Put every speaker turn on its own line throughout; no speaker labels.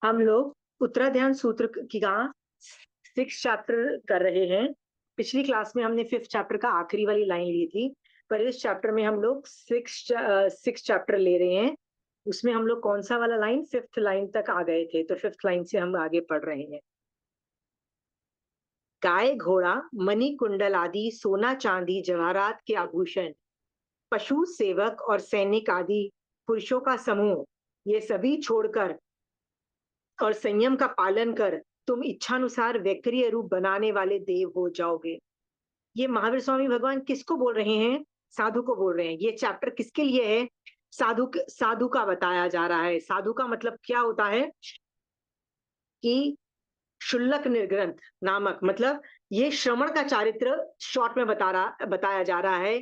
हम लोग उत्तराध्यान सूत्र की का 6 चैप्टर कर रहे हैं। पिछली क्लास में हमने 5th चैप्टर का आखिरी वाली लाइन ली थी, पर इस चैप्टर में हम लोग सिक्स चैप्टर ले रहे हैं। उसमें हम लोग कौन सा वाला लाइन, 5th लाइन तक आ गए थे, तो 5th लाइन से हम आगे पढ़ रहे हैं। गाय घोड़ा मणि कुंडल आदि सोना चांदी जवाहरात के आभूषण, पशु सेवक और सैनिक आदि पुरुषों का समूह, ये सभी छोड़कर और संयम का पालन कर तुम इच्छानुसार वैखरी रूप बनाने वाले देव हो जाओगे। ये महावीर स्वामी भगवान किसको बोल रहे हैं? साधु को बोल रहे हैं। ये चैप्टर किसके लिए है? साधु का बताया जा रहा है। साधु का मतलब क्या होता है कि शुल्लक निर्ग्रंथ नामक, मतलब ये श्रवण का चारित्र शॉर्ट में बताया जा रहा है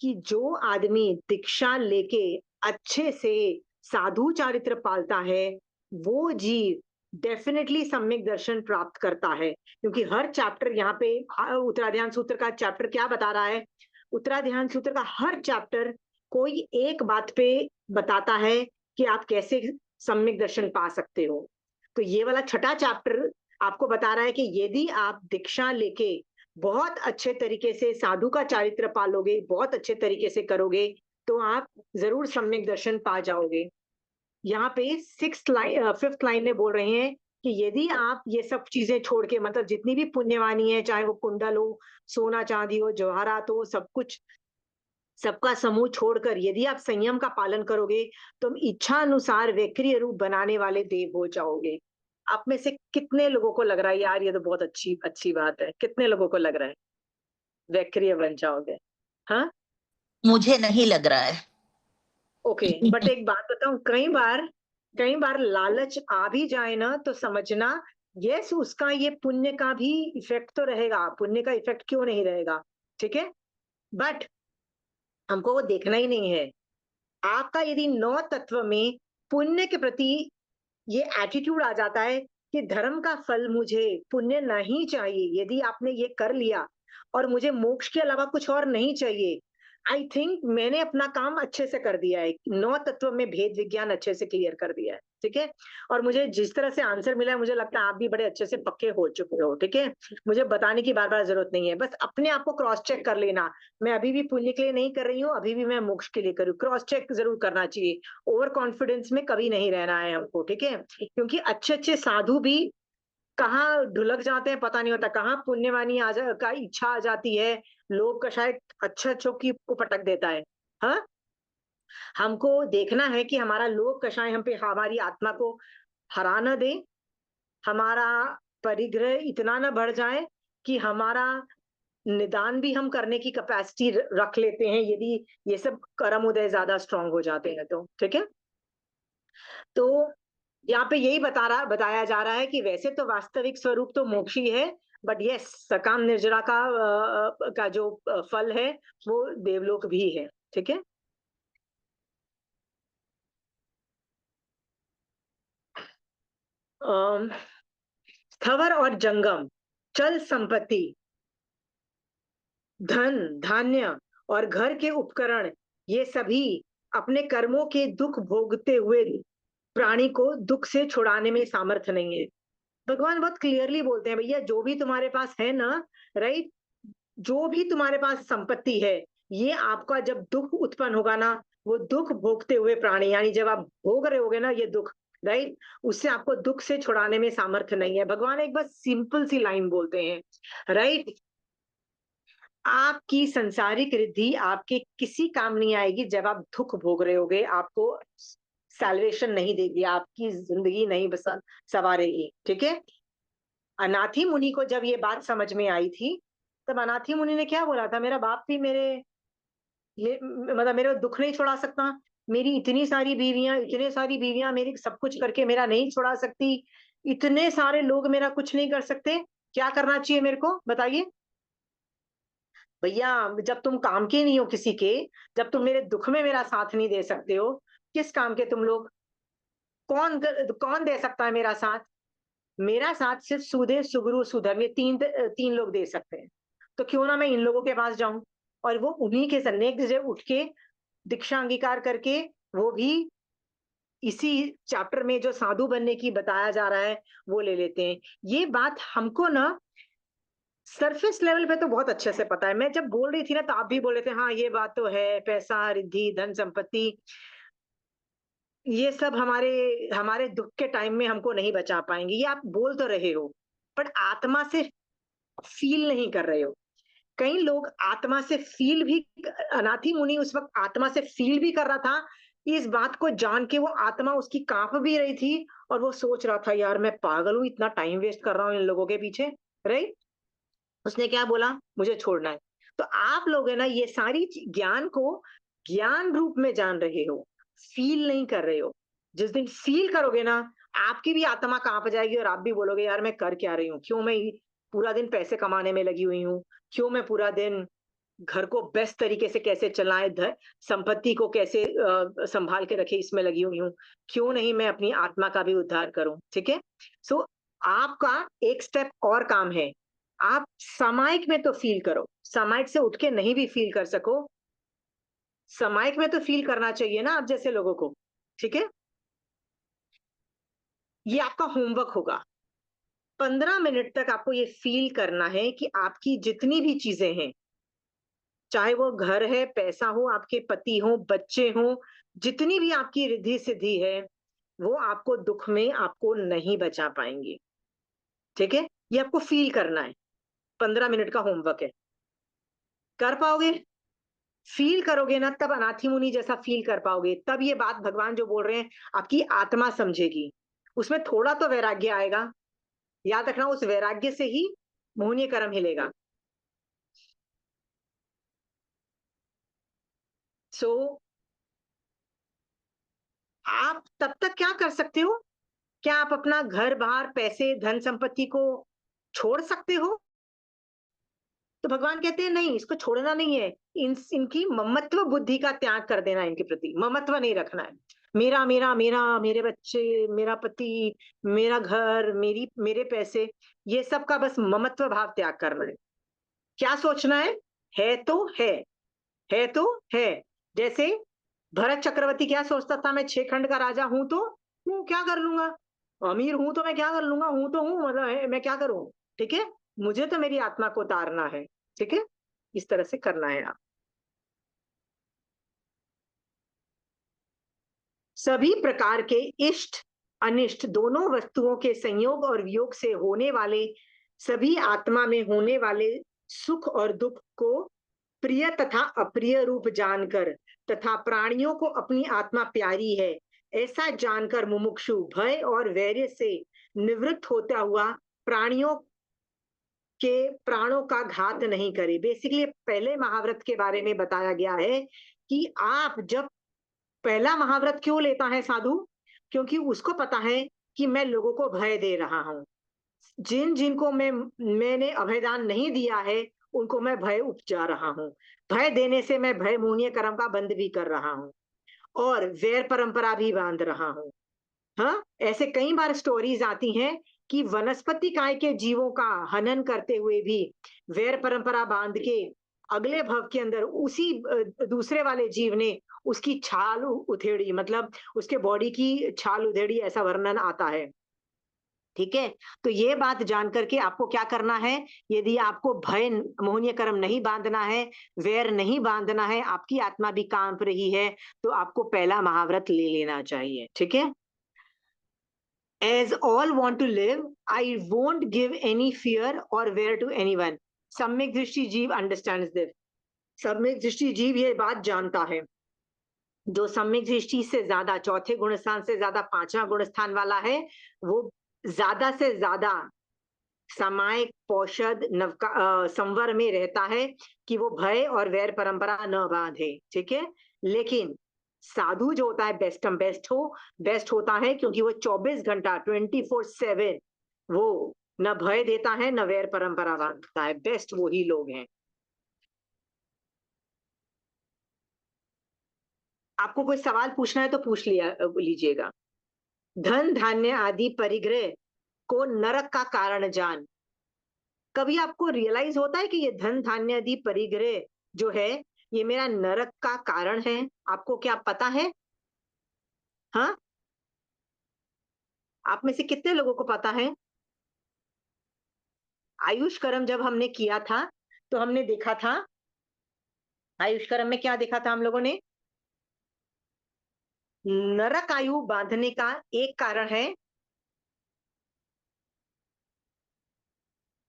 कि जो आदमी दीक्षा लेके अच्छे से साधु चारित्र पालता है, वो जीव डेफिनेटली सम्यक दर्शन प्राप्त करता है। क्योंकि हर चैप्टर यहाँ पे उत्तराध्यान सूत्र का चैप्टर क्या बता रहा है? उत्तराध्यान सूत्र का हर चैप्टर कोई एक बात पे बताता है कि आप कैसे सम्यक दर्शन पा सकते हो। तो ये वाला छठा चैप्टर आपको बता रहा है कि यदि आप दीक्षा लेके बहुत अच्छे तरीके से साधु का चारित्र पालोगे, बहुत अच्छे तरीके से करोगे, तो आप जरूर सम्यक दर्शन पा जाओगे। यहाँ पे 5th लाइन में बोल रहे हैं कि यदि आप ये सब चीजें छोड़ के, मतलब जितनी भी पुण्यवानी है, चाहे वो कुंडल हो, सोना चांदी हो, जवाहरात हो, सब कुछ, सबका समूह छोड़कर यदि आप संयम का पालन करोगे, तो इच्छा अनुसार वैखरी रूप बनाने वाले देव हो जाओगे। आप में से कितने लोगों को लग रहा है यार ये तो बहुत अच्छी अच्छी बात है? कितने लोगों को लग रहा है वैक्रिय बन जाओगे? हाँ,
मुझे नहीं लग रहा है।
ओके। बट एक बात बताऊं, कई बार लालच आ भी जाए ना, तो समझना यस, उसका ये पुण्य का भी इफेक्ट तो रहेगा। पुण्य का इफेक्ट क्यों नहीं रहेगा? ठीक है, बट हमको वो देखना ही नहीं है। आपका यदि 9 तत्व में पुण्य के प्रति ये एटीट्यूड आ जाता है कि धर्म का फल मुझे पुण्य नहीं चाहिए, यदि आपने ये कर लिया और मुझे मोक्ष के अलावा कुछ और नहीं चाहिए, आई थिंक मैंने अपना काम अच्छे से कर दिया है। 9 तत्व में भेद विज्ञान अच्छे से क्लियर कर दिया है। ठीक है, और मुझे जिस तरह से आंसर मिला है, मुझे लगता है आप भी बड़े अच्छे से पक्के हो चुके हो। ठीक है, मुझे बताने की बार बार जरूरत नहीं है, बस अपने आप को क्रॉस चेक कर लेना। मैं अभी भी पुण्य के लिए नहीं कर रही हूँ, अभी भी मैं मोक्ष के लिए करूँ, क्रॉस चेक जरूर करना चाहिए। ओवर कॉन्फिडेंस में कभी नहीं रहना है हमको। ठीक है, क्योंकि अच्छे अच्छे साधु भी कहाँ ढुलक जाते हैं पता नहीं होता, कहाँ पुण्यवानी का इच्छा आ जाती है, लोभ कषाय अच्छे अच्छों की को पटक देता है। हाँ, हमको देखना है कि हमारा लोभ कषाय हम पे हमारी आत्मा को हरा न दे, हमारा परिग्रह इतना न बढ़ जाए कि हमारा निदान भी हम करने की कैपेसिटी रख लेते हैं, यदि ये सब कर्म उदय ज्यादा स्ट्रांग हो जाते हैं तो। ठीक है, तो यहाँ पे यही बताया जा रहा है कि वैसे तो वास्तविक स्वरूप तो मोक्ष ही है, बट यस, सकाम निर्जरा का जो फल है वो देवलोक भी है। ठीक है, अम, स्थवर और जंगम, चल संपत्ति, धन धान्य और घर के उपकरण, ये सभी अपने कर्मों के दुख भोगते हुए प्राणी को दुख से छुड़ाने में सामर्थ्य नहीं है। भगवान बहुत क्लियरली बोलते हैं, भैया जो भी तुम्हारे पास है ना, राइट, जो भी तुम्हारे पास संपत्ति है, ये आपका जब दुख उत्पन्न होगा ना, वो दुख भोगते हुए प्राणी, यानी जब आप भोग रहे होगे ना ये दुख, राइट, उससे आपको दुख से छुड़ाने में सामर्थ्य नहीं है। भगवान एक बस सिंपल सी लाइन बोलते हैं, राइट, आपकी संसारिक रिद्धि आपके किसी काम नहीं आएगी जब आप दुख भोग रहे होगे। आपको सैल्वेशन नहीं देगी, आपकी जिंदगी नहीं बस सवारेगी। ठीक है, अनाथी मुनि को जब ये बात समझ में आई थी, तब अनाथी मुनि ने क्या बोला था? मेरा बाप भी मेरे ये मतलब मेरे दुख नहीं छुड़ा सकता? मेरी इतने सारी बीवियां मेरी सब कुछ करके मेरा नहीं छुड़ा सकती, इतने सारे लोग मेरा कुछ नहीं कर सकते, क्या करना चाहिए मेरे को बताइए? भैया जब तुम काम के नहीं हो किसी के, जब तुम मेरे दुख में मेरा साथ नहीं दे सकते हो, किस काम के तुम लोग? कौन कौन दे सकता है मेरा साथ? मेरा साथ सिर्फ सुदेव सुगुरु सुधर्म, ये तीन लोग दे सकते हैं। तो क्यों ना मैं इन लोगों के पास जाऊं, और वो उन्हीं के नेक्स्ट डे उठ के दीक्षा अंगीकार करके वो भी इसी चैप्टर में जो साधु बनने की बताया जा रहा है वो ले लेते हैं। ये बात हमको ना सरफेस लेवल पे तो बहुत अच्छे से पता है। मैं जब बोल रही थी ना तो आप भी बोल रहे थे हाँ ये बात तो है, पैसा, रिद्धि, धन संपत्ति, ये सब हमारे हमारे दुख के टाइम में हमको नहीं बचा पाएंगे, ये आप बोल तो रहे हो, पर आत्मा से फील नहीं कर रहे हो। कई लोग आत्मा से फील भी, अनाथी मुनि उस वक्त आत्मा से फील भी कर रहा था, इस बात को जान के वो आत्मा उसकी कांप भी रही थी, और वो सोच रहा था यार मैं पागल हूं, इतना टाइम वेस्ट कर रहा हूं इन लोगों के पीछे। राइट। उसने क्या बोला, मुझे छोड़ना है। तो आप लोग है ना ये सारी ज्ञान को ज्ञान रूप में जान रहे हो, फील नहीं कर रहे हो। जिस दिन फील करोगे ना, आपकी भी आत्मा कांप जाएगी और आप भी बोलोगे यार मैं कर क्या रही हूँ, क्यों मैं पूरा दिन पैसे कमाने में लगी हुई हूँ, क्यों मैं पूरा दिन घर को बेस्ट तरीके से कैसे चलाए, संपत्ति को कैसे संभाल के रखे इसमें लगी हुई हूँ, क्यों नहीं मैं अपनी आत्मा का भी उद्धार करूं। ठीक है। सो आपका एक स्टेप और काम है, आप सामायिक में तो फील करो, सामायिक से उठ के नहीं भी फील कर सको, सामायिक में तो फील करना चाहिए ना आप जैसे लोगों को। ठीक है। ये आपका होमवर्क होगा। 15 मिनट तक आपको ये फील करना है कि आपकी जितनी भी चीजें हैं, चाहे वो घर है, पैसा हो, आपके पति हो, बच्चे हो, जितनी भी आपकी रिद्धि सिद्धि है, वो आपको दुख में आपको नहीं बचा पाएंगे। ठीक है। ये आपको फील करना है, 15 मिनट का होमवर्क है। कर पाओगे? फील करोगे ना तब अनाथी मुनि जैसा फील कर पाओगे, तब ये बात भगवान जो बोल रहे हैं आपकी आत्मा समझेगी। उसमें थोड़ा तो वैराग्य आएगा, याद रखना, उस वैराग्य से ही मोहनीय कर्म हिलेगा। सो आप तब तक क्या कर सकते हो? क्या आप अपना घर बार, पैसे, धन संपत्ति को छोड़ सकते हो? तो भगवान कहते हैं नहीं, इसको छोड़ना नहीं है, इनकी ममत्व बुद्धि का त्याग कर देना, इनके प्रति ममत्व नहीं रखना है। मेरा मेरा मेरा, मेरे बच्चे, मेरा पति, मेरा घर, मेरे पैसे, ये सब का बस ममत्व भाव त्याग करना है। क्या सोचना है तो है तो है। जैसे भरत चक्रवर्ती क्या सोचता था, मैं 6 खंड का राजा हूं तो हूँ, क्या कर लूंगा, अमीर हूं तो मैं क्या कर लूंगा, हूं तो हूँ, मतलब मैं क्या करूं। ठीक है। मुझे तो मेरी आत्मा को उतारना है। ठीक है। इस तरह से करना है आप। सभी प्रकार के इष्ट अनिष्ट दोनों वस्तुओं के संयोग और वियोग से होने वाले, सभी आत्मा में होने वाले सुख और दुख को प्रिय तथा अप्रिय रूप जानकर, तथा प्राणियों को अपनी आत्मा प्यारी है ऐसा जानकर, मुमुक्षु भय और वैर्य से निवृत्त होता हुआ प्राणियों के प्राणों का घात नहीं करे। बेसिकली पहले महाव्रत के बारे में बताया गया है कि आप जब पहला महाव्रत क्यों लेता है साधु, क्योंकि उसको पता है कि मैं लोगों को भय दे रहा हूं, जिन जिनको मैंने अभयदान नहीं दिया है उनको मैं भय उपजा रहा हूँ। भय देने से मैं भय मूल्य कर्म का बंद भी कर रहा हूँ और वैर परंपरा भी बांध रहा हूँ। हाँ, ऐसे कई बार स्टोरीज आती हैं कि वनस्पति काय के जीवों का हनन करते हुए भी वैर परंपरा बांध के अगले भव के अंदर उसी दूसरे वाले जीव ने उसकी छाल उधेड़ी, मतलब उसके बॉडी की छाल उधेड़ी, ऐसा वर्णन आता है। ठीक है। तो ये बात जान करके आपको क्या करना है, यदि आपको भय मोहनीय कर्म नहीं बांधना है, वैर नहीं बांधना है, आपकी आत्मा भी कांप रही है, तो आपको पहला महाव्रत ले लेना चाहिए। ठीक है। As all want to live, I won't give any fear or wear to anyone. सम्यक दृष्टि जीव अंडरस्टैंड्स दिस। सम्यक दृष्टि जीव ये बात जानता है। जो सम्यक दृष्टि से ज्यादा, चौथे गुण स्थान से ज्यादा पांचवा गुण स्थान वाला है, वो ज्यादा से ज्यादा सामायिक पौषद संवर में रहता है कि वो भय और वैर परंपरा न बांधे। ठीक है। लेकिन साधु जो होता है बेस्ट होता है क्योंकि वो 24 घंटा 24/7 वो न भय देता है न वैर परंपरा बांधता है। बेस्ट वही लोग हैं। आपको कोई सवाल पूछना है तो पूछ लीजिएगा। धन धान्य आदि परिग्रह को नरक का कारण जान। कभी आपको रियलाइज होता है कि ये धन धान्य आदि परिग्रह जो है ये मेरा नरक का कारण है? आपको क्या पता है? हाँ, आप में से कितने लोगों को पता है? आयुष कर्म जब हमने किया था, तो हमने देखा था, आयुष कर्म में क्या देखा था हम लोगों ने? नरक आयु बांधने का एक कारण है,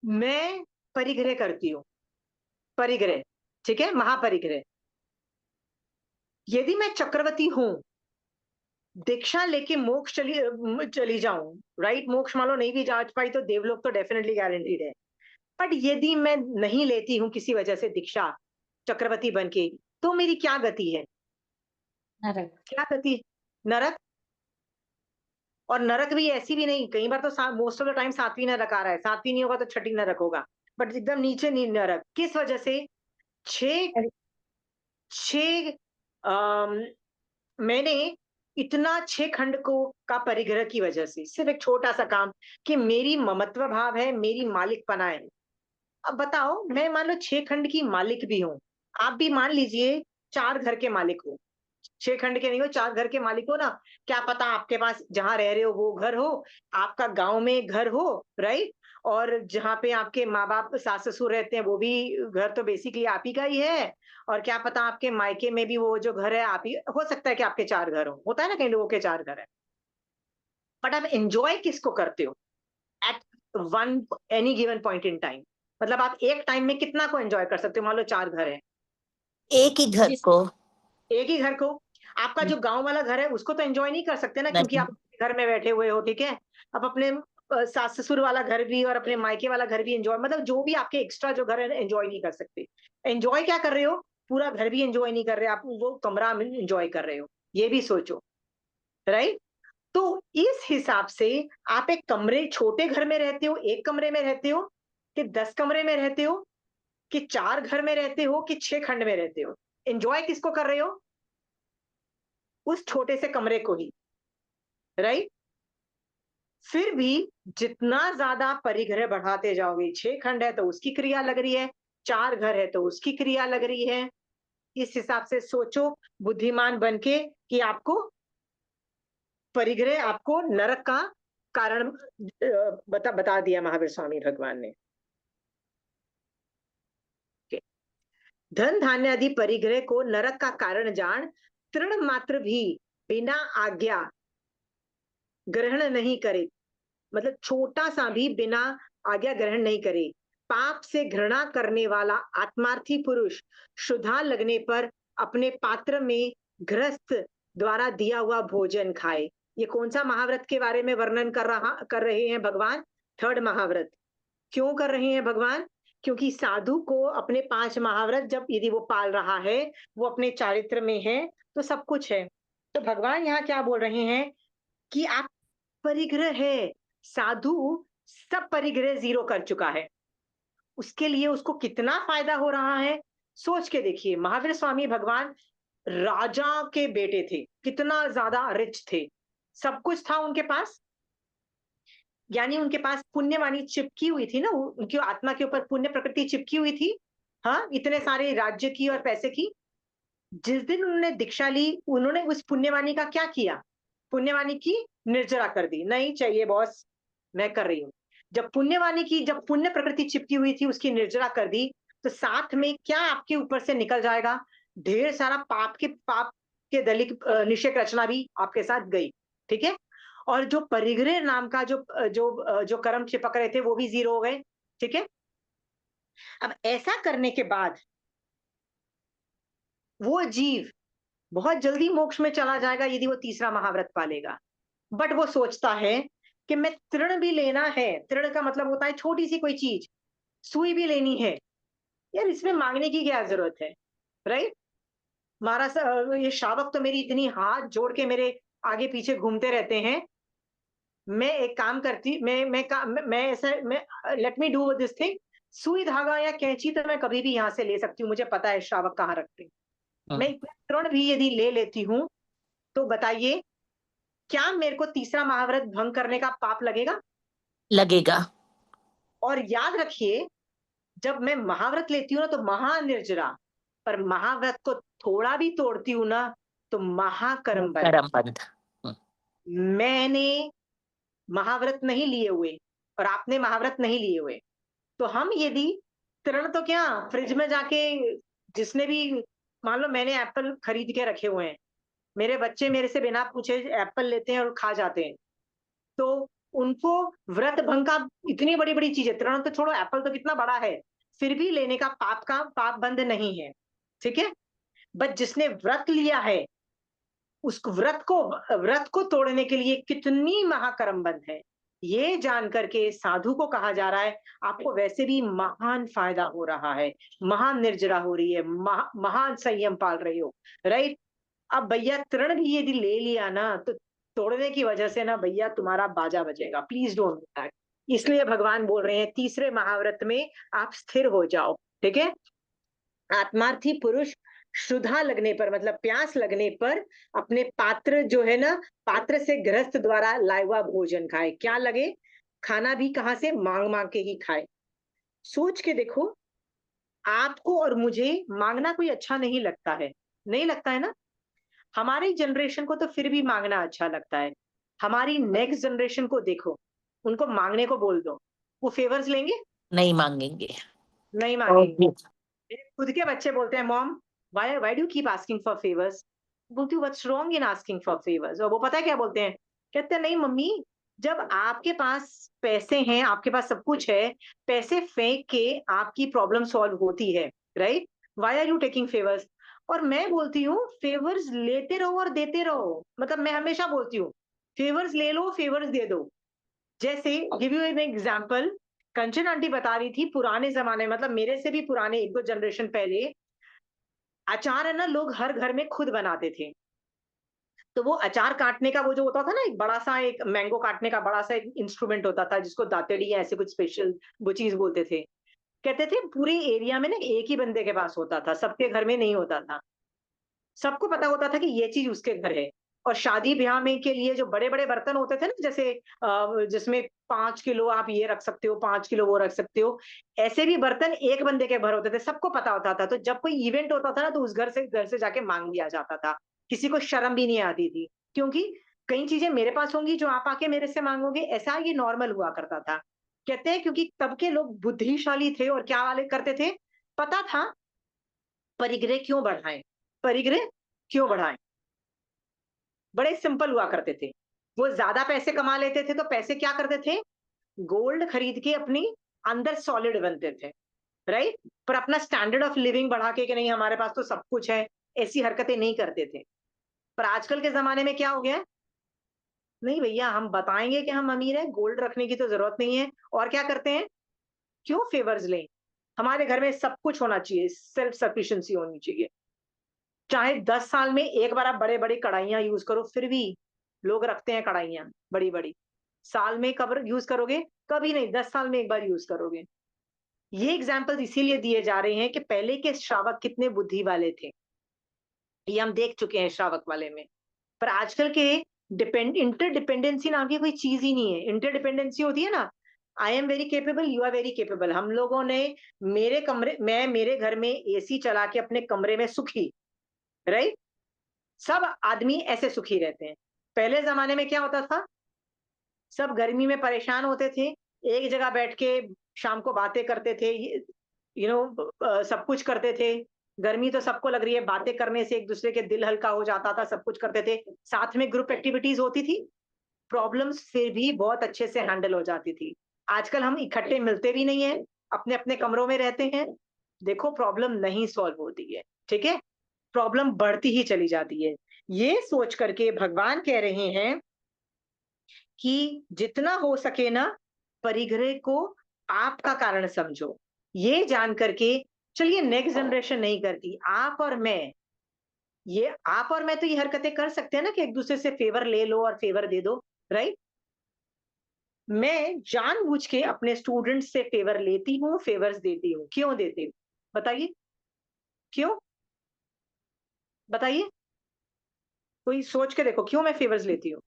मैं परिग्रह करती हूँ। परिग्रह, ठीक है, महापरिग्रह। यदि मैं चक्रवर्ती हूं, दीक्षा लेके मोक्ष चली जाऊं, राइट, मोक्ष मान लो नहीं भी जा पाई तो देवलोक तो डेफिनेटली गारंटीड है। बट यदि मैं नहीं लेती हूँ किसी वजह से दीक्षा, चक्रवर्ती बन के, तो मेरी क्या गति है?
नरक।
क्या गति? नरक। और नरक भी ऐसी भी नहीं, कई बार तो मोस्ट ऑफ द टाइम सातवीं नरक आ रहा है, सातवीं नहीं होगा तो छठी नरक होगा, बट एकदम नीचे नहीं नरक। किस वजह से? छह छह मैंने इतना छह खंड को का परिग्रह की वजह से, सिर्फ एक छोटा सा काम, कि मेरी ममत्व भाव है, मेरी मालिकपना है। अब बताओ, मैं मान लो छह खंड की मालिक भी हूँ, आप भी मान लीजिए चार घर के मालिक हो, छह खंड के नहीं हो, चार घर के मालिक हो ना। क्या पता आपके पास जहां रह रहे हो वो घर हो, आपका गांव में घर हो, राइट, और जहाँ पे आपके माँ बाप सास ससुर रहते हैं वो भी घर तो बेसिकली आप ही का ही है। और क्या पता आपके मायके में भी वो जो घर है आप ही, हो सकता है कि आपके चार घर हो, होता है ना कई लोगों के चार घर है। बट आप एंजॉय किसको करते हो at one any given point in time? मतलब आप एक टाइम में कितना को एंजॉय कर सकते हो? मान लो चार घर है,
एक ही घर को।
एक ही घर को। आपका जो गांव वाला घर है उसको तो एंजॉय नहीं कर सकते ना, क्योंकि
नहीं।
आप घर में बैठे हुए हो, ठीक है। आप अपने सास ससुर वाला घर भी और अपने मायके वाला घर भी एंजॉय, मतलब जो भी आपके एक्स्ट्रा जो घर है एंजॉय नहीं कर सकते। एंजॉय क्या कर रहे हो? पूरा घर भी एंजॉय नहीं कर रहे, आप वो कमरा में एंजॉय कर रहे हो, ये भी सोचो, राइट। तो इस हिसाब से आप एक कमरे, छोटे घर में रहते हो, एक कमरे में रहते हो, कि 10 कमरे में रहते हो, कि चार घर में रहते हो, कि छह खंड में रहते हो, एंजॉय किसको कर रहे हो? उस छोटे से कमरे को ही, राइट। फिर भी जितना ज्यादा परिग्रह बढ़ाते जाओगे, छह खंड है तो उसकी क्रिया लग रही है, चार घर है तो उसकी क्रिया लग रही है। इस हिसाब से सोचो बुद्धिमान बन के, कि आपको परिग्रह आपको नरक का कारण बता दिया महावीर स्वामी भगवान ने। धन धान्य आदि परिग्रह को नरक का कारण जान, तृण मात्र भी बिना आज्ञा ग्रहण नहीं करे, मतलब छोटा सा भी बिना आज्ञा ग्रहण नहीं करे। पाप से घृणा करने वाला आत्मार्थी पुरुष शुद्धा लगने पर अपने पात्र में गृहस्थ द्वारा दिया हुआ भोजन खाए। ये कौन सा महाव्रत के बारे में वर्णन कर रहे हैं भगवान? थर्ड महाव्रत। क्यों कर रहे हैं भगवान? क्योंकि साधु को अपने पांच महाव्रत जब यदि वो पाल रहा है, वो अपने चारित्र में है, तो सब कुछ है। तो भगवान यहाँ क्या बोल रहे हैं कि आप परिग्रह है, साधु सब परिग्रह जीरो कर चुका है, उसके लिए उसको कितना फायदा हो रहा है, सोच के देखिए। महावीर स्वामी भगवान राजा के बेटे थे, कितना ज्यादा रिच थे, सब कुछ था उनके पास, यानी उनके पास पुण्यवाणी चिपकी हुई थी ना, उनकी आत्मा के ऊपर पुण्य प्रकृति चिपकी हुई थी। हाँ, इतने सारे राज्य की और पैसे की। जिस दिन उन्होंने दीक्षा ली, उन्होंने उस पुण्यवाणी का क्या किया? पुण्यवाणी की निर्जरा कर दी, नहीं चाहिए बॉस, मैं कर रही हूँ। जब पुण्यवाणी की, जब पुण्य प्रकृति चिपकी हुई थी उसकी निर्जरा कर दी, तो साथ में क्या आपके ऊपर से निकल जाएगा? ढेर सारा पाप के दलित निषेक रचना भी आपके साथ गई, ठीक है। और जो परिग्रह नाम का जो कर्म चिपक रहे थे वो भी जीरो हो गए, ठीक है। अब ऐसा करने के बाद वो जीव बहुत जल्दी मोक्ष में चला जाएगा यदि वो तीसरा महाव्रत पालेगा। बट वो सोचता है कि मैं तृण भी लेना है, तृण का मतलब होता है छोटी सी कोई चीज, सुई भी लेनी है, यार इसमें मांगने की क्या जरूरत है, राइट। ये शावक तो मेरी इतनी हाथ जोड़ के मेरे आगे पीछे घूमते रहते हैं, मैं एक काम करती, मैं ऐसा, मैं let me do this thing. सुई धागा या कैंची तो मैं कभी भी यहाँ से ले सकती हूँ, मुझे पता है श्रावक कहाँ रखते हैं। मैं इतना तृण भी यदि ले लेती हूँ, तो बताइए क्या मेरे को तीसरा महाव्रत भंग करने का पाप लगेगा?
लगेगा।
और याद रखिए, जब मैं महाव्रत लेती हूँ ना तो महानिर्जरा, पर महाव्रत को थोड़ा भी तोड़ती हूँ ना तो महाकर्म बंध।
कर्म बंध।
मैंने महाव्रत नहीं लिए हुए और आपने महाव्रत नहीं लिए हुए, तो हम यदि तृण तो क्या फ्रिज में जाके जिसने भी, मान लो मैंने एप्पल खरीद के रखे हुए हैं, मेरे बच्चे मेरे से बिना पूछे एप्पल लेते हैं और खा जाते हैं, तो उनको व्रत भंग का, इतनी बड़ी बड़ी चीजें, तृण तो छोड़ो, एप्पल तो कितना बड़ा है, फिर भी लेने का पाप बंद नहीं है, ठीक है। बट जिसने व्रत लिया है, उस व्रत को तोड़ने के लिए कितनी महाकर्म बंध है, ये जान करके साधु को कहा जा रहा है आपको वैसे भी महान फायदा हो रहा है, महान निर्जरा हो रही है, महान संयम पाल रही हो, राइट। अब भैया तृण भी यदि ले लिया ना, तो तोड़ने की वजह से ना भैया तुम्हारा बाजा बजेगा, प्लीज डोंट डू दैट। इसलिए भगवान बोल रहे हैं तीसरे महाव्रत में आप स्थिर हो जाओ, ठीक है। आत्मार्थी पुरुष क्षुधा लगने पर, मतलब प्यास लगने पर, अपने पात्र जो है ना, पात्र से गृहस्थ द्वारा लाया हुआ भोजन खाए। क्या लगे, खाना भी कहां से, मांग मांग के ही खाए। सोच के देखो, आपको और मुझे मांगना कोई अच्छा नहीं लगता है, नहीं लगता है ना। हमारी जनरेशन को तो फिर भी मांगना अच्छा लगता है। हमारी नेक्स्ट जनरेशन को देखो, उनको मांगने को बोल दो, वो फेवर्स लेंगे?
नहीं मांगेंगे।
नहीं मांगेंगे।
Obvious.
मेरे खुद के बच्चे बोलते हैं, mom why why do keep asking for favours. बोलती हूँ what's wrong in asking for favours, और वो पता है क्या बोलते हैं, कहते हैं नहीं मम्मी, जब आपके पास पैसे हैं, आपके पास सब कुछ है, पैसे फेंक के आपकी प्रॉब्लम सॉल्व होती है, right, why are you taking favours. और मैं बोलती हूँ फेवर्स लेते रहो और देते रहो, मतलब मैं हमेशा बोलती हूँ फेवर्स ले लो, फेवर्स दे दो। जैसे give you an example, Kanchan aunty बता रही थी पुराने जमाने, मतलब मेरे से भी पुराने एक दो जनरेशन पहले, अचार है ना लोग हर घर में खुद बनाते थे। तो वो अचार काटने का वो जो होता था ना, एक बड़ा सा, एक मैंगो काटने का बड़ा सा एक इंस्ट्रूमेंट होता था, जिसको दातेड़ी या ऐसे कुछ स्पेशल वो चीज बोलते थे। कहते थे पूरे एरिया में ना एक ही बंदे के पास होता था, सबके घर में नहीं होता था। सबको पता होता था कि ये चीज उसके घर है। और शादी ब्याह में के लिए जो बड़े बड़े बर्तन होते थे ना, जैसे जिसमें 5 किलो आप ये रख सकते हो, 5 किलो वो रख सकते हो, ऐसे भी बर्तन एक बंदे के भर होते थे, सबको पता होता था। तो जब कोई इवेंट होता था ना, तो उस घर से जाके मांग लिया जाता था। किसी को शर्म भी नहीं आती थी, क्योंकि कई चीजें मेरे पास होंगी जो आप आके मेरे से मांगोगे, ऐसा ये नॉर्मल हुआ करता था। कहते हैं क्योंकि तब के लोग बुद्धिशाली थे और क्या वाले करते थे, पता था परिग्रह क्यों बढ़ाएं, परिग्रह क्यों बढ़ाएं, बड़े सिंपल हुआ करते थे। वो ज्यादा पैसे कमा लेते थे तो पैसे क्या करते थे, गोल्ड खरीद के अपनी अंदर सॉलिड बनते थे, राइट। पर अपना स्टैंडर्ड ऑफ लिविंग बढ़ा के कि नहीं हमारे पास तो सब कुछ है, ऐसी हरकतें नहीं करते थे। पर आजकल के जमाने में क्या हो गया है, नहीं भैया हम बताएंगे कि हम अमीर हैं, गोल्ड रखने की तो जरूरत नहीं है। और क्या करते हैं, क्यों फेवर्स लें, हमारे घर में सब कुछ होना चाहिए, सेल्फ सफिशिएंसी होनी चाहिए। चाहे 10 साल में एक बार आप बड़े बड़ी कढ़ाइयां यूज करो, फिर भी लोग रखते हैं कढ़ाइयां बड़ी बड़ी। साल में कब यूज करोगे, कभी नहीं, 10 साल में एक बार यूज करोगे। ये एग्जाम्पल इसीलिए दिए जा रहे हैं कि पहले के श्रावक कितने बुद्धि वाले थे, ये हम देख चुके हैं श्रावक वाले में। पर आजकल के इंटरडिपेंडेंसी नाम की कोई चीज ही नहीं है। इंटरडिपेंडेंसी होती है ना, I am very capable, you are very capable. हम लोगों ने, मैं मेरे घर में एसी चला के अपने कमरे में सुखी, राइट। सब आदमी ऐसे सुखी रहते हैं। पहले जमाने में क्या होता था, सब गर्मी में परेशान होते थे, एक जगह बैठ के शाम को बातें करते थे, सब कुछ करते थे। गर्मी तो सबको लग रही है, बातें करने से एक दूसरे के दिल हल्का हो जाता था, सब कुछ करते थे, साथ में ग्रुप एक्टिविटीज होती थी, प्रॉब्लम्स फिर भी बहुत अच्छे से हैंडल हो जाती थी। आजकल हम इकट्ठे मिलते भी नहीं है, अपने अपने कमरों में रहते हैं, देखो प्रॉब्लम नहीं सॉल्व होती है, ठीक है, प्रॉब्लम बढ़ती ही चली जाती है। ये सोच करके भगवान कह रहे हैं कि जितना हो सके ना, परिग्रह को आपका कारण समझो। ये जान करके, चलिए नेक्स्ट जनरेशन नहीं करती, आप और मैं, ये आप और मैं तो ये हरकतें कर सकते हैं ना कि एक दूसरे से फेवर ले लो और फेवर दे दो, राइट। मैं जानबूझ के अपने स्टूडेंट्स से फेवर लेती हूँ, फेवर्स देती हूँ, क्यों देती हूँ, बताइए क्यों, बताइए, कोई सोच के देखो क्यों मैं फेवर्स लेती हूँ।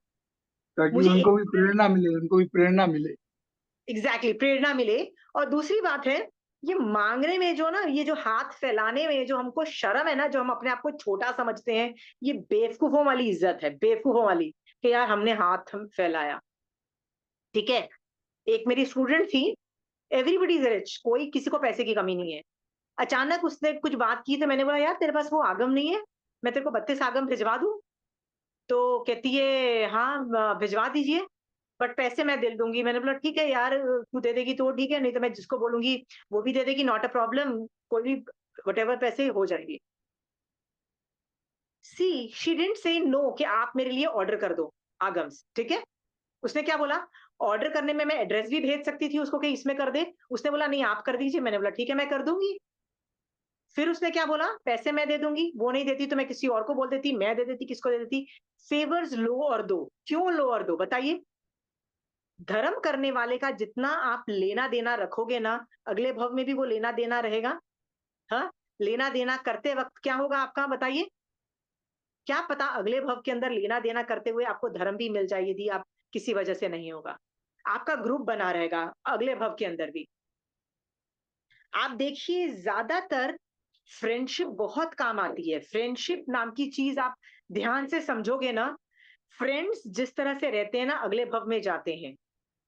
ताकि
मुझे
उनको भी प्रेरणा मिले, उनको भी प्रेरणा मिले।
एग्जैक्टली प्रेरणा मिले। और दूसरी बात है, ये मांगने में जो ना, ये जो हाथ फैलाने में जो हमको शर्म है ना, जो हम अपने आप को छोटा समझते हैं, ये बेवकूफों वाली इज्जत है, बेवकूफों वाली, कि यार हमने हाथ हम फैलाया। ठीक है। एक मेरी स्टूडेंट थी, एवरीबॉडी इज रिच, कोई किसी को पैसे की कमी नहीं है। अचानक उसने कुछ बात की तो मैंने बोला यार तेरे पास वो आगम नहीं है, मैं तेरे को 32 आगम भिजवा दूं। तो कहती है हाँ भिजवा दीजिए, बट पैसे मैं दे दूंगी। मैंने बोला ठीक है यार, तू दे देगी तो ठीक है, नहीं तो मैं जिसको बोलूंगी वो भी दे देगी, नॉट अ प्रॉब्लम, कोई भी वट पैसे हो जाएंगे। सी शी डिडंट से नो कि आप मेरे लिए ऑर्डर कर दो आगम्स, ठीक है। उसने क्या बोला, ऑर्डर करने में मैं एड्रेस भी भेज सकती थी उसको कि इसमें कर दे, उसने बोला नहीं आप कर दीजिए। मैंने बोला ठीक है मैं कर दूंगी। फिर उसने क्या बोला, पैसे मैं दे दूंगी, वो नहीं देती तो मैं किसी और को बोल देती, मैं दे देती, किसको दे देती। फेवर्स लो और दो, क्यों लो और दो बताइए। धर्म करने वाले का जितना आप लेना देना रखोगे ना, अगले भव में भी वो लेना देना रहेगा। हाँ, लेना देना करते वक्त क्या होगा आपका बताइए। क्या पता अगले भव के अंदर लेना देना करते हुए आपको धर्म भी मिल जाए, यदि आप किसी वजह से नहीं होगा, आपका ग्रुप बना रहेगा अगले भव के अंदर भी। आप देखिए ज्यादातर फ्रेंडशिप बहुत काम आती है। फ्रेंडशिप नाम की चीज आप ध्यान से समझोगे ना, फ्रेंड्स जिस तरह से रहते हैं ना, अगले भव में जाते हैं,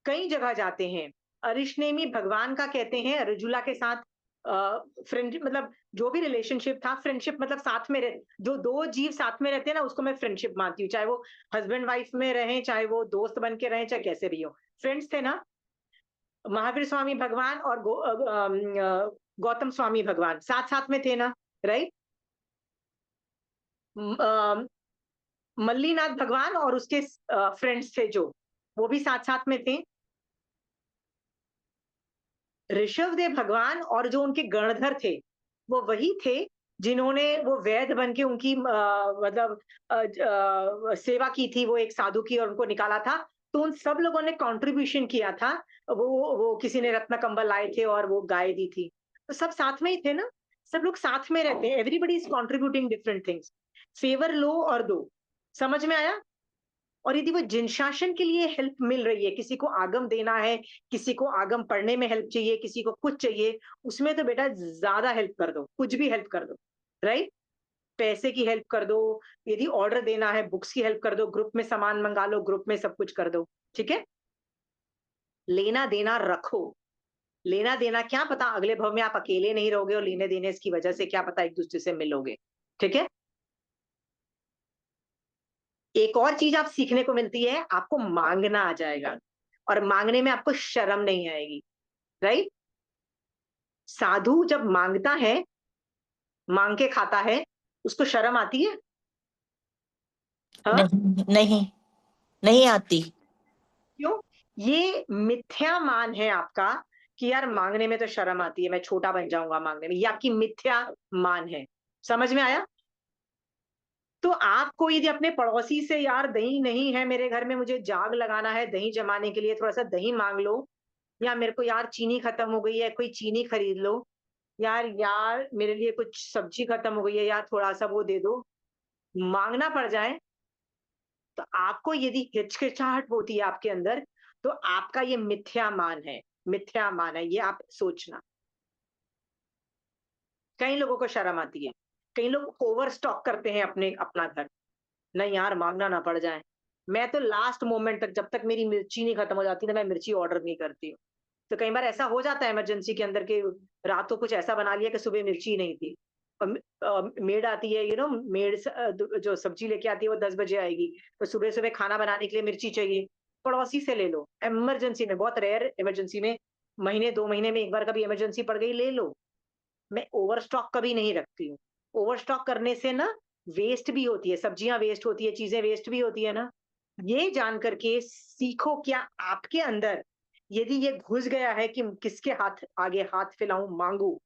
कई जगह जाते हैं। अरिशनेमी भगवान का कहते हैं अर्जुला के साथ फ्रेंडशिप, मतलब जो भी रिलेशनशिप था, फ्रेंडशिप मतलब साथ में रह, जो दो जीव साथ में रहते हैं ना, उसको मैं फ्रेंडशिप मानती हूँ, चाहे वो हस्बैंड वाइफ में रहें, चाहे वो दोस्त बन के रहें, चाहे कैसे भी हो, फ्रेंड्स थे ना। महावीर स्वामी भगवान और गौतम स्वामी भगवान साथ साथ में थे ना, राइट। मल्लीनाथ भगवान और उसके फ्रेंड्स थे जो, वो भी साथ साथ में थे। ऋषभदेव भगवान और जो उनके गणधर थे, वो वही थे जिन्होंने वो वैद्य बन के उनकी मतलब सेवा की थी, वो एक साधु की, और उनको निकाला था। तो उन सब लोगों ने कंट्रीब्यूशन किया था। वो किसी ने रत्न कंबल लाए थे और वो गाय दी थी, तो सब साथ में ही थे ना। सब लोग साथ में रहते हैं, everybody is contributing different things. Favour लो और दो, समझ में आया। और यदि वो जिन शासन के लिए हेल्प मिल रही है, किसी को आगम देना है, किसी को आगम पढ़ने में हेल्प चाहिए, किसी को कुछ चाहिए, उसमें तो बेटा ज्यादा हेल्प कर दो, कुछ भी हेल्प कर दो, राइट। पैसे की हेल्प कर दो, यदि ऑर्डर देना है बुक्स की हेल्प कर दो, ग्रुप में सामान मंगा लो, ग्रुप में सब कुछ कर दो, ठीक है। लेना देना रखो। लेना देना क्या पता अगले भव में आप अकेले नहीं रहोगे, और लेने देने की वजह से क्या पता एक दूसरे से मिलोगे, ठीक है। एक और चीज आप सीखने को मिलती है, आपको मांगना आ जाएगा, और मांगने में आपको शर्म नहीं आएगी, राइट। साधु जब मांगता है, मांग के खाता है, उसको शर्म आती है। हाँ,
नहीं नहीं, नहीं आती।
क्यों। ये मिथ्या मान है आपका कि यार मांगने में तो शर्म आती है, मैं छोटा बन जाऊंगा मांगने में, ये आपकी मिथ्या मान है। समझ में आया। तो आपको यदि अपने पड़ोसी से यार दही नहीं है मेरे घर में, मुझे जाग लगाना है दही जमाने के लिए, थोड़ा सा दही मांग लो, या मेरे को यार चीनी खत्म हो गई है, कोई चीनी खरीद लो, यार यार मेरे लिए कुछ सब्जी खत्म हो गई है यार, थोड़ा सा वो दे दो, मांगना पड़ जाए, तो आपको यदि हिचकिचाहट होती है आपके अंदर, तो आपका ये मिथ्या मान है। मिथ्या मान है ये, आप सोचना। कई लोगों को शर्म आती है, कई लोग ओवर स्टॉक करते हैं अपने अपना घर, नहीं यार मांगना ना पड़ जाए। मैं तो लास्ट मोमेंट तक, जब तक मेरी मिर्ची नहीं खत्म हो जाती ना, मैं मिर्ची ऑर्डर नहीं करती हूँ। तो कई बार ऐसा हो जाता है इमरजेंसी के अंदर के, रात को कुछ ऐसा बना लिया कि सुबह मिर्ची नहीं थी, मेड आती है, मेड जो सब्जी लेके आती है वो 10 बजे आएगी, तो सुबह सुबह खाना बनाने के लिए मिर्ची चाहिए, पड़ोसी से ले लो, इमरजेंसी में, बहुत रेयर इमरजेंसी में, महीने 2 महीने में एक बार कभी इमरजेंसी पड़ गई ले लो। मैं ओवर स्टॉक कभी नहीं रखती हूँ। ओवर स्टॉक करने से ना वेस्ट भी होती है, सब्जियां वेस्ट होती है, चीजें वेस्ट भी होती है ना। ये जान करके सीखो, क्या आपके अंदर यदि ये घुस गया है कि किसके हाथ आगे हाथ फैलाऊं मांगू,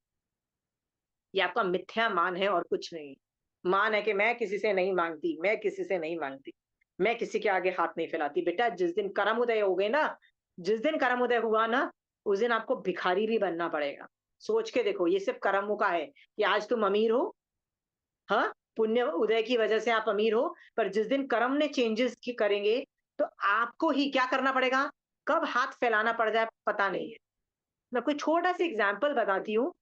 ये आपका मिथ्या मान है और कुछ नहीं। मान है कि मैं किसी से नहीं मांगती, मैं किसी से नहीं मांगती, मैं किसी के आगे हाथ नहीं फैलाती। बेटा जिस दिन कर्म उदय हो गए ना, जिस दिन कर्म उदय हुआ ना, उस दिन आपको भिखारी भी बनना पड़ेगा। सोच के देखो, ये सिर्फ कर्मों का है कि आज तुम अमीर हो, हाँ, पुण्य उदय की वजह से आप अमीर हो, पर जिस दिन कर्म ने चेंजेस की करेंगे, तो आपको ही क्या करना पड़ेगा, कब हाथ फैलाना पड़ जाए पता नहीं है। मैं कोई छोटा सा एग्जाम्पल बताती हूँ।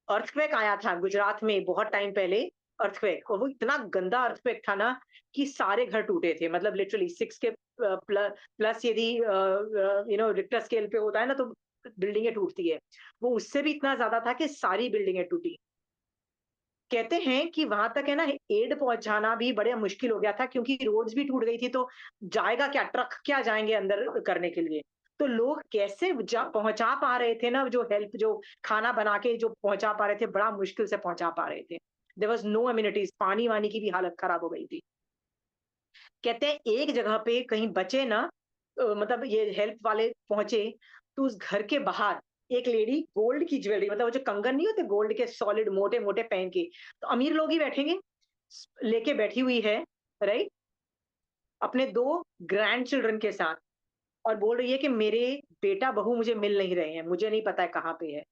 अर्थक्वेक आया था गुजरात में बहुत टाइम पहले, अर्थक्वेक, और वो इतना गंदा अर्थक्वेक था ना कि सारे घर टूटे थे, मतलब लिटरली 6 के प्लस यदि रिक्टर स्केल पे होता है ना तो बिल्डिंगें टूटती है, वो उससे भी इतना ज्यादा था कि सारी बिल्डिंगें टूटी। कहते हैं कि वहां तक है ना एड पहुंचाना भी बड़े मुश्किल हो गया था, क्योंकि रोड्स भी टूट गई थी, तो जाएगा क्या, ट्रक क्या जाएंगे अंदर करने के लिए। तो लोग कैसे पहुंचा पा रहे थे ना, जो हेल्प, जो खाना बना के जो पहुंचा पा रहे थे, बड़ा मुश्किल से पहुंचा पा रहे थे। देयर वाज नो अम्यूनिटीज, पानी वानी की भी हालत खराब हो गई थी। कहते हैं एक जगह पे कहीं बचे ना, मतलब ये हेल्प वाले पहुंचे, तो उस घर के बाहर एक लेडी गोल्ड की ज्वेलरी, मतलब वो जो कंगन नहीं होते गोल्ड के सॉलिड मोटे मोटे पहन के, तो अमीर लोग ही बैठेंगे, लेके बैठी हुई है, राइट, अपने 2 ग्रैंड चिल्ड्रन के साथ, और बोल रही है कि मेरे बेटा बहू मुझे मिल नहीं रहे हैं, मुझे नहीं पता है कहाँ पे है।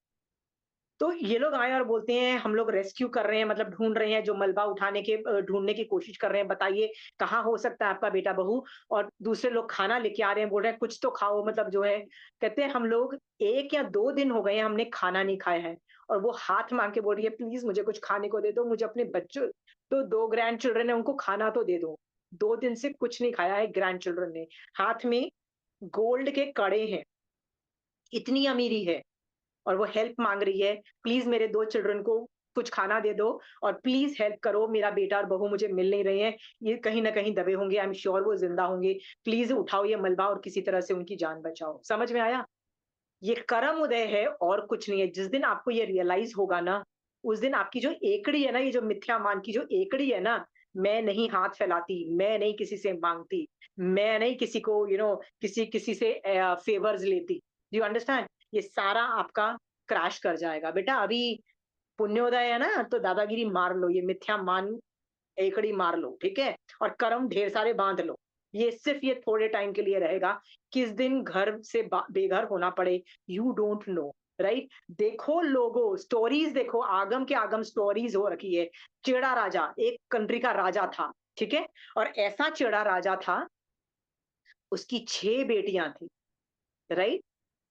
तो ये लोग आए और बोलते हैं हम लोग रेस्क्यू कर रहे हैं, मतलब ढूंढ रहे हैं, जो मलबा उठाने के ढूंढने की कोशिश कर रहे हैं, बताइए कहाँ हो सकता है आपका बेटा बहू। और दूसरे लोग खाना लेके आ रहे हैं, बोल रहे हैं कुछ तो खाओ, मतलब जो है, कहते हैं हम लोग 1 या 2 दिन हो गए हैं हमने खाना नहीं खाया है। और वो हाथ मांग के बोल रही है प्लीज मुझे कुछ खाने को दे दो, मुझे अपने बच्चों, तो 2 ग्रैंड चिल्ड्रन है उनको खाना तो दे दो। 2 दिन से कुछ नहीं खाया है ग्रैंड चिल्ड्रन ने। हाथ में गोल्ड के कड़े हैं, इतनी अमीरी है, और वो हेल्प मांग रही है, प्लीज मेरे 2 चिल्ड्रन को कुछ खाना दे दो, और प्लीज हेल्प करो, मेरा बेटा और बहू मुझे मिल नहीं रहे हैं, ये कहीं ना कहीं दबे होंगे, आई एम श्योर वो जिंदा होंगे, प्लीज उठाओ ये मलबा और किसी तरह से उनकी जान बचाओ। समझ में आया? ये करम उदय है और कुछ नहीं है। जिस दिन आपको ये रियलाइज होगा ना, उस दिन आपकी जो एकड़ी है ना, ये जो मिथ्या मान की जो एकड़ी है ना, मैं नहीं हाथ फैलाती, मैं नहीं किसी से मांगती, मैं नहीं किसी को किसी किसी से फेवर्स लेती, यू अंडरस्टैंड, ये सारा आपका क्रैश कर जाएगा। बेटा अभी पुण्योदय है ना, तो दादागिरी मार लो, ये मिथ्या मान एकड़ी मार लो, ठीक है, और कर्म ढेर सारे बांध लो। ये सिर्फ ये थोड़े टाइम के लिए रहेगा, किस दिन घर से बेघर होना पड़े, यू डोंट नो, राइट। देखो लोगो स्टोरीज, देखो आगम के आगम स्टोरीज हो रखी है। चेड़ा राजा एक कंट्री का राजा था, ठीक है, और ऐसा चेड़ा राजा था, उसकी 6 बेटियां थी, राइट।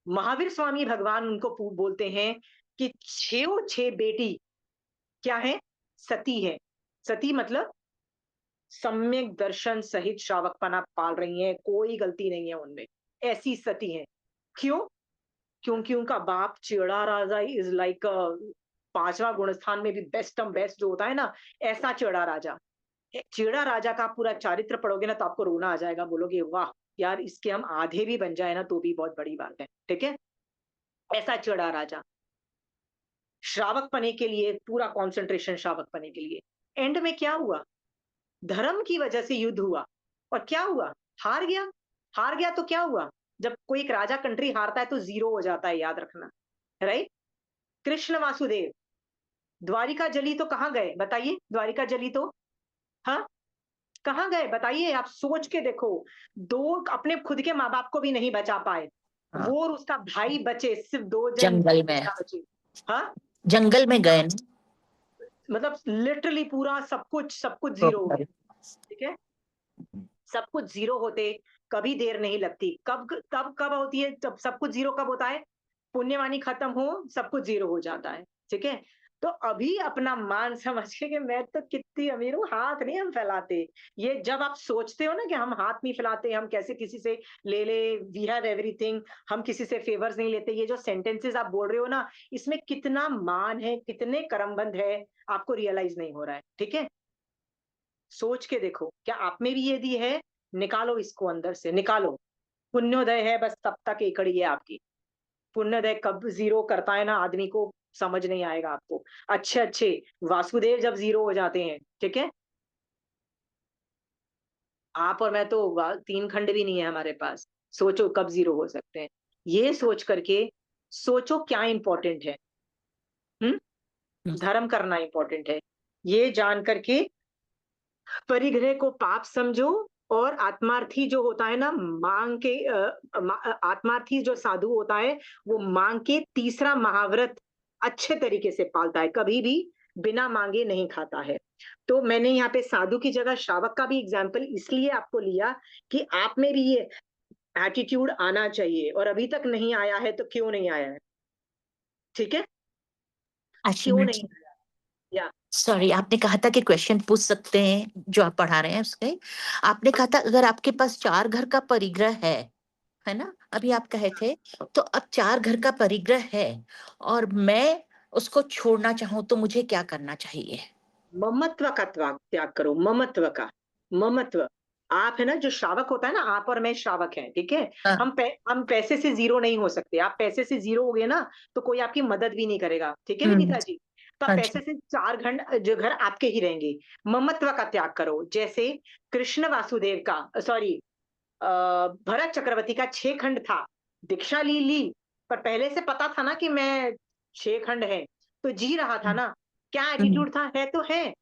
महावीर स्वामी भगवान उनको बोलते हैं कि 6 बेटी क्या है, सती है। सती मतलब सम्यक दर्शन सहित श्रावकपना पाल रही हैं, कोई गलती नहीं है उनमें, ऐसी सती हैं। क्यों? क्योंकि उनका बाप चेड़ा राजा इज लाइक 5वां गुणस्थान में भी बेस्ट बेस्ट जो होता है ना, ऐसा चेड़ा राजा। चेड़ा राजा का पूरा चारित्र पढ़ोगे ना तो आपको रोना आ जाएगा, बोलोगे वाह यार, इसके हम आधे भी बन जाए ना तो भी बहुत बड़ी बात है, ठीक है। ऐसा चेड़ा राजा श्रावक पने के लिए पूरा कंसंट्रेशन, श्रावक पने के लिए। एंड में क्या हुआ? धर्म की वजह से युद्ध हुआ, और क्या हुआ? हार गया। हार गया तो क्या हुआ? जब कोई एक राजा कंट्री हारता है तो जीरो हो जाता है, याद रखना, राइट। कृष्ण वासुदेव द्वारिका जली तो कहाँ गए बताइए? द्वारिका जली तो, हाँ, कहाँ गए बताइए? आप सोच के देखो, 2 अपने खुद के माँ बाप को भी नहीं बचा पाए,
हाँ,
वो और उसका भाई बचे, सिर्फ 2
जंगल में,
बचे। हाँ,
जंगल में गए ना।
मतलब लिटरली पूरा सब कुछ जीरो हो गया, ठीक है। सब कुछ जीरो होते कभी देर नहीं लगती। कब होती है? जब सब कुछ जीरो कब होता है? पुण्यवानी खत्म हो, सब कुछ जीरो हो जाता है, ठीक है। तो अभी अपना मान समझ के कि मैं तो कितनी अमीर हूँ, हाथ नहीं हम फैलाते। ये जब आप सोचते हो ना कि हम हाथ नहीं फैलाते, हम कैसे किसी से ले वी हैव एवरीथिंग, हम किसी से फेवर्स नहीं लेते, ये जो सेंटेंसेस आप बोल रहे हो ना, इसमें कितना मान है, कितने कर्मबंध है, आपको रियलाइज नहीं हो रहा है, ठीक है। सोच के देखो, क्या आप में भी यदि है, निकालो इसको अंदर से, निकालो। पुण्योदय है बस तब तक एकड़ी है आपकी। पुण्योदय कब जीरो करता है ना आदमी को, समझ नहीं आएगा आपको। अच्छे अच्छे वासुदेव जब जीरो हो जाते हैं, ठीक है, आप और मैं तो 3 खंड भी नहीं है हमारे पास, सोचो कब जीरो हो सकते हैं। ये सोच करके सोचो क्या इंपॉर्टेंट है। धर्म करना इंपॉर्टेंट है, ये जान करके परिग्रह को पाप समझो। और आत्मार्थी जो होता है ना, मांग के आत्मार्थी जो साधु होता है, वो मांग के तीसरा महाव्रत अच्छे तरीके से पालता है, कभी भी बिना मांगे नहीं खाता है। तो मैंने यहाँ पे साधु की जगह श्रावक का भी एग्जाम्पल इसलिए आपको लिया कि आप में भी ये एटीट्यूड आना चाहिए, और अभी तक नहीं आया है तो क्यों नहीं आया है, ठीक है, क्यों
आशीर्वाद।
नहीं आया?
सॉरी, आपने कहा था कि क्वेश्चन पूछ सकते हैं जो आप पढ़ा रहे हैं उसके। आपने कहा था अगर आपके पास 4 घर का परिग्रह है ना? अभी आप कहे थे, तो अब 4 घर का परिग्रह है और मैं उसको छोड़ना चाहूँ तो मुझे क्या करना चाहिए?
ममत्व का त्याग करो, ममत्व का। ममत्व, आप है ना, जो श्रावक होता है ना, आप और मैं श्रावक हैं, ठीक है?
हाँ,
हम पैसे से जीरो नहीं हो सकते। आप पैसे से जीरो हो गए ना, तो कोई आपकी मदद भी नहीं करेगा, ठीक है
हुँ,
विनीता जी? तो आप
हाँ
पैसे
जी।
से 4 जो घर आपके ही रहेंगे। ममत्व का त्याग करो। जैसे कृष्ण वासुदेव का, सॉरी, भरत चक्रवर्ती का 6 खंड था, दीक्षा ली, पर पहले से पता था ना कि मैं 6 खंड है, तो जी रहा था
हुँ,
ना। क्या
हुँ,
एटीट्यूड था? है तो है।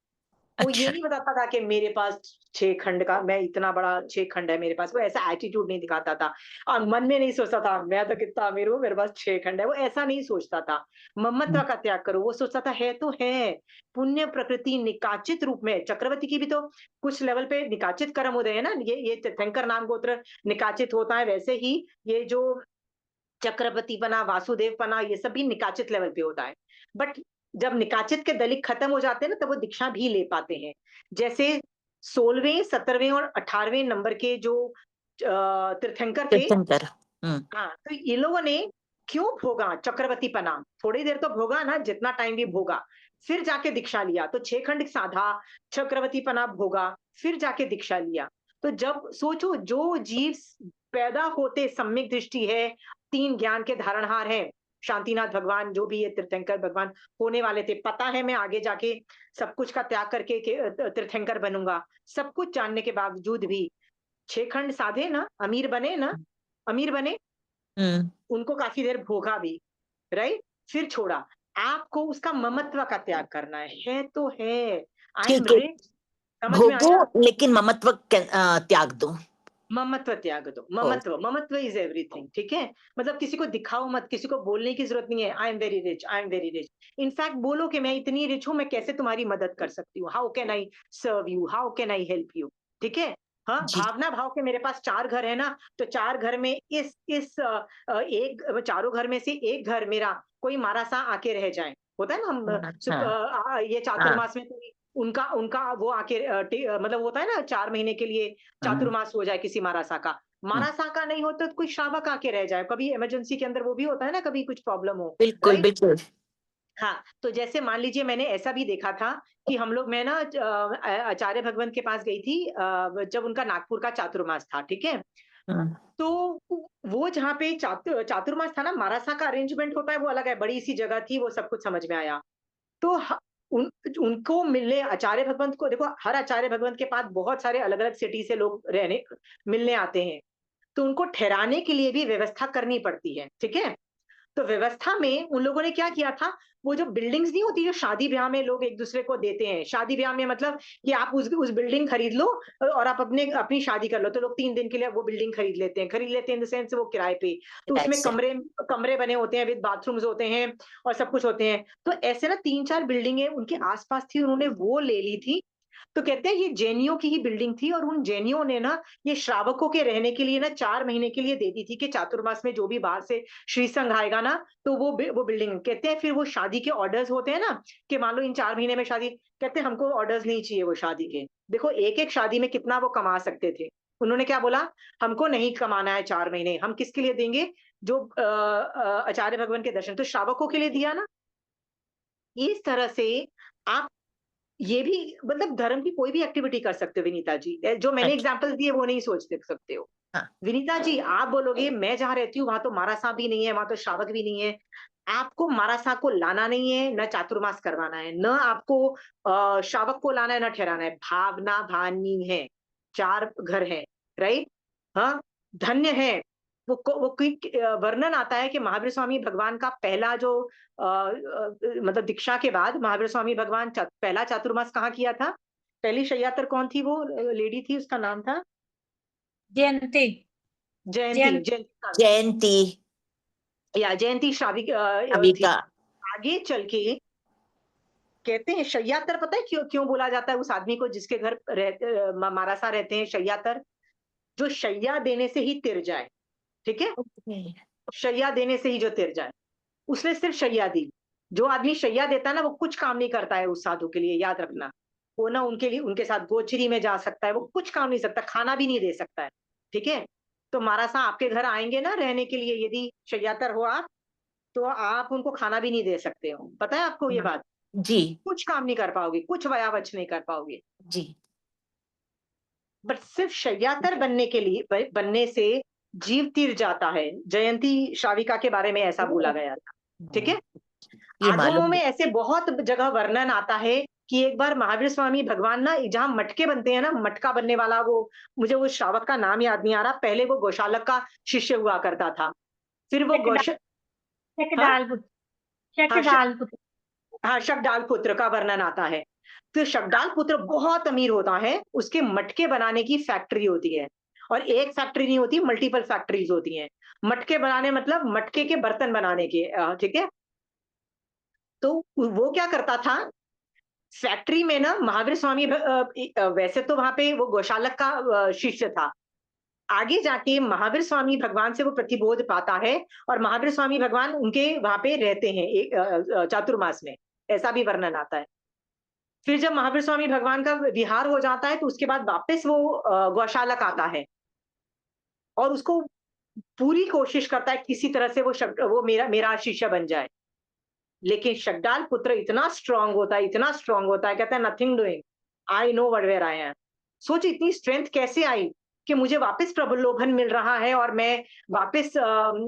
वो ये
अच्छा,
नहीं बताता था कि मेरे पास 6 खंड का, मैं इतना बड़ा 6 खंड है मेरे पास, वो ऐसा एटीट्यूड नहीं दिखाता था। और मन में नहीं सोचता था मैं तो कितना अमीर हूँ, मेरे पास 6 खंड है, वो ऐसा नहीं सोचता था।
हुँ,
ममत्व का त्याग करो, वो सोचता था है तो है। पुण्य प्रकृति निकाचित रूप में, चक्रवर्ती की भी तो कुछ लेवल पे निकाचित कर्म उदय है ना, ये तीर्थंकर नाम गोत्र निकाचित होता है, वैसे ही ये जो चक्रवर्ती बना, वासुदेव बना, ये सब भी निकाचित लेवल पे होता है। बट जब निकाचित के दलिक खत्म हो जाते हैं ना, तब वो दीक्षा भी ले पाते हैं। जैसे 16वें, 17वें और 18वें नंबर के जो तीर्थंकर थे,
तीर्थंकर। हुँ,
हाँ, तो ये लोगों ने क्यों भोगा चक्रवर्ती पना? थोड़ी देर तो भोगा ना, जितना टाइम भी भोगा, फिर जाके दीक्षा लिया। तो 6 खंड साधा, चक्रवर्ती पना भोगा, फिर जाके दीक्षा लिया। तो जब सोचो, जो जीव पैदा होते सम्यक दृष्टि है, 3 ज्ञान के धारणहार हैं, शांतिनाथ भगवान, जो भी ये तीर्थंकर भगवान होने वाले थे, पता है मैं आगे जाके सब कुछ का त्याग करके तीर्थंकर बनूंगा। सब कुछ जानने के बावजूद भी 6 खंड साधे ना, अमीर बने ना, अमीर बने,
हुँ,
उनको काफ़ी देर भोगा भी, राइट? फिर छोड़ा। आपको उसका ममत्व का त्याग करना है तो है। आई एम
ठीक है,
रिच, समझ में
भोगो
आया?
लेकिन ममत्व त्याग दो।
ममत्व त्याग दो,
ओह!
ममत्व इज़ एवरीथिंग, ठीक है? मतलब किसी को दिखाओ मत, किसी को बोलने की ज़रूरत नहीं है, आई am very rich, I am very rich. In fact बोलो कि मैं इतनी रिच हूँ, मैं कैसे तुम्हारी मदद कर सकती हूँ? How can I serve you? How can I help you? ठीक है? हाँ,
जी,
भावना भाव के मेरे पास 4 घर है ना, तो 4 घर में एक चारों घर में से एक घर मेरा कोई मारा-सा आके रह जाए। होता है ना, हम
अच्छा,
ये
हाँ,
चातुर्मास में कोई उनका उनका वो आके मतलब होता है ना, 4 महीने के लिए
हाँ,
चातुर्मास हो जाए किसी मारासा का।
हुँ,
मारासा का नहीं होता तो कोई श्रावक आके रह जाए। कभी इमरजेंसी के अंदर वो भी होता है ना, कभी कुछ प्रॉब्लम हो,
बिल्कुल,
राइट?
बिल्कुल।
हाँ, तो जैसे मान लीजिए मैंने ऐसा भी देखा था कि हम लोग, मैं ना आचार्य भगवंत के पास गई थी, जब उनका नागपुर का चातुर्मास था, ठीक है?
हुँ,
तो वो जहाँ पे चातुर्मास था ना, मारासा का अरेंजमेंट होता है वो अलग है, बड़ी-सी जगह थी, वो सब कुछ समझ में आया। तो ह उन उनको मिलने आचार्य भगवंत को देखो, हर आचार्य भगवंत के पास बहुत सारे अलग-अलग सिटी से लोग रहने मिलने आते हैं। तो उनको ठहराने के लिए भी व्यवस्था करनी पड़ती है, ठीक है? तो व्यवस्था में उन लोगों ने क्या किया था, वो जो बिल्डिंग्स नहीं होती, जो शादी-ब्याह में लोग एक-दूसरे को देते हैं। शादी-ब्याह में मतलब कि आप उस बिल्डिंग खरीद लो और आप अपनी शादी कर लो। तो लोग 3 दिन के लिए वो बिल्डिंग खरीद लेते हैं इन द सेंस वो किराए पे। तो उसमें
ऐसे।
कमरे कमरे बने होते हैं, विद बाथरूम्स होते हैं और सब कुछ होते हैं। तो ऐसे ना 3-4 बिल्डिंगें उनके आस-पास थी, उन्होंने वो ले ली थी। तो कहते हैं ये जैनियों की ही बिल्डिंग थी और उन जैनियों ने ना ये श्रावकों के रहने के लिए ना 4 महीने के लिए दे दी थी कि चातुर्मास में जो भी बाहर से श्री संघ आएगा ना, तो वो बिल्डिंग, कहते हैं फिर वो शादी के ऑर्डर्स होते हैं ना, कि मान लो इन 4 महीने में शादी, कहते हैं हमको ऑर्डर्स नहीं चाहिए वो शादी के। देखो एक-एक शादी में कितना वो कमा सकते थे। उन्होंने क्या बोला, हमको नहीं कमाना है 4 महीने, हम किसके लिए देंगे? जो आचार्य भगवान के दर्शन, तो श्रावकों के लिए दिया ना। इस तरह से आप ये भी, मतलब धर्म की कोई भी एक्टिविटी कर सकते हो विनीता जी। जो मैंने
अच्छा,
एग्जांपल्स दिए वो नहीं सोच देख सकते हो।
हाँ,
विनीता जी, आप बोलोगे मैं जहाँ रहती हूँ वहाँ तो मारासा भी नहीं है, वहाँ तो श्रावक भी नहीं है। आपको मारासा को लाना नहीं है, ना चातुर्मास करवाना है, न आपको श्रावक को लाना है, ना ठहराना है। भावना भानी है, 4 घर हैं, राइट? हाँ, धन्य है। वो कोई वर्णन आता है कि महावीर स्वामी भगवान का पहला जो मतलब दीक्षा के बाद महावीर स्वामी भगवान पहला चातुर्मास कहाँ किया था? पहली शय्यातर कौन थी, वो लेडी थी, उसका नाम था
जयंती।
जयंती।
जयंती।
जयंती,
या जयंती श्राविक थी।
अबिका,
आगे चल के कहते हैं शय्यातर, पता है क्यों क्यों बोला जाता है उस आदमी को जिसके घर मारासा रहते हैं शय्यातर? जो शैया देने से ही तिर जाए, ठीक है?
ओके,
शैया देने से ही जो तिर जाए, उसने सिर्फ शैया दी। जो आदमी शैया देता है ना, वो कुछ काम नहीं करता है उस साधु के लिए, याद रखना। वो ना उनके लिए, उनके साथ गोचरी में जा सकता है, वो कुछ काम नहीं सकता, खाना भी नहीं दे सकता है, ठीक है? तो महाराज साहब आपके घर आएंगे ना रहने के लिए, यदि शैयातर हो आप, तो आप उनको खाना भी नहीं दे सकते हो, पता है आपको ये बात?
जी
कुछ काम नहीं कर पाओगे, कुछ वयावच नहीं कर पाओगे।
जी
बट सिर्फ शय्यातर बनने के लिए, बनने से जीव तीर जाता है। जयंती शाविका के बारे में ऐसा बोला गया था, ठीक है?
ये
आगमों
मालूम
में
है।
ऐसे बहुत जगह वर्णन आता है कि एक बार महावीर स्वामी भगवान ना, जहाँ मटके बनते हैं ना, मटका बनने वाला वो, मुझे वो श्रावक का नाम याद नहीं आ रहा, पहले वो गौशालक का शिष्य हुआ करता था, फिर वो
शकदाल
हाँ
शकदाल पुत्र
हाँ
शकदाल पुत्र
हाँ, शकडाल पुत्र का वर्णन आता है। तो शकडाल पुत्र बहुत अमीर होता है, उसके मटके बनाने की फैक्ट्री होती है, और एक फैक्ट्री नहीं होती, मल्टीपल फैक्ट्रीज होती हैं। मटके बनाने मतलब मटके के बर्तन बनाने के, ठीक है? तो वो क्या करता था, फैक्ट्री में ना महावीर स्वामी वैसे तो वहां पे वो गौशालक का शिष्य था। आगे जाके महावीर स्वामी भगवान से वो प्रतिबोध पाता है, और महावीर स्वामी भगवान उनके वहां पे रहते हैं एक चातुर्मास में, ऐसा भी वर्णन आता है। फिर जब महावीर स्वामी भगवान का विहार हो जाता है, तो उसके बाद वापस वो गौशालक आता है, और उसको पूरी कोशिश करता है किसी तरह से वो मेरा मेरा शिष्य बन जाए। लेकिन शकडाल पुत्र इतना स्ट्रांग होता है, इतना स्ट्रांग होता है, कहता है nothing doing, I know what where I am. सोच इतनी स्ट्रेंथ कैसे आई कि मुझे वापस प्रलोभन मिल रहा है और मैं वापस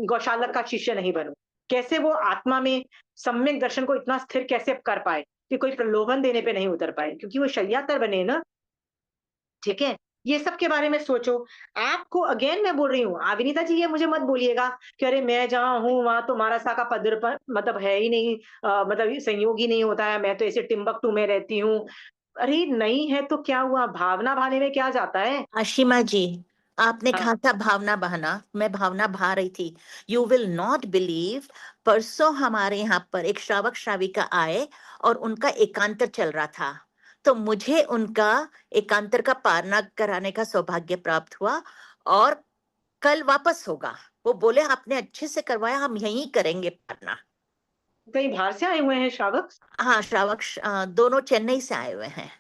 गौशालक का शिष्य नहीं बनूं। कैसे वो आत्मा में सम्यक दर्शन को इतना स्थिर कैसे कर पाए कि कोई प्रलोभन देने पे नहीं उतर पाए, क्योंकि वो शय्यातर बने ना, ठीक है? ये सब के बारे में सोचो। आपको अगेन मैं बोल रही हूँ, विनीता जी ये मुझे मत बोलिएगा कि अरे मैं जहाँ हूँ वहां तो मारासा का पदर पर मतलब है ही नहीं, मतलब ये संयोग ही नहीं होता है, मैं तो ऐसे टिम्बकटू में रहती हूँ। अरे नहीं है तो क्या हुआ, भावना भाने में क्या जाता है?
आशिमा जी, आपने
हाँ
कहा था भावना बहाना, मैं भावना भा रही थी। यू विल नॉट बिलीव, परसों हमारे यहाँ पर एक श्रावक श्राविका आए और उनका एकांतर चल रहा था, तो मुझे उनका एकांतर का पारना कराने का सौभाग्य प्राप्त हुआ, और कल वापस होगा। वो बोले आपने अच्छे से करवाया, हम यहीं करेंगे पारना।
कहीं बाहर से आए हुए हैं श्रावक?
हाँ, श्रावक दोनों चेन्नई से आए हुए हैं।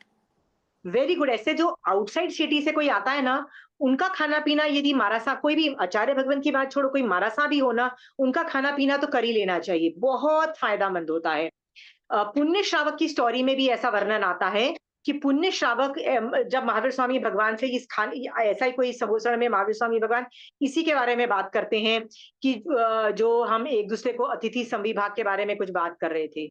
Very good. ऐसे जो आउटसाइड सिटी से कोई आता है ना, उनका खाना पीना, यदि मारासा, कोई भी आचार्य भगवान की बात छोड़ो, कोई मारासा भी हो ना, उनका खाना पीना तो कर ही लेना चाहिए, बहुत फायदेमंद होता है। पुण्य श्रावक की स्टोरी में भी ऐसा वर्णन आता है कि पुण्य श्रावक जब महावीर स्वामी भगवान से इस खान ऐसा ही कोई सबोसण में महावीर स्वामी भगवान इसी के बारे में बात करते हैं कि जो हम एक दूसरे को अतिथि संविभाग के बारे में कुछ बात कर रहे थे,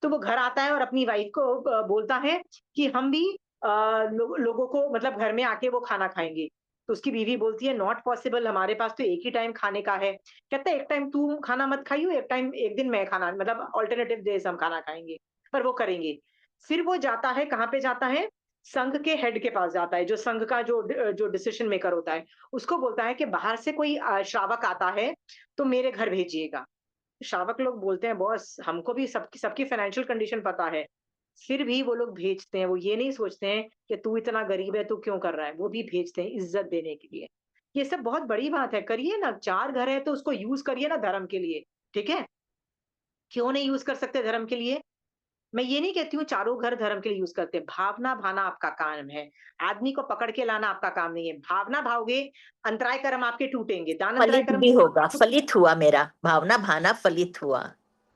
तो वो घर आता है और अपनी वाइफ को बोलता है कि हम भी लोगों को मतलब घर में आके वो खाना खाएंगे। तो उसकी बीवी बोलती है नॉट पॉसिबल, हमारे पास तो एक ही टाइम खाने का है। कहते हैं एक टाइम तू खाना मत खाइयो, एक टाइम एक दिन मैं खाना, मतलब ऑल्टरनेटिव डेज हम खाना खाएंगे, पर वो करेंगे। फिर वो जाता है, कहाँ पे जाता है, संघ के हेड के पास जाता है, जो संघ का जो डिसीजन मेकर होता है, उसको बोलता है कि बाहर से कोई श्रावक आता है तो मेरे घर भेजिएगा। श्रावक लोग बोलते हैं बॉस हमको भी सबकी सबकी फाइनेंशियल कंडीशन पता है, फिर भी वो लोग भेजते हैं, वो ये नहीं सोचते हैं कि तू इतना गरीब है तू क्यों कर रहा है, वो भी भेजते हैं इज्जत देने के लिए। ये सब बहुत बड़ी बात है, करिए ना, 4 घर है तो उसको यूज करिए ना धर्म के लिए, ठीक है? क्यों नहीं यूज कर सकते धर्म के लिए? मैं ये नहीं कहती हूँ चारों घर धर्म के लिए यूज करते हैं, भावना भाना आपका काम है, आदमी को पकड़ के लाना आपका काम नहीं है। भावना भाओगे, अंतराय कर्म आपके टूटेंगे, दान अंतराय
फलित
कर्म
भी होगा, फलित हुआ, मेरा भावना भाना फलित हुआ।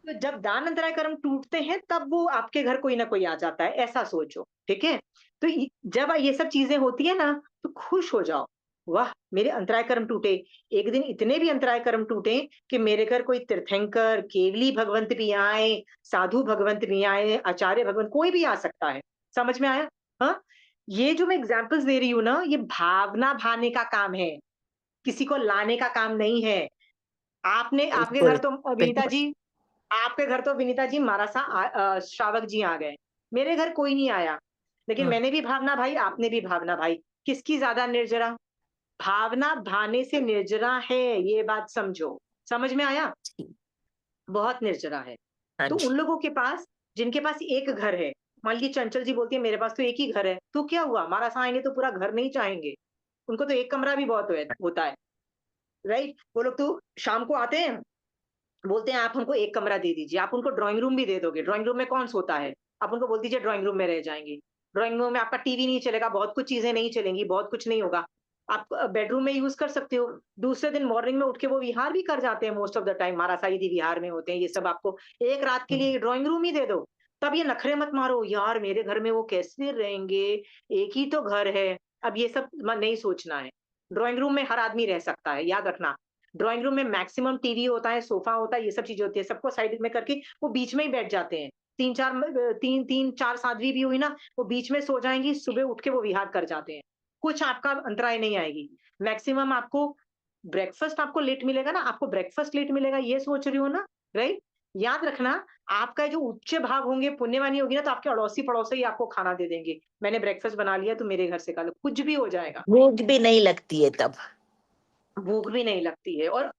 तो जब दान अंतराय कर्म टूटते हैं तब वो आपके घर कोई ना कोई आ जाता है, ऐसा सोचो, ठीक है? तो जब ये सब चीजें होती है ना, तो खुश हो जाओ, वाह मेरे अंतराय कर्म टूटे। एक दिन इतने भी अंतराय कर्म टूटे कि मेरे घर कोई तीर्थंकर, केवली भगवंत भी आए, साधु भगवंत भी आए, आचार्य भगवंत, कोई भी आ सकता है। समझ में आया? हाँ, ये जो मैं एग्जाम्पल्स दे रही हूँ ना, ये भावना भाने का काम है, किसी को लाने का काम नहीं है। आपने आपके घर
बिल्कुल,
तो विनीता
बिल्कुल।
जी, आपके घर तो विनीता जी मारासा श्रावक जी आ गए, मेरे घर कोई नहीं आया, लेकिन
हम्म,
मैंने भी भावना भाई, आपने भी भावना भाई, किसकी ज्यादा निर्जरा? भावना भाने से निर्जरा है, ये बात समझो। समझ में आया?
जी,
बहुत निर्जरा है।
हाँ
तो उन
जी।
लोगों के पास जिनके पास एक घर है, मान लीजिए चंचल जी बोलती है मेरे पास तो एक ही घर है, तो क्या हुआ, मारासा आएंगे तो पूरा घर नहीं चाहेंगे, उनको तो एक कमरा भी बहुत होता है, राइट? वो लोग तो शाम को आते हैं, बोलते हैं आप हमको एक कमरा दे दीजिए, आप उनको ड्राइंग रूम भी दे दोगे, ड्राइंग रूम में कौन सोता है? आप उनको बोल दीजिए ड्राइंग रूम में रह जाएँगे। ड्राइंग रूम में आपका टीवी नहीं चलेगा, बहुत कुछ चीज़ें नहीं चलेंगी, बहुत कुछ नहीं होगा। आप बेडरूम में यूज़ कर सकते हो। दूसरे दिन मॉर्निंग में उठ के वो विहार भी कर जाते हैं मोस्ट ऑफ द टाइम, मारासाइदी विहार में होते हैं, ये सब आपको एक रात के लिए ड्राइंग रूम ही दे दो। तब ये नखरे मत मारो, यार मेरे घर में वो कैसे रहेंगे? एक ही तो घर है। अब ये सब नहीं सोचना है। ड्राइंग रूम में हर आदमी रह सकता है, याद रखना। ड्राइंग रूम में मैक्सिमम टीवी होता है, सोफा होता है, ये सब चीज़ें होती है। सबको साइड में करके वो बीच में ही बैठ जाते हैं। 3-4 साध्वी भी हुई ना, वो बीच में सो जाएँगी, सुबह उठ के वो विहार कर जाते हैं। कुछ आपका अंतराय नहीं आएगी। मैक्सिमम आपको ब्रेकफ़ास्ट आपको लेट मिलेगा ना, आपको ब्रेकफ़ास्ट लेट मिलेगा, ये सोच रही हो ना, राइट? याद रखना, आपका जो उच्च भाग होंगे, पुण्यवानी होगी ना, तो आपके अड़ोसी-पड़ोसी ही आपको खाना दे देंगे। मैंने ब्रेकफ़ास्ट बना लिया, तू मेरे घर से खा लो, कुछ भी हो जाएगा।
भूख भी नहीं लगती है तब।
भूख भी नहीं लगती है और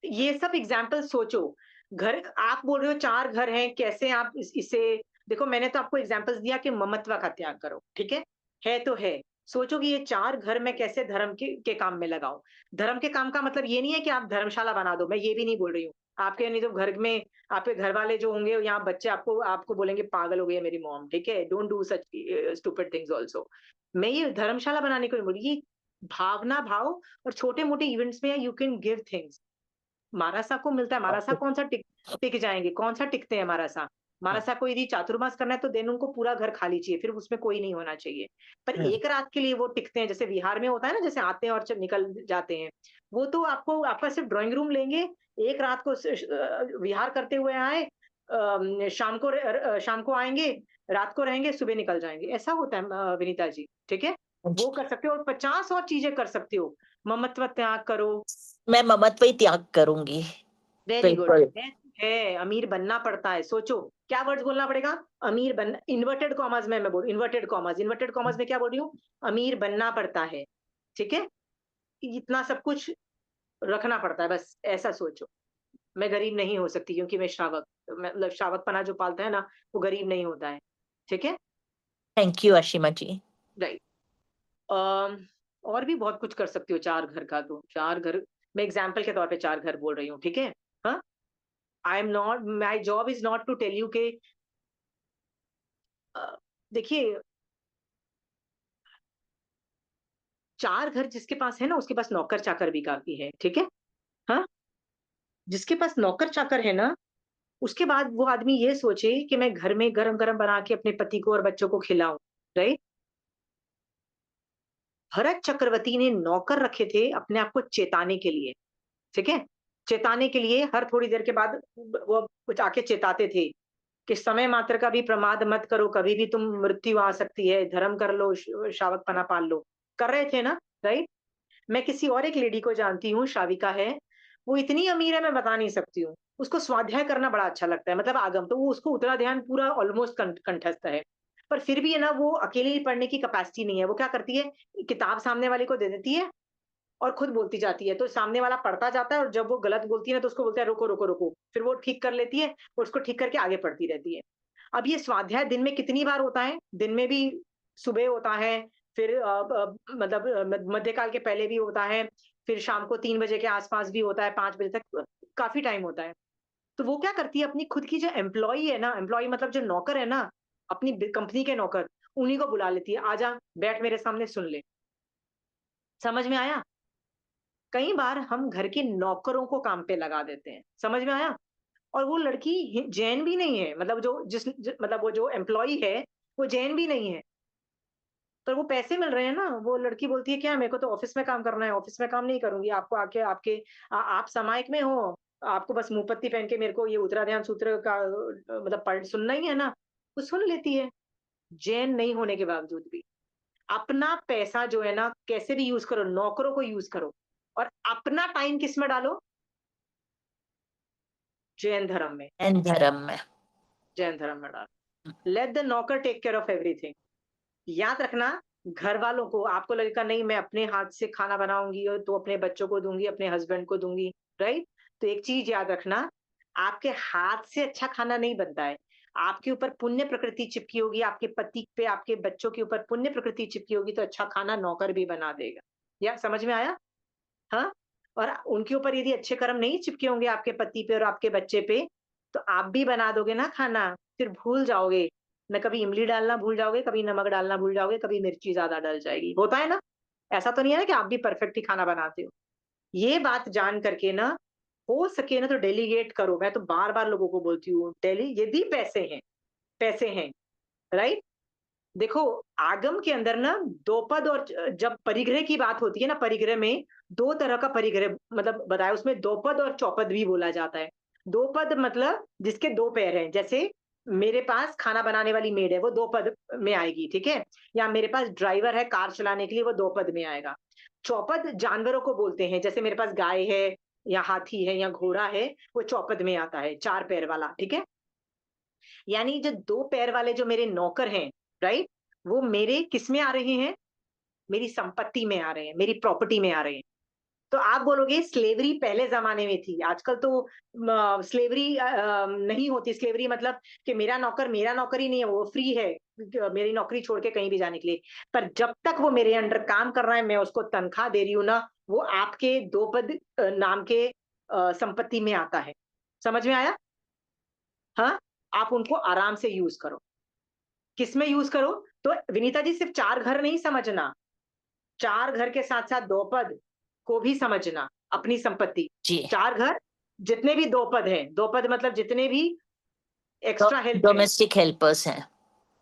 ये सब एग्जाम्पल सोचो। घर आप बोल रहे हो 4 घर हैं, कैसे आप इसे देखो मैंने तो आपको एग्जाम्पल्स दिया कि ममत्व का त्याग करो, ठीक है? है तो है। सोचो कि ये 4 घर मैं कैसे धर्म के काम में लगाऊँ। धर्म के काम का मतलब ये नहीं है कि आप धर्मशाला बना दो, मैं ये भी नहीं बोल रही हूँ। आपके नहीं तो घर में आपके घर वाले जो होंगे यहाँ बच्चे आपको आपको बोलेंगे पागल हो गई है मेरी मॉम, ठीक है? Don't do such stupid things also. मैं ये धर्मशाला बनाने को नहीं बोल रही, ये भावना भाव और छोटे-मोटे इवेंट्स में यू कैन गिव थिंग्स। मारासा को मिलता है, मारासा कौन-सा टिक टिक जाएँगे, कौन-सा टिकते हैं मारासा? मारासा को यदि चातुर्मास करना है तो देन उनको पूरा घर खाली चाहिए, फिर उसमें कोई नहीं होना चाहिए। पर
हाँ,
एक रात के लिए वो टिकते हैं, जैसे विहार में होता है ना, जैसे आते हैं और निकल जाते हैं। वो तो आपको आपका सिर्फ ड्राइंग रूम लेंगे, एक रात को विहार करते हुए आए, शाम को आएँगे, रात को रहेंगे, सुबह निकल जाएँगे। ऐसा होता है विनीता जी, ठीक है? वो कर सकते हो और 50 और चीज़ें कर सकते हो। ममत्व त्याग करो,
मैं ममत्व ही त्याग करूंगी।
Very good.
बिल्कुल।
है, अमीर बनना पड़ता है। सोचो, क्या वर्ड्स बोलना पड़ेगा? अमीर बनना इन्वर्टेड कॉमास में मैं बोल इन्वर्टेड कॉमास में क्या बोल रही हूँ? अमीर बनना पड़ता है, ठीक है? इतना सब कुछ रखना पड़ता है, बस ऐसा सोचो। मैं गरीब नहीं हो सकती क्योंकि मैं श्रावक मतलब श्रावकपना जो पालता है ना, वो गरीब नहीं होता है, ठीक है?
Thank you Ashima ji.
Right. Um, और भी बहुत कुछ कर सकती हो 4 घर का तो, 4 घर मैं एग्ज़ाम्पल के तौर पे 4 घर बोल रही हूँ, ठीक है? हाँ? I am not my job is not to tell you कि अ, देखिए 4 घर जिसके पास है ना, उसके पास नौकर-चाकर भी काफ़ी है, ठीक है? हाँ? जिसके पास नौकर-चाकर है ना, उसके बाद वो आदमी ये सोचे कि मैं घर में गरम-गरम बना के अपने पति को और बच्चों को खिलाऊँ, राइट? भरत चक्रवर्ती ने नौकर रखे थे अपने आप को चेताने के लिए, ठीक है? चेताने के लिए हर थोड़ी देर के बाद वो कुछ आके चेताते थे कि समय मात्र का भी प्रमाद मत करो, कभी भी तुम मृत्यु आ सकती है, धर्म कर लो, श्रावकपना पाल लो। कर रहे थे ना, राइट? मैं किसी और एक लेडी को जानती हूँ, श्राविका है, वो इतनी अमीर है मैं बता नहीं सकती हूँ। उसको स्वाध्याय करना बड़ा अच्छा लगता है, मतलब आगम, तो वो उसको उतना ध्यान पूरा ऑलमोस्ट कंठस्थ है। पर फिर भी है ना, वो अकेले पढ़ने की कैपेसिटी नहीं है। वो क्या करती है, किताब सामने वाले को दे देती है और खुद बोलती जाती है, तो सामने वाला पढ़ता जाता है और जब वो गलत बोलती है ना, तो उसको बोलता है, "रुको, रुको, रुको।" फिर वो ठीक कर लेती है और उसको ठीक करके आगे पढ़ती रहती है। अब ये स्वाध्याय दिन में कितनी बार होता है? दिन में भी सुबह होता है, फिर मतलब मध्यकाल के पहले भी होता है, फिर शाम को 3 बजे के आस-पास भी होता है, 5 बजे तक काफ़ी टाइम होता है। तो वो क्या करती है, अपनी खुद की जो एम्प्लॉयी है ना, एम्प्लॉयी मतलब जो नौकर है ना, अपनी कंपनी के नौकर, उन्हीं को बुला लेती है, "आजा, बैठ मेरे सामने सुन ले।" समझ में आया? कई बार हम घर के नौकरों को काम पे लगा देते हैं, समझ में आया? और वो लड़की जैन भी नहीं है, मतलब मतलब वो जो एम्प्लॉयी है, वो जैन भी नहीं है। पर वो पैसे मिल रहे हैं ना, वो लड़की बोलती है, क्या मेरे को तो ऑफिस में काम करना है, ऑफिस में काम नहीं करूँगी, आपको आके आपके आप सामायिक में हो, आपको बस मुँह पत्ती पहन के मेरे को ये उत्तराध्यान सूत्र का मतलब पढ़ सुनना ही है ना, वो सुन लेती है, जैन नहीं होने के बावजूद भी। अपना पैसा जो है ना, कैसे भी यूज़ करो, नौकरों को यूज़ करो और अपना टाइम किसमें डालो? जैन धर्म में,
जैन धर्म में।
जैन धर्म में डालो। लेट द नौकर टेक केयर ऑफ एवरीथिंग। याद रखना, घर वालों को आपको लगेगा नहीं मैं अपने हाथ से खाना बनाऊँगी और तो अपने बच्चों को दूँगी, अपने हस्बैंड को दूँगी, राइट? तो एक चीज़ याद रखना, आपके हाथ से अच्छा खाना नहीं बनता है। आपके ऊपर पुण्य प्रकृति चिपकी होगी, आपके पति पे, आपके बच्चों के ऊपर पुण्य प्रकृति चिपकी होगी तो अच्छा खाना नौकर भी बना देगा। या समझ में आया? हाँ? और उनके ऊपर यदि अच्छे कर्म नहीं चिपके होंगे आपके पति पे और आपके बच्चे पे, तो आप भी बना दोगे ना खाना, फिर भूल जाओगे। न कभी इमली डालना भूल जाओगे, कभी नमक डालना भूल जाओगे, कभी मिर्ची ज्यादा डल जाएगी। होता है ना? ऐसा तो नहीं है ना कि आप भी परफेक्ट ही खाना बनाते हो। ये बात जान करके ना, हो सके ना तो डेलीगेट करो। मैं तो बार-बार लोगों को बोलती हूँ, डेली यदि पैसे हैं, राइट? देखो, आगम के अंदर ना दोपद और जब परिग्रह की बात होती है ना, परिग्रह में 2 तरह का परिग्रह मतलब बताया, उसमें दोपद और चौपद भी बोला जाता है। दोपद मतलब जिसके 2 पैर हैं, जैसे मेरे पास खाना बनाने वाली मेड है, वो दोपद में आएगी, ठीक है? या मेरे पास ड्राइवर है कार चलाने के लिए, वो दोपद में आएगा। चौपद जानवरों को बोलते हैं, जैसे मेरे पास गाय है या हाथी है या घोड़ा है, वो चौपद में आता है, 4 पैर वाला, ठीक है? यानी जो 2 पैर वाले जो मेरे नौकर हैं, राइट? वो मेरे किस में आ रहे हैं? मेरी संपत्ति में आ रहे हैं, मेरी प्रॉपर्टी में आ रहे हैं। तो आप बोलोगे स्लेवरी पहले ज़माने में थी, आजकल तो स्लेवरी नहीं होती। स्लेवरी मतलब कि मेरा नौकर ही नहीं है, वो फ्री है मेरी नौकरी छोड़ के कहीं भी जाने के लिए। पर जब तक वो मेरे अंडर काम कर रहा है, मैं उसको तनख्वाह दे रही हूँ ना, वो आपके 2 पद नाम के संपत्ति में आता है। समझ में आया? हाँ? आप उनको आराम से यूज़ करो। किसमें यूज़ करो? तो विनीता जी सिर्फ 4 घर नहीं समझना, 4 घर के साथ-साथ 2 पद को भी समझना, अपनी संपत्ति।
जी
4 घर, जितने भी 2 पद हैं, 2 पद मतलब जितने भी एक्स्ट्रा हेल्प है,
डोमेस्टिक हेल्पर्स हैं।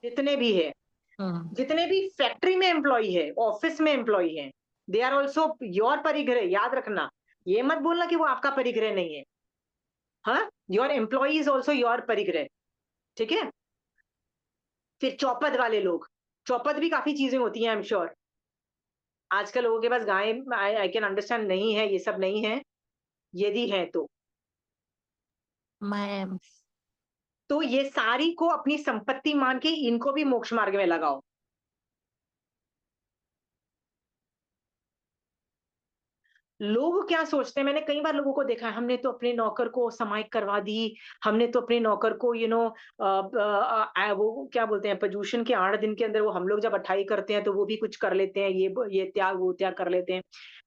जितने भी है, जितने भी फैक्ट्री में एम्प्लॉयी है, ऑफिस में एम्प्लॉयी हैं, दे आर आल्सो योर परिग्रह, याद रखना। ये मत बोलना कि वो आपका परिग्रह नहीं है। हाँ? Your employee is also your परिग्रह, ठीक है? फिर चौपद वाले लोग, चौपद भी काफ़ी चीज़ें होती हैं, आई एम श्योर। आजकल लोगों के पास गाय, आई आई कैन अंडरस्टैंड, नहीं है, ये सब नहीं है। यदि है
मैं
तो ये सारी को अपनी संपत्ति मान के इनको भी मोक्ष मार्ग में लगाओ। लोग क्या सोचते हैं, मैंने कई बार लोगों को देखा है, हमने तो अपने नौकर को समाइक करवा दी, हमने तो अपने नौकर को वो क्या बोलते हैं, पर्यूषण के 8 दिन के अंदर वो हम लोग जब अठाई करते हैं तो वो भी कुछ कर लेते हैं, ये त्याग वो त्याग कर लेते हैं,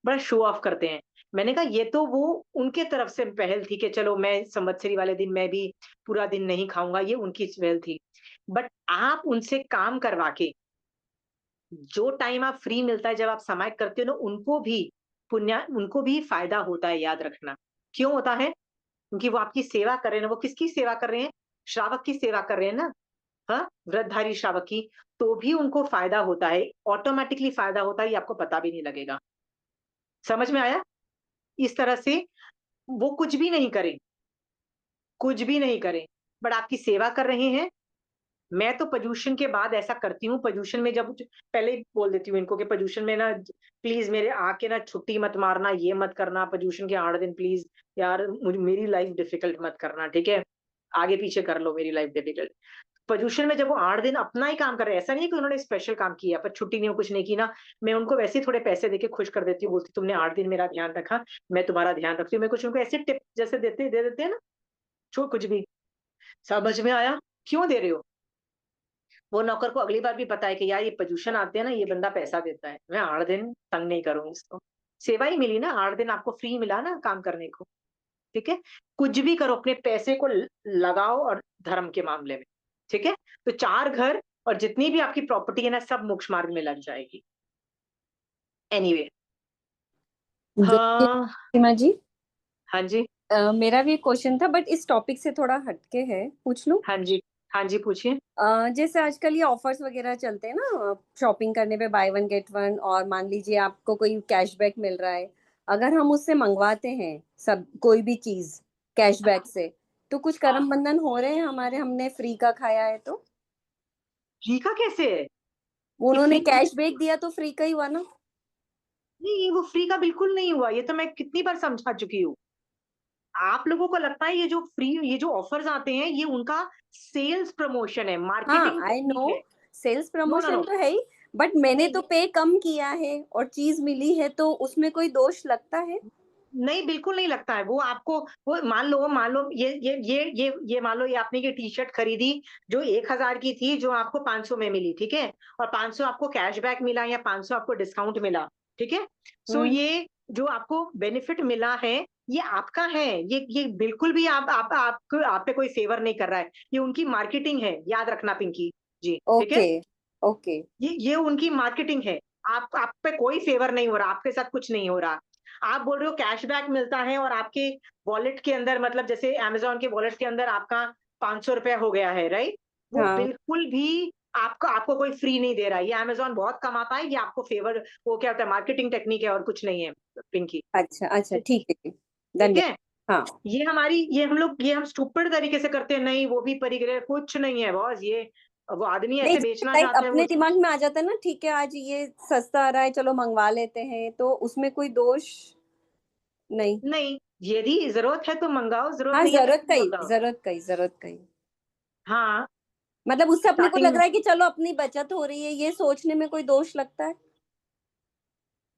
बड़ा शो ऑफ करते हैं। मैंने कहा ये तो वो उनके तरफ से पहल थी कि चलो मैं संवत्सरी वाले दिन मैं भी पूरा दिन नहीं खाऊंगा, ये उनकी पहल थी। बट आप उनसे काम करवा के, जो टाइम आप फ्री मिलता है जब आप समाइक करते हो ना, उनको भी फायदा होता है, याद रखना। क्यों होता है? क्योंकि वो आपकी सेवा कर रहे हैं ना। वो किसकी सेवा कर रहे हैं? श्रावक की सेवा कर रहे हैं ना। हाँ, व्रतधारी श्रावक की। तो भी उनको फायदा होता है, ऑटोमेटिकली फायदा होता है, ये आपको पता भी नहीं लगेगा। समझ में आया? इस तरह से वो कुछ भी नहीं करें, बट आपकी सेवा कर रहे हैं। मैं तो पर्यूषण के बाद ऐसा करती हूँ, पर्यूषण में जब पहले ही बोल देती हूँ इनको कि पर्यूषण में ना प्लीज मेरे आके ना छुट्टी मत मारना, ये मत करना, पर्यूषण के 8 दिन प्लीज यार, मेरी लाइफ डिफिकल्ट मत करना, ठीक है? आगे पीछे कर लो मेरी लाइफ डिफिकल्ट। पर्यूषण में जब वो 8 दिन अपना ही काम कर रहे हैं, ऐसा नहीं है कि उन्होंने स्पेशल काम किया पर छुट्टी नहीं हो, कुछ नहीं की ना, मैं उनको वैसे ही थोड़े पैसे देके खुश कर देती हूँ, बोलती तुमने 8 दिन मेरा ध्यान रखा, मैं तुम्हारा ध्यान रखती हूँ। मैं कुछ उनको ऐसे टिप जैसे दे देते हैं ना, छो कुछ भी। समझ में आया? क्यों दे रहे हो? वो नौकर को अगली बार भी पता है कि यार ये पर्यूषण आते हैं ना, ये बंदा पैसा देता है, मैं 8 दिन तंग नहीं करूंगी इसको। सेवा ही मिली ना, 8 दिन आपको फ्री मिला ना काम करने को, ठीक है? कुछ भी करो, अपने पैसे को लगाओ और धर्म के मामले में, ठीक है? तो 4 घर और जितनी भी आपकी प्रॉपर्टी है ना, सब मोक्ष मार्ग में लग जाएगी। एनीवे,
देखिए
हाँ,
सीमा जी,
हाँ जी,
मेरा भी एक क्वेश्चन था बट इस टॉपिक से थोड़ा हटके है, पूछ लूं?
हाँ जी, हाँ जी, पूछिए।
जैसे आजकल ये ऑफर्स वगैरह चलते हैं ना, शॉपिंग करने पे बाय वन गेट वन, और मान लीजिए आपको कोई कैशबैक मिल रहा है, अगर हम उससे मंगवाते हैं सब कोई भी चीज कैशबैक से, तो कुछ कर्म बंधन हो रहे हैं हमारे, हमने फ्री का खाया है तो?
फ्री का कैसे है? ये
उन्होंने
फ्री
कैशबैक दिया तो फ्री का ही हुआ ना?
नहीं, वो फ्री का बिल्कुल नहीं हुआ, ये तो मैं कितनी बार समझा चुकी हूँ। आप लोगों को लगता है ये जो ऑफर्स आते हैं, ये उनका सेल्स प्रमोशन है,
हाँ,
मार्केटिंग
आई नो,
टेक्निक है।
Sales
no, no,
promotion
no.
तो है ही, बट मैंने तो
नहीं,
पे कम किया है और चीज मिली है, तो उसमें कोई दोष लगता है?
नहीं, बिल्कुल नहीं लगता है। वो आपको, वो मान लो ये मान लो, ये आपने ये टी-शर्ट खरीदी जो 1000 की थी, जो आपको 500 में मिली, ठीक है? और 500 आपको कैशबैक मिला या 500 आपको डिस्काउंट मिला, ठीक है? सो
हम्म।
ये जो आपको बेनिफिट मिला है ये आपका है, ये बिल्कुल भी आप पे कोई फेवर नहीं कर रहा है, ये उनकी मार्केटिंग है, याद रखना पिंकी जी, ठीक है?
ओके ओके
ये उनकी मार्केटिंग है। आप पे कोई फेवर नहीं हो रहा, आपके साथ कुछ नहीं हो रहा। आप बोल रहे हो कैशबैक मिलता है और आपके वॉलेट के अंदर, मतलब जैसे अमेज़न के वॉलेट के अंदर आपका ₹500 हो गया है, राइट? वो
हाँ
बिल्कुल भी आपको आपको कोई फ्री नहीं दे रहा है। ये अमेज़न बहुत कमाता है, ये आपको फेवर, वो क्या होता है, मार्केटिंग टेक्निक है और कुछ नहीं है पिंकी।
अच्छा अच्छा ठीक है जी,
ठीक है?
धन्यवाद हाँ
ये हम स्टूपिड तरीके से करते हैं, नहीं वो भी परिग्रह कुछ नहीं है बॉस, ये वो आदमी
नहीं
ऐसे बेचना
लाइक
चाहते हैं वो।
अपने दिमाग में आ जाता है ना, ठीक है आज ये सस्ता आ रहा है चलो मंगवा लेते हैं, तो उसमें कोई दोष नहीं।
नहीं, यदि ज़रूरत है तो मँगाओ, ज़रूरत
हाँ
नहीं है तो मत मँगाओ।
जरूरत का ही
हाँ,
मतलब उससे अपने को लग
स्टार्टिंग
रहा है कि चलो अपनी बचत हो रही है, ये सोचने में कोई दोष लगता है?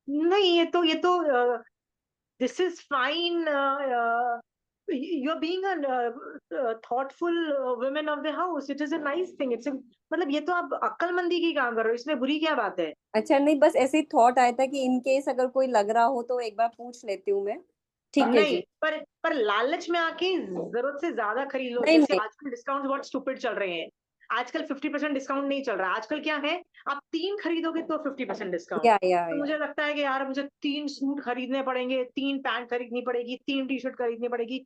नहीं, ये तो this is fine, you are being thoughtful woman of the house, it is a nice thing, it's मतलब ये तो आप अक्लमंदी की काम कर रहे हो, इसमें बुरी क्या बात है?
अच्छा नहीं बस ऐसे ही थॉट आया था कि इन केस अगर कोई लग रहा हो तो एक बार पूछ लेती हूँ मैं। ठीक है
नहीं,
जी।
पर लालच में आके ज़रूरत से ज़्यादा खरीद लो,
नहीं
जैसे
नहीं
आजकल डिस्काउंट बहुत स्टूपिड चल रहे हैं। आजकल 50% डिस्काउंट नहीं चल रहा है, आजकल क्या है, आप 3 खरीदोगे तो 50% डिस्काउंट। तो
या
मुझे लगता है कि यार मुझे 3 सूट खरीदने पड़ेंगे, 3 पैंट खरीदनी पड़ेगी, 3 टी-शर्ट खरीदनी पड़ेगी।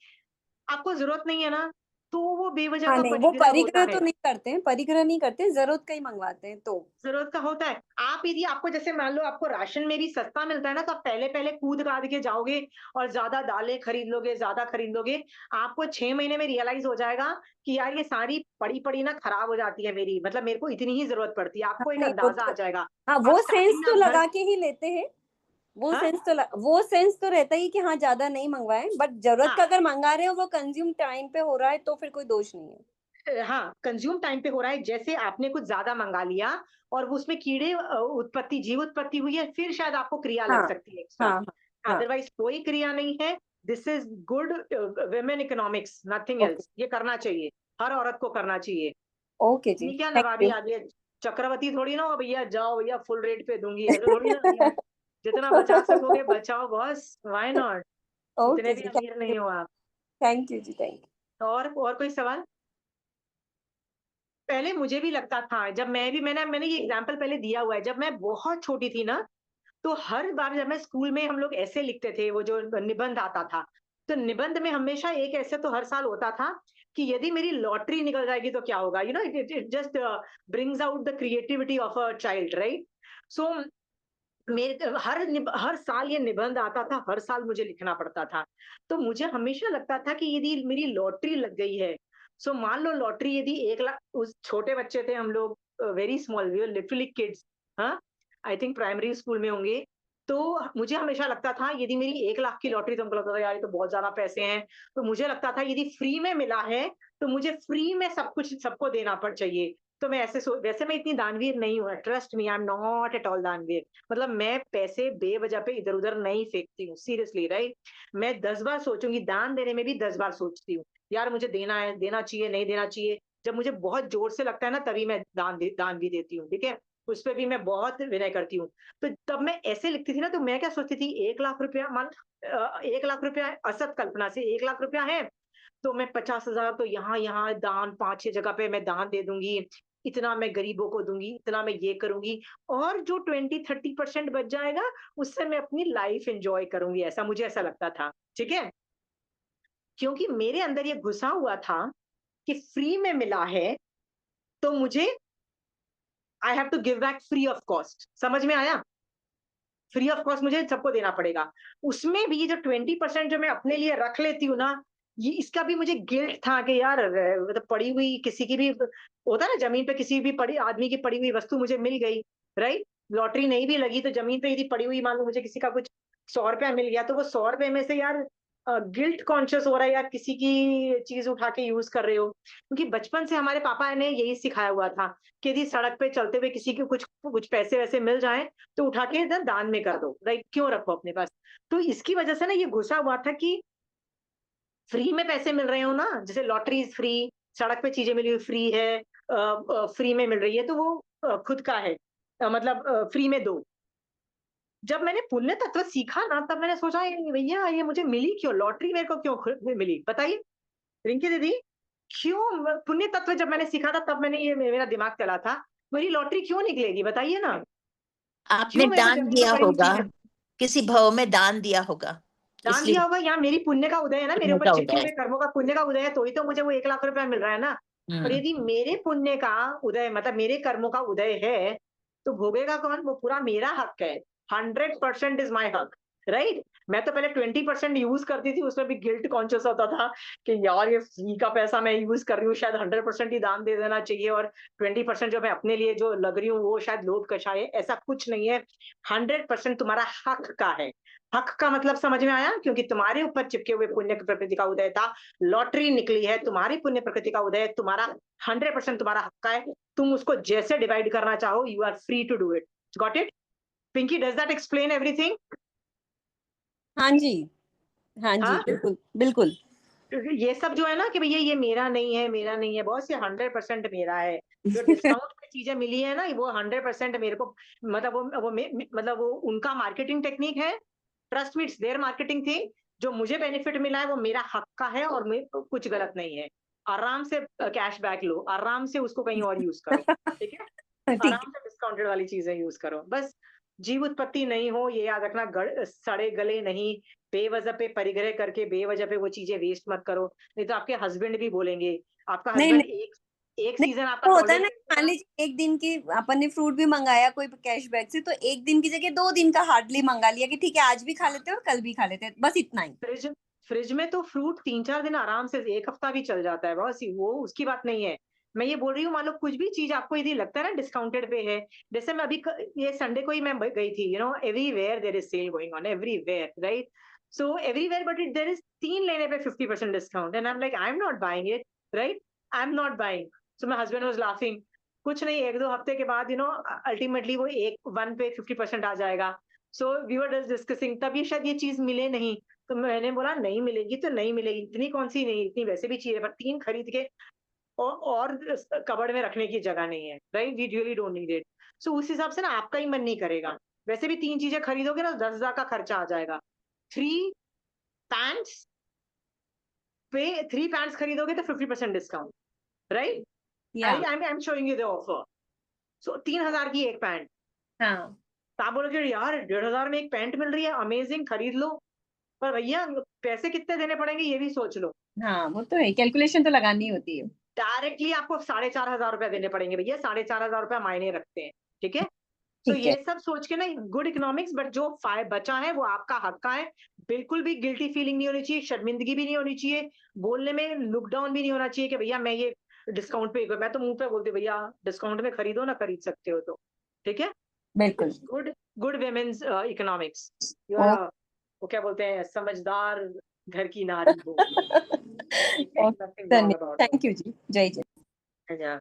आपको ज़रूरत नहीं है ना, तो वो बेवजह
हाँ
का
नहीं वो
परिग्रह होता
परिग्रह
है।
तो नहीं करते हैं, परिग्रह नहीं करते हैं, जरूरत का ही मंगवाते हैं तो।
ज़रूरत का होता है। आप यदि आपको जैसे मान लो आपको राशन में भी सस्ता मिलता है ना, तो आप पहले-पहले कूद-काद के जाओगे और ज़्यादा दालें खरीद लोगे, ज़्यादा खरीद लोगे। आपको 6 महीने में रियलाइज़ हो जाएगा कि यार ये सारी पड़ी-पड़ी ना खराब हो जाती है मेरी, मतलब मेरे को इतनी ही ज़रूरत पड़ती है।
हाँ
आपको एक
नहीं वो
अंदाज़ा आ
तो
जाएगा।
हाँ
आप
वो
स्टार्टिंग
सेंस
में
तो
आप घर
लगा के ही लेते हैं।
हाँ,
वो सेंस तो रहता ही कि हाँ ज्यादा नहीं मंगवाए, बट जरूरत
हाँ।
का अगर मंगा रहे हो वो कंज्यूम टाइम पे हो रहा है तो फिर कोई दोष नहीं है।
हाँ, कंज़्यूम टाइम पे हो रहा है, जैसे आपने कुछ ज़्यादा मँगा लिया और वो उसमें कीड़े जीव उत्पत्ति हुई है, फिर शायद आपको क्रिया
हाँ
लग सकती है एक्स्ट्रा।
हाँ हाँ हाँ
अदरवाइज़ कोई क्रिया नहीं है। This is good women economics, nothing
okay
else. ये करना चाहिए, हर औरत को करना चाहिए।
ओके जी
ये क्या
थैंक
लगा
यू।
दिया आगे, चक्रवती थोड़ी ना हो भैया, जाओ भैया फुल रेट पे दूँगी, ऐसा थोड़ी ना भैया। जितना बचा सकोगे बचाओ बॉस, व्हाई नॉट? इतने
ओके
भी
जी
अमीर नहीं हो आप।
थैंक यू जी थैंक
और कोई सवाल? पहले मुझे भी लगता था, जब मैंने ये एग्ज़ाम्पल पहले दिया हुआ है, जब मैं बहुत छोटी थी ना, तो हर बार जब मैं स्कूल में, हम लोग ऐसे लिखते थे, वो जो निबंध आता था, तो निबंध में हमेशा एक ऐसे तो हर साल होता था कि यदि मेरी लॉटरी निकल जाएगी तो क्या होगा, you know, it just brings out the creativity of a child, right? So मेरे हर साल ये निबंध आता था, हर साल मुझे लिखना पड़ता था। तो मुझे हमेशा लगता था कि यदि मेरी लॉटरी लग गई है, सो मान लो लॉटरी यदि 1 लाख, उस छोटे बच्चे थे हम लोग, very small, we were literally kids, हाँ? आई थिंक प्राइमरी स्कूल में होंगे। तो मुझे हमेशा लगता था यदि मेरी 1 लाख की लॉटरी, तो हमको लगता था यार ये तो बहुत ज़्यादा पैसे हैं। तो मुझे लगता था यदि फ्री में मिला है, तो मुझे फ्री में सब कुछ सबको देना चाहिए। तो मैं वैसे मैं इतनी दानवीर नहीं हूँ, trust me, I am not at all दानवीर। मतलब मैं पैसे बेवजह पे इधर-उधर नहीं फेंकती हूँ, सीरियसली, राइट? मैं 10 बार सोचूँगी, दान देने में भी 10 बार सोचती हूँ। यार मुझे देना है, देना चाहिए, नहीं देना चाहिए। जब मुझे बहुत ज़ोर से लगता है ना, तभी मैं दान भी देती हूँ, ठीक है? उस पे भी मैं बहुत विनय करती हूँ। तो तब मैं ऐसे लिखती थी ना, तो मैं क्या सोचती थी, 1 लाख रुपया 1 लाख रुपया असत कल्पना से 1 लाख रुपया है, तो मैं 50,000 तो यहाँ-यहाँ दान, 5-6 जगह पे मैं दान दे दूँगी, इतना मैं गरीबों को दूँगी, इतना मैं ये करूँगी, और जो 20-30% बच जाएगा, उससे मैं अपनी लाइफ एन्जॉय करूँगी, ऐसा मुझे ऐसा लगता था, ठीक है? क्योंकि मेरे अंदर ये घुसा हुआ था कि फ्री में मिला है, तो मुझे I have to give back free of cost, समझ में आया? फ्री ऑफ कॉस्ट मुझे सबको देना पड़ेगा। उसमें भी ये जो 20% जो मैं अपने लिए रख लेती हूँ ना, ये इसका भी मुझे गिल्ट था कि यार मतलब पड़ी हुई किसी की भी होता है ना, ज़मीन पे किसी भी पड़ी आदमी की पड़ी हुई वस्तु मुझे मिल गई, राइट? लॉटरी नहीं भी लगी तो ज़मीन पे यदि पड़ी हुई, मान लो मुझे किसी का कुछ ₹100 मिल गया, तो वो ₹100 में से यार गिल्ट कॉन्शियस हो रहा है यार, किसी की चीज़ उठा के यूज़ कर रहे हो। क्योंकि बचपन से हमारे पापा ने यही सिखाया हुआ था कि यदि सड़क पे चलते हुए किसी को कुछ कुछ पैसे-वैसे मिल जाएँ, तो उठा के इधर दान में कर दो, राइट? क्यों रखो अपने पास? तो इसकी वजह से ना ये घुसा हुआ था कि फ्री में पैसे मिल रहे हो ना, जैसे लॉटरी फ्री, सड़क पे चीजें मिली हुई फ्री है, फ्री में मिल रही है, तो वो खुद का है, मतलब फ्री में दो। जब मैंने पुण्य तत्व सीखा ना, तब मैंने सोचा ये भैया ये मुझे मिली क्यों, लॉटरी मेरे को क्यों मिली, बताइए रिंकी दीदी, क्यों पुण्य तत्व जब मैंने सीखा था तब मैंने ये मेरा दिमाग चला था, मेरी लॉटरी क्यों निकलेगी बताइए ना,
आपने
क्यों मेरे को
दान
जरूरत
दिया
पड़ेगी
होगा,
चीजें।
किसी भाव में दान दिया होगा,
दान
इसलिए
दिया होगा या मेरी पुण्य का उदय है ना, मेरे
पुण्य
ऊपर
का
चिपके
उदय।
हुए कर्मों का पुण्य का उदय है, तो ही तो मुझे वो 1 लाख रुपया मिल रहा है ना। और यदि मेरे पुण्य का उदय मतलब मेरे कर्मों का उदय है, तो भोगेगा कौन, वो पूरा मेरा हक है, 100% इज माई हक, राइट। मैं तो पहले 20% यूज करती थी, उसमें भी गिल्ट कॉन्शियस होता था कि यार ये फ्री का पैसा मैं यूज कर रही हूँ, शायद 100% ही दान दे देना चाहिए, और 20% जो मैं अपने लिए जो लग रही हूँ वो शायद लोभ कषाय है, ऐसा कुछ नहीं है। 100% तुम्हारा हक का है। हक का मतलब समझ में आया, क्योंकि तुम्हारे ऊपर चिपके हुए पुण्य की प्रकृति का उदय था, लॉटरी निकली है, तुम्हारी पुण्य प्रकृति का उदय, तुम्हारा 100% तुम्हारा हक का है, तुम उसको जैसे डिवाइड करना चाहो, you are free to do it. Got it Pinky, does that explain everything?
हाँ जी, हाँ जी,
हाँ,
बिल्कुल बिल्कुल।
ये सब जो है ना कि भैया ये मेरा नहीं है, मेरा नहीं है, बहुत से 100% मेरा है। जो डिस्काउंट में चीजें मिली है ना, वो 100% मेरे को, मतलब मतलब वो उनका मार्केटिंग टेक्निक है, trust me, it's their marketing थी। जो मुझे बेनिफिट मिला है वो मेरा हक का है, और कुछ गलत नहीं है। आराम से कैश बैक लो, आराम से उसको कहीं और यूज करो, ठीक है,
ठीक
आराम से डिस्काउंटेड वाली चीजें यूज करो, बस जीव उत्पत्ति नहीं हो, ये याद रखना, सड़े गले नहीं, बेवजह पे परिग्रह करके बेवजह पे वो चीजें वेस्ट मत करो, नहीं तो आपके हस्बैंड भी बोलेंगे। आपका
नहीं
हस्बैंड
नहीं
एक
नहीं,
सीजन आपका
तो होता है ना,
टॉलरेट
मान लीजिए एक दिन की अपन ने फ्रूट भी मंगाया कोई कैशबैक से, तो एक दिन की जगह 2 दिन का हार्डली मंगा लिया कि ठीक है आज भी खा लेते हैं और कल भी खा लेते हैं, बस इतना ही।
फ्रिज फ्रिज में तो फ्रूट 3-4 दिन आराम से, 1 हफ्ता भी चल जाता है, बस वो उसकी बात नहीं है। मैं ये बोल रही हूँ, मान लो कुछ भी चीज आपको यदि लगता है ना डिस्काउंटेड पे है, जैसे मैं अभी ये संडे को ही मैं गई थी, everywhere there is sale going on, everywhere, right. So everywhere, but it there is 3 लेने पे 50% discount, and I am like I am not buying it, right, I am not buying. So my husband was laughing. कुछ नहीं, 1-2 हफ्ते के बाद ultimately वो एक one पे 50% आ जाएगा। So we were just discussing, तब ये शायद ये चीज मिले नहीं, तो मैंने बोला नहीं मिलेगी तो नहीं मिलेगी, इतनी कौन सी नहीं, इतनी वैसे भी चाहिए, पर 3 खरीद के और कबड़ में रखने की जगह नहीं है, right, we really don't need it. So उस हिसाब से ना आपका ही मन नहीं करेगा, वैसे भी 3 चीजें खरीदोगे ना 10,000 का खर्चा आ जाएगा। 3 पैंट्स पे 3 पैंट्स खरीदोगे तो 50% डिस्काउंट, राइट,
या
I am showing you the offer. So 3,000 की एक पैंट,
हाँ
तो आप बोलोगे यार 1,500 में एक पैंट मिल रही है, अमेजिंग, खरीद लो, पर भैया पैसे कितने देने पड़ेंगे ये भी सोच लो।
हाँ, वो तो है, कैलकुलेशन तो लगानी होती है।
डायरेक्टली आपको 4,500 रुपया देने पड़ेंगे भैया, 4,500 रुपया मायने रखते हैं, ठीक है। सो
ठीक है,
ये सब सोच के ना, गुड इकोनॉमिक्स, बट जो बचा है वो आपका हक का है, बिल्कुल भी गिल्टी फीलिंग नहीं होनी चाहिए, शर्मिंदगी भी नहीं होनी चाहिए, बोलने में लुक डाउन भी नहीं होना चाहिए कि भैया मैं ये डिस्काउंट पे, मैं तो मुंह पे बोलती भैया डिस्काउंट में खरीदो ना, खरीद सकते हो तो, ठीक है।
बिल्कुल।
Good good women's economics, you
oh,
are, वो क्या बोलते हैं, समझदार घर की नारी हो, ठीक है, नथिंग रॉन्ग
धन्यवाद,
अबाउट
थैंक यू जी, जय जय।
इट।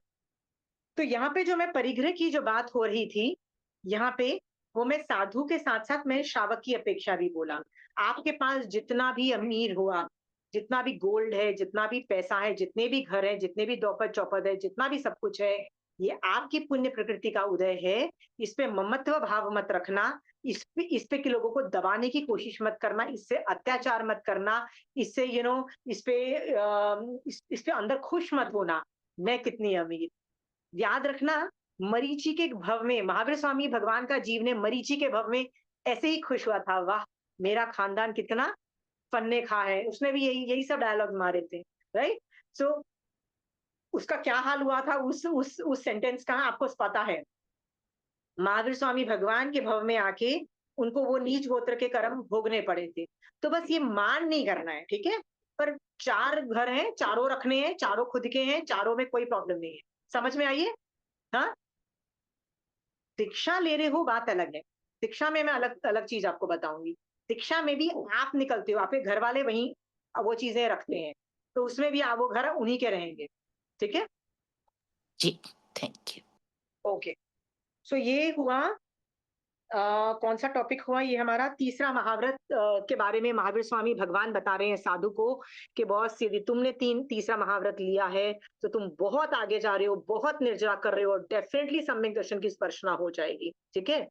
तो यहाँ पे जो मैं परिग्रह की जो बात हो रही थी, यहाँ पे वो मैं साधु के साथ साथ मैं श्रावक की अपेक्षा भी बोला। आपके पास जितना भी अमीर हुआ, जितना भी गोल्ड है, जितना भी पैसा है, जितने भी घर है, जितने भी दौपत चौपत है, जितना भी सब कुछ है, ये आपकी पुण्य प्रकृति का उदय है। इस पे ममत्व भाव मत रखना, इस पे के लोगों को दबाने की कोशिश मत करना, इससे अत्याचार मत करना, इससे इस पे अंदर खुश मत होना, मैं कितनी अमीर। याद रखना, मरीचि के भव में महावीर स्वामी भगवान का जीव ने मरीचि के भव में ऐसे ही खुश हुआ था, वाह मेरा खानदान कितना फन्ने खा है, उसने भी यही यही सब डायलॉग मारे थे, राइट। सो उसका क्या हाल हुआ था उस सेंटेंस का, आपको पता है। महावीर स्वामी भगवान के भव में आके उनको वो नीच गोत्र के कर्म भोगने पड़े थे। तो बस ये मान नहीं करना है, ठीक है, पर 4 घर हैं, चारों रखने हैं, चारों खुद के हैं, चारों में कोई प्रॉब्लम नहीं है, समझ में आइए। हाँ, दीक्षा ले रहे हो बात अलग है, दीक्षा में मैं अलग अलग चीज आपको बताऊंगी। दीक्षा में भी आप निकलते हो, आपके घर वाले वहीं वो चीजें रखते हैं, तो उसमें भी आप वो घर उन्हीं के रहेंगे, ठीक है।
जी, थैंक यू।
ओके, सो ये हुआ कौन सा टॉपिक हुआ, ये हमारा तीसरा महाव्रत के बारे में महावीर स्वामी भगवान बता रहे हैं साधु को कि बॉस यदि तुमने तीसरा महाव्रत लिया है तो तुम बहुत आगे जा रहे हो, बहुत निर्जरा कर रहे हो, डेफिनेटली सम्यक दर्शन की स्पर्शना हो जाएगी, ठीक है।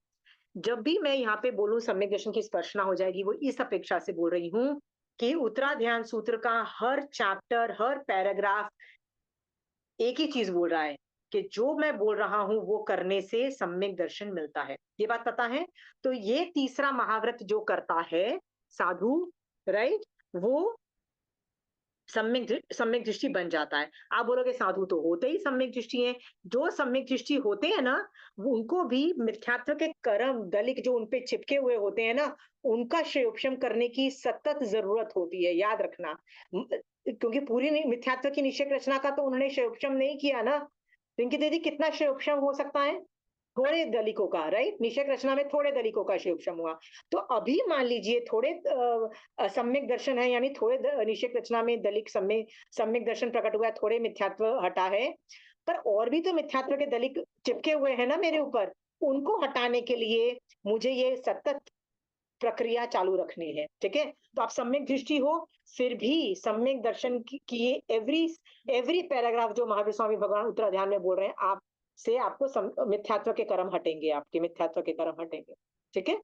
जब भी मैं यहाँ पे बोलूं सम्यक दर्शन की स्पर्शना हो जाएगी, वो इस अपेक्षा से बोल रही हूँ कि उत्तराध्यान सूत्र का हर चैप्टर, हर पैराग्राफ एक ही चीज बोल रहा है कि जो मैं बोल रहा हूं वो करने से सम्यक दर्शन मिलता है। ये बात पता है? तो ये तीसरा महाव्रत जो करता है साधु, राइट, वो सम्यक दृष्टि बन जाता है। आप बोलोगे साधु तो होते ही सम्यक दृष्टि है। जो सम्यक दृष्टि होते हैं ना, वो उनको भी मिथ्यात्व के कर्म दलिक जो उनपे चिपके हुए होते हैं ना, उनका क्षयोपशम करने की सतत जरूरत होती है, याद रखना। क्योंकि पूरी मिथ्यात्व की निश्चय रचना का तो उन्होंने क्षयोपशम नहीं किया ना। रिंकी दीदी, कितना क्षयोपशम हो सकता है? थोड़े दलिकों का, राइट, निश्चय रचना में थोड़े दलिकों का क्षयोपशम हुआ। तो अभी मान लीजिए थोड़े सम्यक दर्शन है, यानी थोड़े निश्चय रचना में दलिक सम्यक दर्शन प्रकट हुआ है, थोड़े मिथ्यात्व हटा है, पर और भी तो मिथ्यात्व के दलिक चिपके हुए हैं ना मेरे ऊपर। उनको हटाने के लिए मुझे ये सतत प्रक्रिया चालू रखनी है, ठीक है? तो आप सम्यक दृष्टि हो, फिर भी सम्यक दर्शन की एवरी पैराग्राफ जो महावीर स्वामी भगवान उत्तराध्यान में बोल रहे हैं, आप से आपको मिथ्यात्व के कर्म हटेंगे, आपके मिथ्यात्व के कर्म हटेंगे, ठीक है?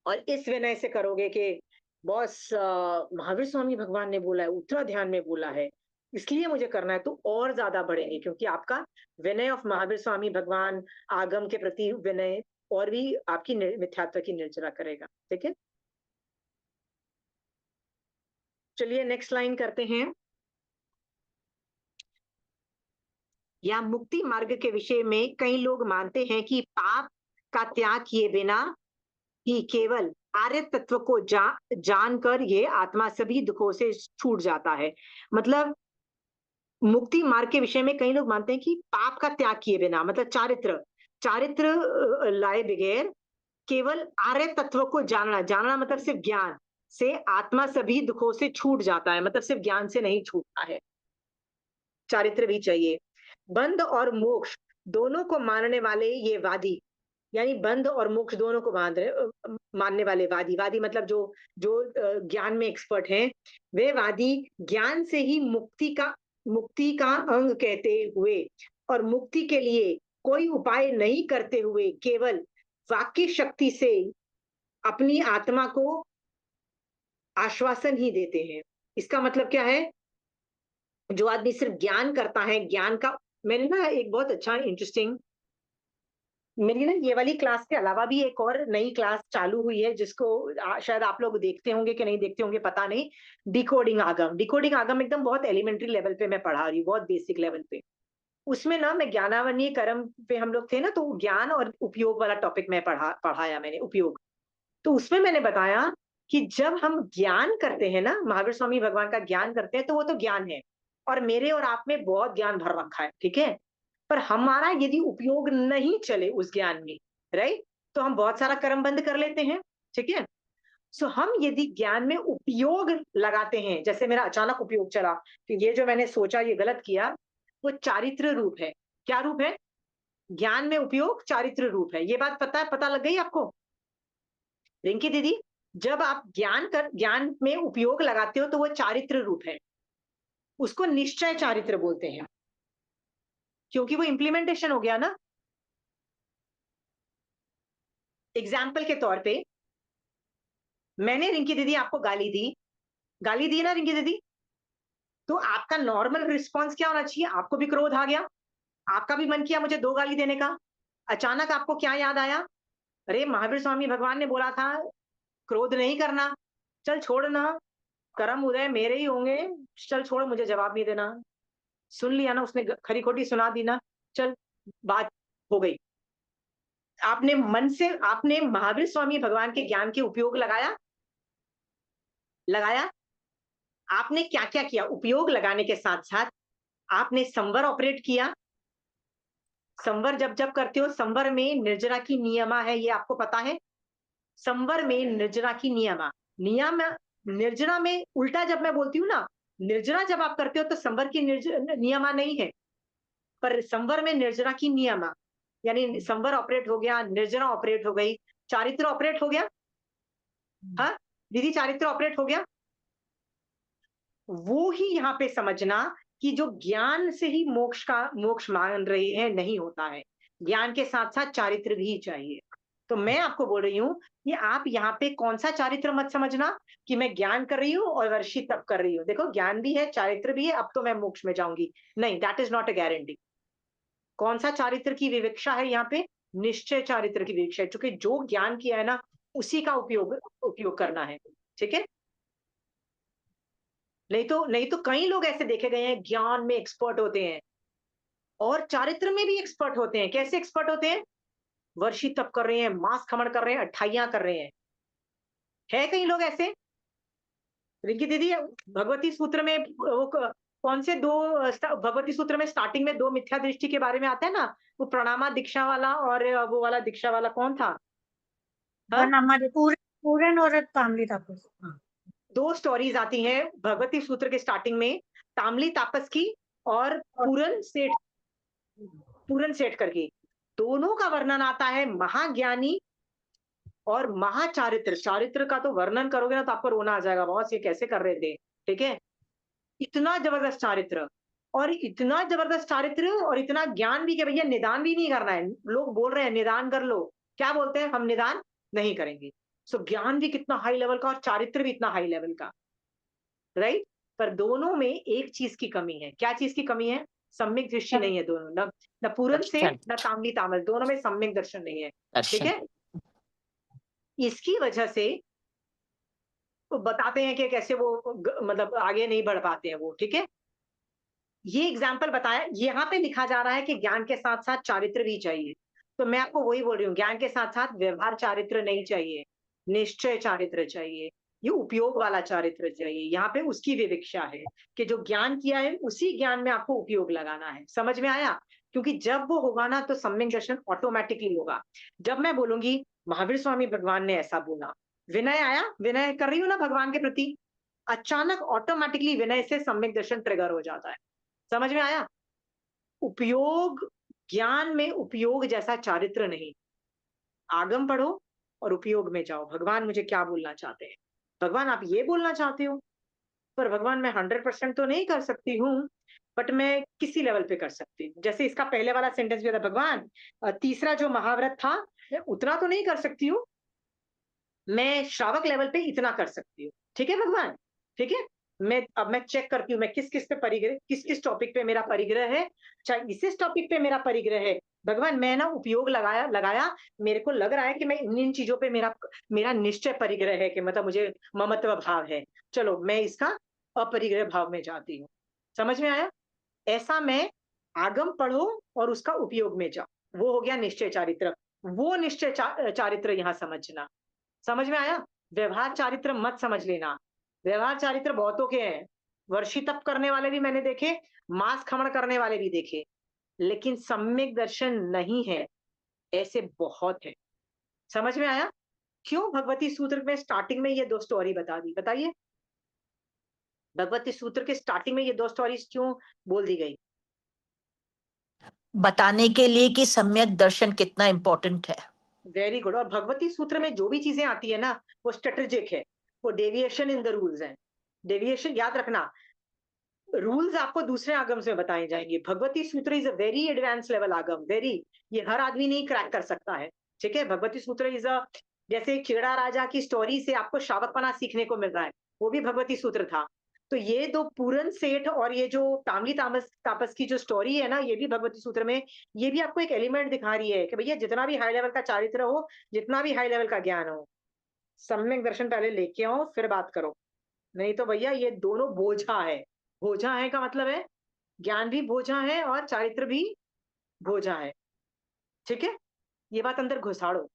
और इस विनय से करोगे कि बॉस महावीर स्वामी भगवान ने बोला है, उत्तराध्यान में बोला है, इसलिए मुझे करना है, तो और ज्यादा बढ़ेंगे, क्योंकि आपका विनय ऑफ महावीर स्वामी भगवान, आगम के प्रति विनय और भी आपकी मिथ्यात्व की निर्जरा करेगा, ठीक है? चलिए नेक्स्ट लाइन करते हैं। या मुक्ति मार्ग के विषय में कई लोग मानते हैं कि पाप का त्याग किए बिना ही केवल आर्य तत्व को जानकर ये आत्मा सभी दुखों से छूट जाता है। मतलब मुक्ति मार्ग के विषय में कई लोग मानते हैं कि पाप का त्याग किए बिना, मतलब चारित्र लाए बगैर केवल आर्य तत्व को जानना मतलब सिर्फ ज्ञान से आत्मा सभी दुखों से छूट जाता है। मतलब सिर्फ ज्ञान से नहीं छूटता है, चारित्र भी चाहिए। बंध और मोक्ष दोनों को मानने वाले ये वादी, यानी बंध और मोक्ष दोनों को मानने वाले वादी मतलब जो ज्ञान में एक्सपर्ट हैं, वे वादी ज्ञान से ही मुक्ति का अंग कहते हुए और मुक्ति के लिए कोई उपाय नहीं करते हुए केवल वाक्य शक्ति से अपनी आत्मा को आश्वासन ही देते हैं। इसका मतलब क्या है? जो आदमी सिर्फ ज्ञान करता है, ज्ञान का, मैंने ना एक बहुत अच्छा इंटरेस्टिंग, मेरी ना ये वाली क्लास के अलावा भी एक और नई क्लास चालू हुई है, जिसको शायद आप लोग देखते होंगे कि नहीं देखते होंगे पता नहीं, डिकोडिंग आगम एकदम बहुत एलिमेंट्री लेवल पे मैं पढ़ा रही हूँ, बहुत बेसिक लेवल पे। उसमें ना मैं ज्ञानावरणीय कर्म पे हम लोग थे ना, तो ज्ञान और उपयोग वाला टॉपिक मैं पढ़ाया मैंने, उपयोग। तो उसमें मैंने बताया कि जब हम ज्ञान करते हैं ना, महावीर स्वामी भगवान का ज्ञान करते हैं, तो वो तो ज्ञान है और मेरे और आप में बहुत ज्ञान भर रखा है, ठीक है? पर हमारा यदि उपयोग नहीं चले उस ज्ञान में, राइट, तो हम बहुत सारा कर्म बंद कर लेते हैं, ठीक है? सो हम यदि ज्ञान में उपयोग लगाते हैं, जैसे मेरा अचानक उपयोग चला कि ये जो मैंने सोचा ये गलत किया, वो चारित्र रूप है। क्या रूप है? ज्ञान में उपयोग चारित्र रूप है। ये बात पता लग गई आपको रिंकी दीदी? जब आप ज्ञान में उपयोग लगाते हो तो वो चारित्र रूप है, उसको निश्चय चारित्र बोलते हैं, क्योंकि वो इंप्लीमेंटेशन हो गया ना। एग्जाम्पल के तौर पे मैंने रिंकी दीदी आपको गाली दी ना रिंकी दीदी, तो आपका नॉर्मल रिस्पॉन्स क्या होना चाहिए? आपको भी क्रोध आ गया, आपका भी मन किया मुझे 2 गाली देने का। अचानक आपको क्या याद आया? अरे महावीर स्वामी भगवान ने बोला था क्रोध नहीं करना, चल छोड़ ना, कर्म उदय मेरे ही होंगे, चल छोड़, मुझे जवाब नहीं देना। सुन लिया ना उसने, खरी खोटी सुना दी ना, चल बात हो गई। आपने मन से आपने महावीर स्वामी भगवान के ज्ञान के उपयोग लगाया। आपने क्या क्या किया? उपयोग लगाने के साथ साथ आपने संवर ऑपरेट किया। संवर जब करते हो, संवर में निर्जरा की नियमा है, ये आपको पता है? संवर में निर्जरा की नियम निर्जरा में उल्टा जब मैं बोलती हूँ ना, निर्जरा जब आप करते हो तो संवर की नियमा नहीं है, पर संवर में निर्जरा की नियमा, यानी संवर ऑपरेट हो गया, निर्जरा ऑपरेट हो गई, चारित्र ऑपरेट हो गया। हाँ दीदी, चारित्र ऑपरेट हो गया। वो ही यहाँ पे समझना कि जो ज्ञान से ही मोक्ष मान रहे हैं, नहीं होता है। ज्ञान के साथ साथ चारित्र भी चाहिए। तो मैं आपको बोल रही हूँ कि आप यहाँ पे कौन सा चारित्र मत समझना कि मैं ज्ञान कर रही हूँ और वर्षी तप कर रही हूँ। देखो ज्ञान भी है, चारित्र भी है, अब तो मैं मोक्ष में जाऊंगी, नहीं, that is not a guarantee. कौन सा चारित्र की विवक्षा है यहाँ पे? निश्चय चारित्र की विवक्षा है, क्योंकि जो ज्ञान किया है ना उसी का उपयोग करना है, ठीक है। नहीं तो कई लोग ऐसे देखे गए हैं ज्ञान में एक्सपर्ट होते हैं और चारित्र में भी एक्सपर्ट होते हैं। कैसे एक्सपर्ट होते हैं? वर्षी तप कर रहे हैं, मांस खमन कर रहे हैं, अट्ठाइयां कर रहे हैं। है कई लोग ऐसे? रिंकी दीदी, भगवती सूत्र में कौन से दो भगवती सूत्र में स्टार्टिंग में दो मिथ्या दृष्टि के बारे में आता है ना, वो प्रणामा दीक्षा वाला और वो वाला दीक्षा वाला कौन था? हाँ?
हमारे पूरन और ताम्रली तापस।
दो स्टोरीज आती हैं भगवती सूत्र के स्टार्टिंग में, ताम्रली तापस की और पूरन सेठ करके। दोनों का वर्णन आता है महाज्ञानी और महाचारित्र। चारित्र का तो वर्णन करोगे ना तो आपको रोना आ जाएगा, बॉस ये कैसे कर रहे थे, ठीक है। इतना जबरदस्त चारित्र और इतना जबरदस्त चारित्र और इतना ज्ञान भी कि भैया निदान भी नहीं करना है। लोग बोल रहे हैं निदान कर लो, क्या बोलते हैं? हम निदान नहीं करेंगे। सो ज्ञान भी कितना हाई लेवल का और चारित्र भी इतना हाई लेवल का, राइट। पर दोनों में एक चीज की कमी है। क्या चीज की कमी है? सम्यक दृष्टि नहीं है दोनों, न पूरन से न ताम्रली तामस, दोनों में सम्यक दर्शन नहीं है, ठीक है। इसकी वजह से वो बताते हैं कि कैसे वो मतलब आगे नहीं बढ़ पाते हैं वो, ठीक है। ये एग्जाम्पल बताया, यहाँ पे लिखा जा रहा है कि ज्ञान के साथ साथ चारित्र भी चाहिए। तो मैं आपको वही बोल रही हूँ, ज्ञान के साथ साथ व्यवहार चारित्र नहीं चाहिए, निश्चय चारित्र चाहिए, ये उपयोग वाला चारित्र चाहिए। यहाँ पे उसकी विवक्षा है कि जो ज्ञान किया है उसी ज्ञान में आपको उपयोग लगाना है। समझ में आया? क्योंकि जब वो होगा ना तो सम्यक दर्शन ऑटोमेटिकली होगा। जब मैं बोलूंगी महावीर स्वामी भगवान ने ऐसा बोला, विनय आया, विनय कर रही हूँ ना भगवान के प्रति, अचानक ऑटोमेटिकली विनय से सम्यक दर्शन ट्रिगर हो जाता है। समझ में आया? उपयोग, ज्ञान में उपयोग जैसा चारित्र नहीं। आगम पढ़ो और उपयोग में जाओ, भगवान मुझे क्या बोलना चाहते हैं, भगवान आप ये बोलना चाहते हो, पर भगवान मैं 100% तो नहीं कर सकती हूँ, बट मैं किसी लेवल पे कर सकती हूँ। जैसे इसका पहले वाला सेंटेंस भी था, भगवान तीसरा जो महाव्रत था उतना तो नहीं कर सकती हूँ, मैं श्रावक लेवल पे इतना कर सकती हूँ, ठीक है भगवान, ठीक है। अब मैं चेक करती हूँ मैं किस किस पे परिग्रह, किस किस टॉपिक पे मेरा परिग्रह है, चाहे इस टॉपिक पे मेरा परिग्रह है भगवान, मैं ना उपयोग लगाया, मेरे को लग रहा है कि मैं इन चीजों पे मेरा निश्चय परिग्रह है कि मतलब मुझे ममत्व भाव है, चलो मैं इसका अपरिग्रह भाव में जाती हूँ। समझ में आया? ऐसा मैं आगम पढ़ो और उसका उपयोग में जाओ, वो हो गया निश्चय चारित्र। वो निश्चय चारित्र यहाँ समझना। समझ में आया? व्यवहार चारित्र मत समझ लेना। व्यवहार चारित्र बहुतों के हैं, वर्षी तप करने वाले भी मैंने देखे, मांस खमन करने वाले भी देखे, लेकिन सम्यक दर्शन नहीं है ऐसे बहुत है। समझ में आया? क्यों भगवती सूत्र में स्टार्टिंग में ये दो स्टोरी बता दी? बताइए, भगवती सूत्र के स्टार्टिंग में ये दो स्टोरीज क्यों बोल दी गई?
बताने के लिए कि सम्यक दर्शन कितना इंपॉर्टेंट है।
Very good. और भगवती सूत्र में जो भी चीजें आती है ना वो स्ट्रेटेजिक है, वो डेविएशन इन द रूल्स है। डेविएशन याद रखना, रूल्स आपको दूसरे आगम से बताए जाएंगे। भगवती सूत्र is a very advance level आगम, वेरी, ये हर आदमी नहीं क्रैक कर सकता है, ठीक है। भगवती सूत्र इज अ, जैसे खेड़ा राजा की स्टोरी से आपको श्रावकपना सीखने को मिल रहा है, वो भी भगवती सूत्र था। तो ये दो पूरन सेठ और ये जो ताम्रली तापस की जो स्टोरी है ना, ये भी भगवती सूत्र में, ये भी आपको एक एलिमेंट दिखा रही है कि भैया जितना भी हाई लेवल का चारित्र हो, जितना भी हाई लेवल का ज्ञान हो, सम्यक दर्शन पहले लेके आओ फिर बात करो। नहीं तो भैया ये दोनों बोझा है। बोझा है का मतलब है ज्ञान भी बोझा है और चारित्र भी बोझा है, ठीक है। ये बात अंदर घुसाड़ो,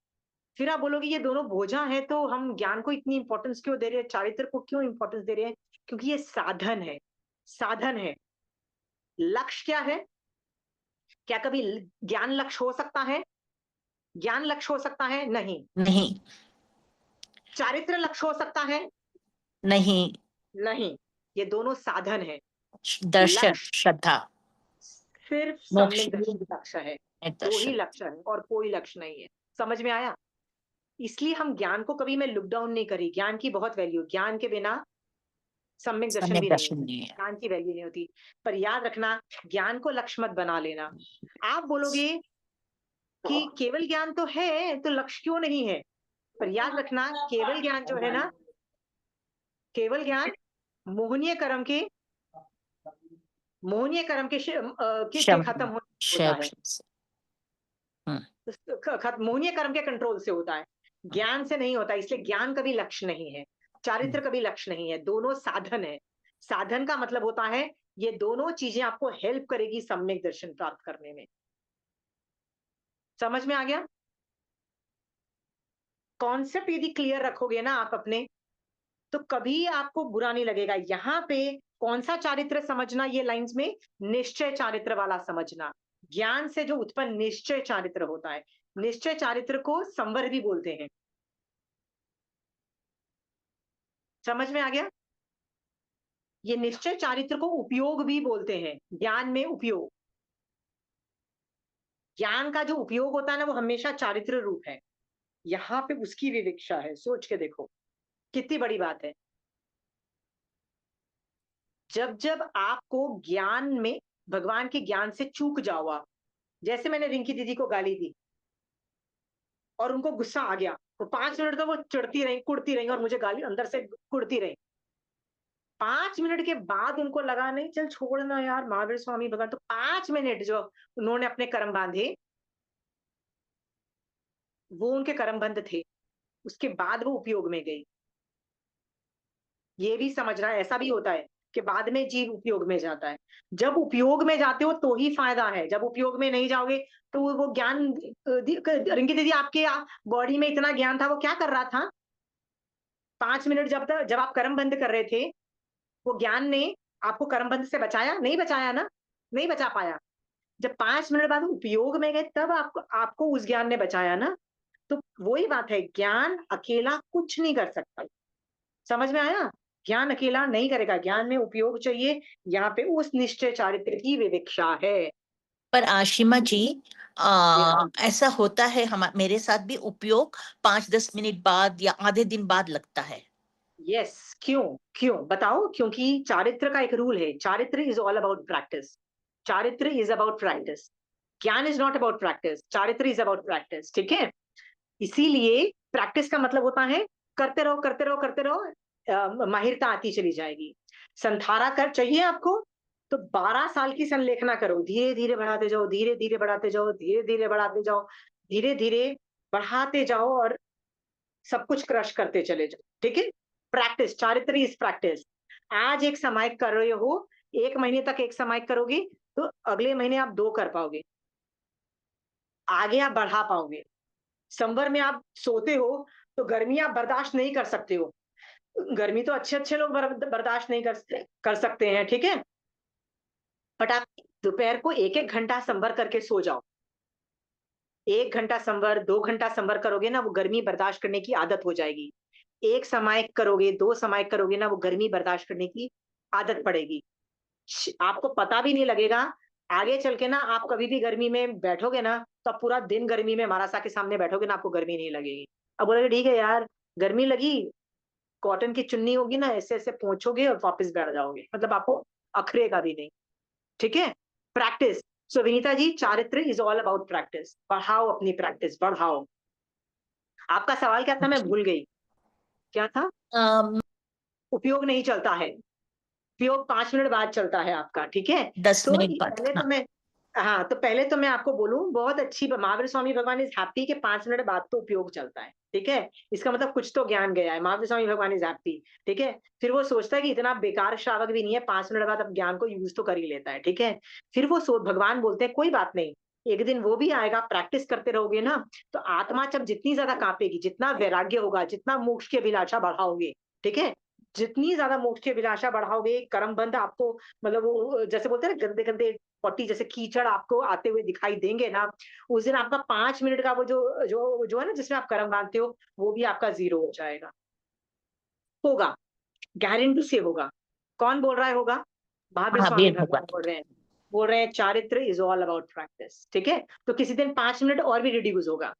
फिर आप बोलोगे ये दोनों बोझा है तो हम ज्ञान को इतनी इंपॉर्टेंस क्यों दे रहे हैं, चारित्र को क्यों इंपॉर्टेंस दे रहे हैं? क्योंकि ये साधन है, साधन है। लक्ष्य क्या है? क्या कभी ज्ञान लक्ष्य हो सकता है? ज्ञान लक्ष्य हो सकता है? नहीं।
नहीं,
चारित्र लक्ष्य हो सकता है?
नहीं।
नहीं। ये दोनों साधन है।
दर्शन,
लक्ष्य
श्रद्धा,
सिर्फ
मोक्ष,
सम्यक दर्शन लक्ष्य है, दो ही
दर्शन।
लक्ष्य है और कोई लक्ष्य नहीं है। समझ में आया? इसलिए हम ज्ञान को कभी मैं लुक डाउन नहीं करी, ज्ञान की बहुत वैल्यू, ज्ञान के बिना सम्यक दर्शन
सम्यक
भी नहीं
दर्शन
होता,
नहीं है।
ज्ञान की वैल्यू नहीं होती। पर याद रखना, ज्ञान को लक्ष्य मत बना लेना। आप बोलोगे कि केवल ज्ञान तो है, तो लक्ष्य क्यों नहीं है? पर याद रखना, केवल ज्ञान जो है ना, केवल ज्ञान मोहनीय कर्म के के
शब्द
खत्म होने होता
शब्द
है।
से। हम्म,
मोहनीय कर्म के कंट्रोल से होता है, ज्ञान से नहीं होता। इसलिए ज्ञान कभी लक्ष्य नहीं है, चारित्र कभी लक्ष्य नहीं है, दोनों साधन है। साधन का मतलब होता है ये दोनों चीजें आपको हेल्प करेगी सम्यक दर्शन प्राप्त करने में। समझ में आ गया? कॉन्सेप्ट यदि क्लियर रखोगे ना आप अपने, तो कभी आपको बुरा नहीं लगेगा। यहाँ पे कौन सा चारित्र समझना, ये लाइंस में निश्चय चारित्र वाला समझना। ज्ञान से जो उत्पन्न निश्चय चारित्र होता है, निश्चय चारित्र को संवर भी बोलते हैं। समझ में आ गया? ये निश्चय चारित्र को उपयोग भी बोलते हैं, ज्ञान में उपयोग। ज्ञान का जो उपयोग होता है ना, वो हमेशा चारित्र रूप है। यहाँ पे उसकी विवक्षा है, सोच के देखो कितनी बड़ी बात है। जब जब आपको ज्ञान में, भगवान के ज्ञान से चूक जाओ आप, जैसे मैंने रिंकी दीदी को गाली दी और उनको गुस्सा आ गया, तो 5 मिनट तो वो चिढ़ती रही, कुड़ती रही, और मुझे गाली अंदर से कुड़ती रही। 5 मिनट के बाद उनको लगा नहीं, चल छोड़ना यार, महावीर स्वामी भगवान। तो 5 मिनट जो उन्होंने अपने कर्म बांधे, वो उनके कर्म बंद थे, उसके बाद वो उपयोग में गई। ये भी समझना, ऐसा भी होता है कि बाद में जीव उपयोग में जाता है। जब उपयोग में जाते हो तो ही फायदा है, जब उपयोग में नहीं जाओगे तो वो ज्ञान, रिंकी दीदी आपके बॉडी में इतना ज्ञान था, वो क्या कर रहा था? 5 मिनट जब आप कर्म बंद कर रहे थे, वो ज्ञान ने आपको कर्म बंध से बचाया? नहीं बचाया ना, नहीं बचा पाया। जब 5 मिनट बाद उपयोग में गए, तब आपको उस ज्ञान ने बचाया ना। तो वही बात है, ज्ञान अकेला कुछ नहीं कर सकता। समझ में आया? ज्ञान अकेला नहीं करेगा, ज्ञान में उपयोग चाहिए। यहाँ पे उस निश्चय चारित्र की विवक्षा है।
पर आशिमा जी,
Yeah.
ऐसा होता है, हम मेरे साथ भी उपयोग 5-10 मिनट बाद या आधे दिन बाद लगता है।
यस, क्यों? क्यों बताओ? क्योंकि चारित्र का एक रूल है, चारित्र इज ऑल अबाउट प्रैक्टिस। चारित्र इज अबाउट प्रैक्टिस, ज्ञान इज नॉट अबाउट प्रैक्टिस, चारित्र इज अबाउट प्रैक्टिस। ठीक है? इसीलिए प्रैक्टिस का मतलब होता है करते रहो करते रहो करते रहो, माहिरता आती चली जाएगी। संधारा कर चाहिए आपको, तो 12 साल की संलेखना करो, धीरे धीरे बढ़ाते जाओ, धीरे धीरे बढ़ाते जाओ, धीरे धीरे बढ़ाते जाओ, धीरे धीरे बढ़ाते जाओ, और सब कुछ क्रश करते चले जाओ। ठीक है? प्रैक्टिस, चारित्र इज प्रैक्टिस। आज एक समायिक कर रहे हो, 1 महीने तक एक समायिक करोगे, तो अगले महीने आप 2 कर पाओगे, आगे आप बढ़ा पाओगे। संवर में आप सोते हो तो गर्मी आप बर्दाश्त नहीं कर सकते हो, गर्मी तो अच्छे अच्छे लोग बर्दाश्त नहीं कर सकते हैं। ठीक है? बट आप दोपहर को 1-1 घंटा संवर करके सो जाओ, 1 घंटा संवर, 2 घंटा संवर करोगे ना, वो गर्मी बर्दाश्त करने की आदत हो जाएगी। 1 समायक करोगे, 2 समायक करोगे ना, वो गर्मी बर्दाश्त करने की आदत पड़ेगी। आपको पता भी नहीं लगेगा। आगे चल के ना, आप कभी भी गर्मी में बैठोगे ना, तो आप पूरा दिन गर्मी में महाराजा के सामने बैठोगे ना, आपको गर्मी नहीं लगेगी। अब बोलोगे ठीक है यार, गर्मी लगी, कॉटन की चुन्नी होगी ना, ऐसे ऐसे पहुंचोगे और वापस बैठ जाओगे, मतलब आपको अखरेगा भी नहीं। ठीक है? प्रैक्टिस। सो विनीता जी, चारित्र इज ऑल अबाउट प्रैक्टिस। बढ़ाओ अपनी प्रैक्टिस, बढ़ाओ। आपका सवाल क्या था? मैं भूल गई, क्या था?
अम,
उपयोग नहीं चलता है, उपयोग 5 मिनट बाद चलता है आपका। ठीक है?
10
तो
मिनट बाद,
पहले तो
हाँ।
मैं, हाँ, तो पहले तो मैं आपको बोलूं, बहुत अच्छी, महावीर स्वामी भगवान इज हैप्पी के 5 मिनट बाद तो उपयोग चलता है। ठीक है? इसका मतलब कुछ तो ज्ञान गया है, महावीर स्वामी भगवान इज हैप्पी। ठीक है? फिर वो सोचता है कि इतना बेकार श्रावक भी नहीं है, 5 मिनट बाद अब ज्ञान को यूज तो कर ही लेता है। ठीक है? फिर वो भगवान बोलते हैं कोई बात नहीं, एक दिन वो भी आएगा, प्रैक्टिस करते रहोगे ना, तो आत्मा जब जितनी ज्यादा कांपेगी, जितना वैराग्य होगा, जितना मोक्ष की अभिलाषा बढ़ाओगे, ठीक है, जितनी ज्यादा मोक्ष की अभिलाषा बढ़ाओगे, कर्म बंध आपको, मतलब वो जैसे बोलते हैं ना, गंदे गंदे पट्टी जैसे कीचड़ आपको आते हुए दिखाई देंगे ना, उस दिन आपका 5 मिनट का वो जो जो जो है ना, जिसमें आप कर्म बांधते हो, वो भी आपका 0 हो जाएगा। होगा, गारंटी से होगा। कौन बोल रहा है होगा? महावीर स्वामी
महावीर
भगवान
भगवान।
बोल रहे हैं चारित्र इज ऑल अबाउट प्रैक्टिस। ठीक है? तो किसी दिन 5 मिनट और भी रिड्यूस होगा।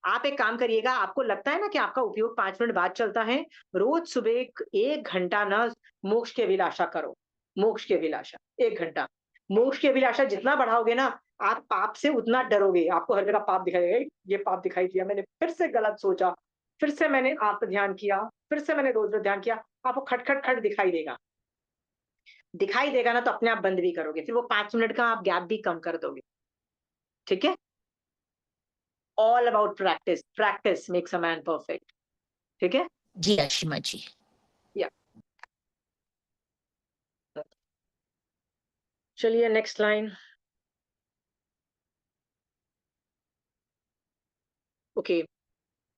आप एक काम करिएगा, आपको लगता है ना कि आपका उपयोग 5 मिनट बाद चलता है, रोज सुबह 1 घंटा ना मोक्ष की अभिलाषा करो। मोक्ष की अभिलाषा 1 घंटा, मोक्ष की अभिलाषा जितना बढ़ाओगे ना, आप पाप से उतना डरोगे, आपको हर जगह पाप दिखाई देगा, ये पाप दिखाई दिया, मैंने फिर से गलत सोचा, फिर से मैंने आत्म ध्यान किया, फिर से मैंने रोज रोज ध्यान किया, आपको खट खट खट दिखाई देगा ना, तो अपने आप बंद भी करोगे, फिर वो 5 मिनट का आप गैप भी कम कर दोगे। ठीक है, all about practice, practice makes a man perfect. ठीक है,
जी आशिमा जी।
या चलिए नेक्स्ट लाइन। ओके,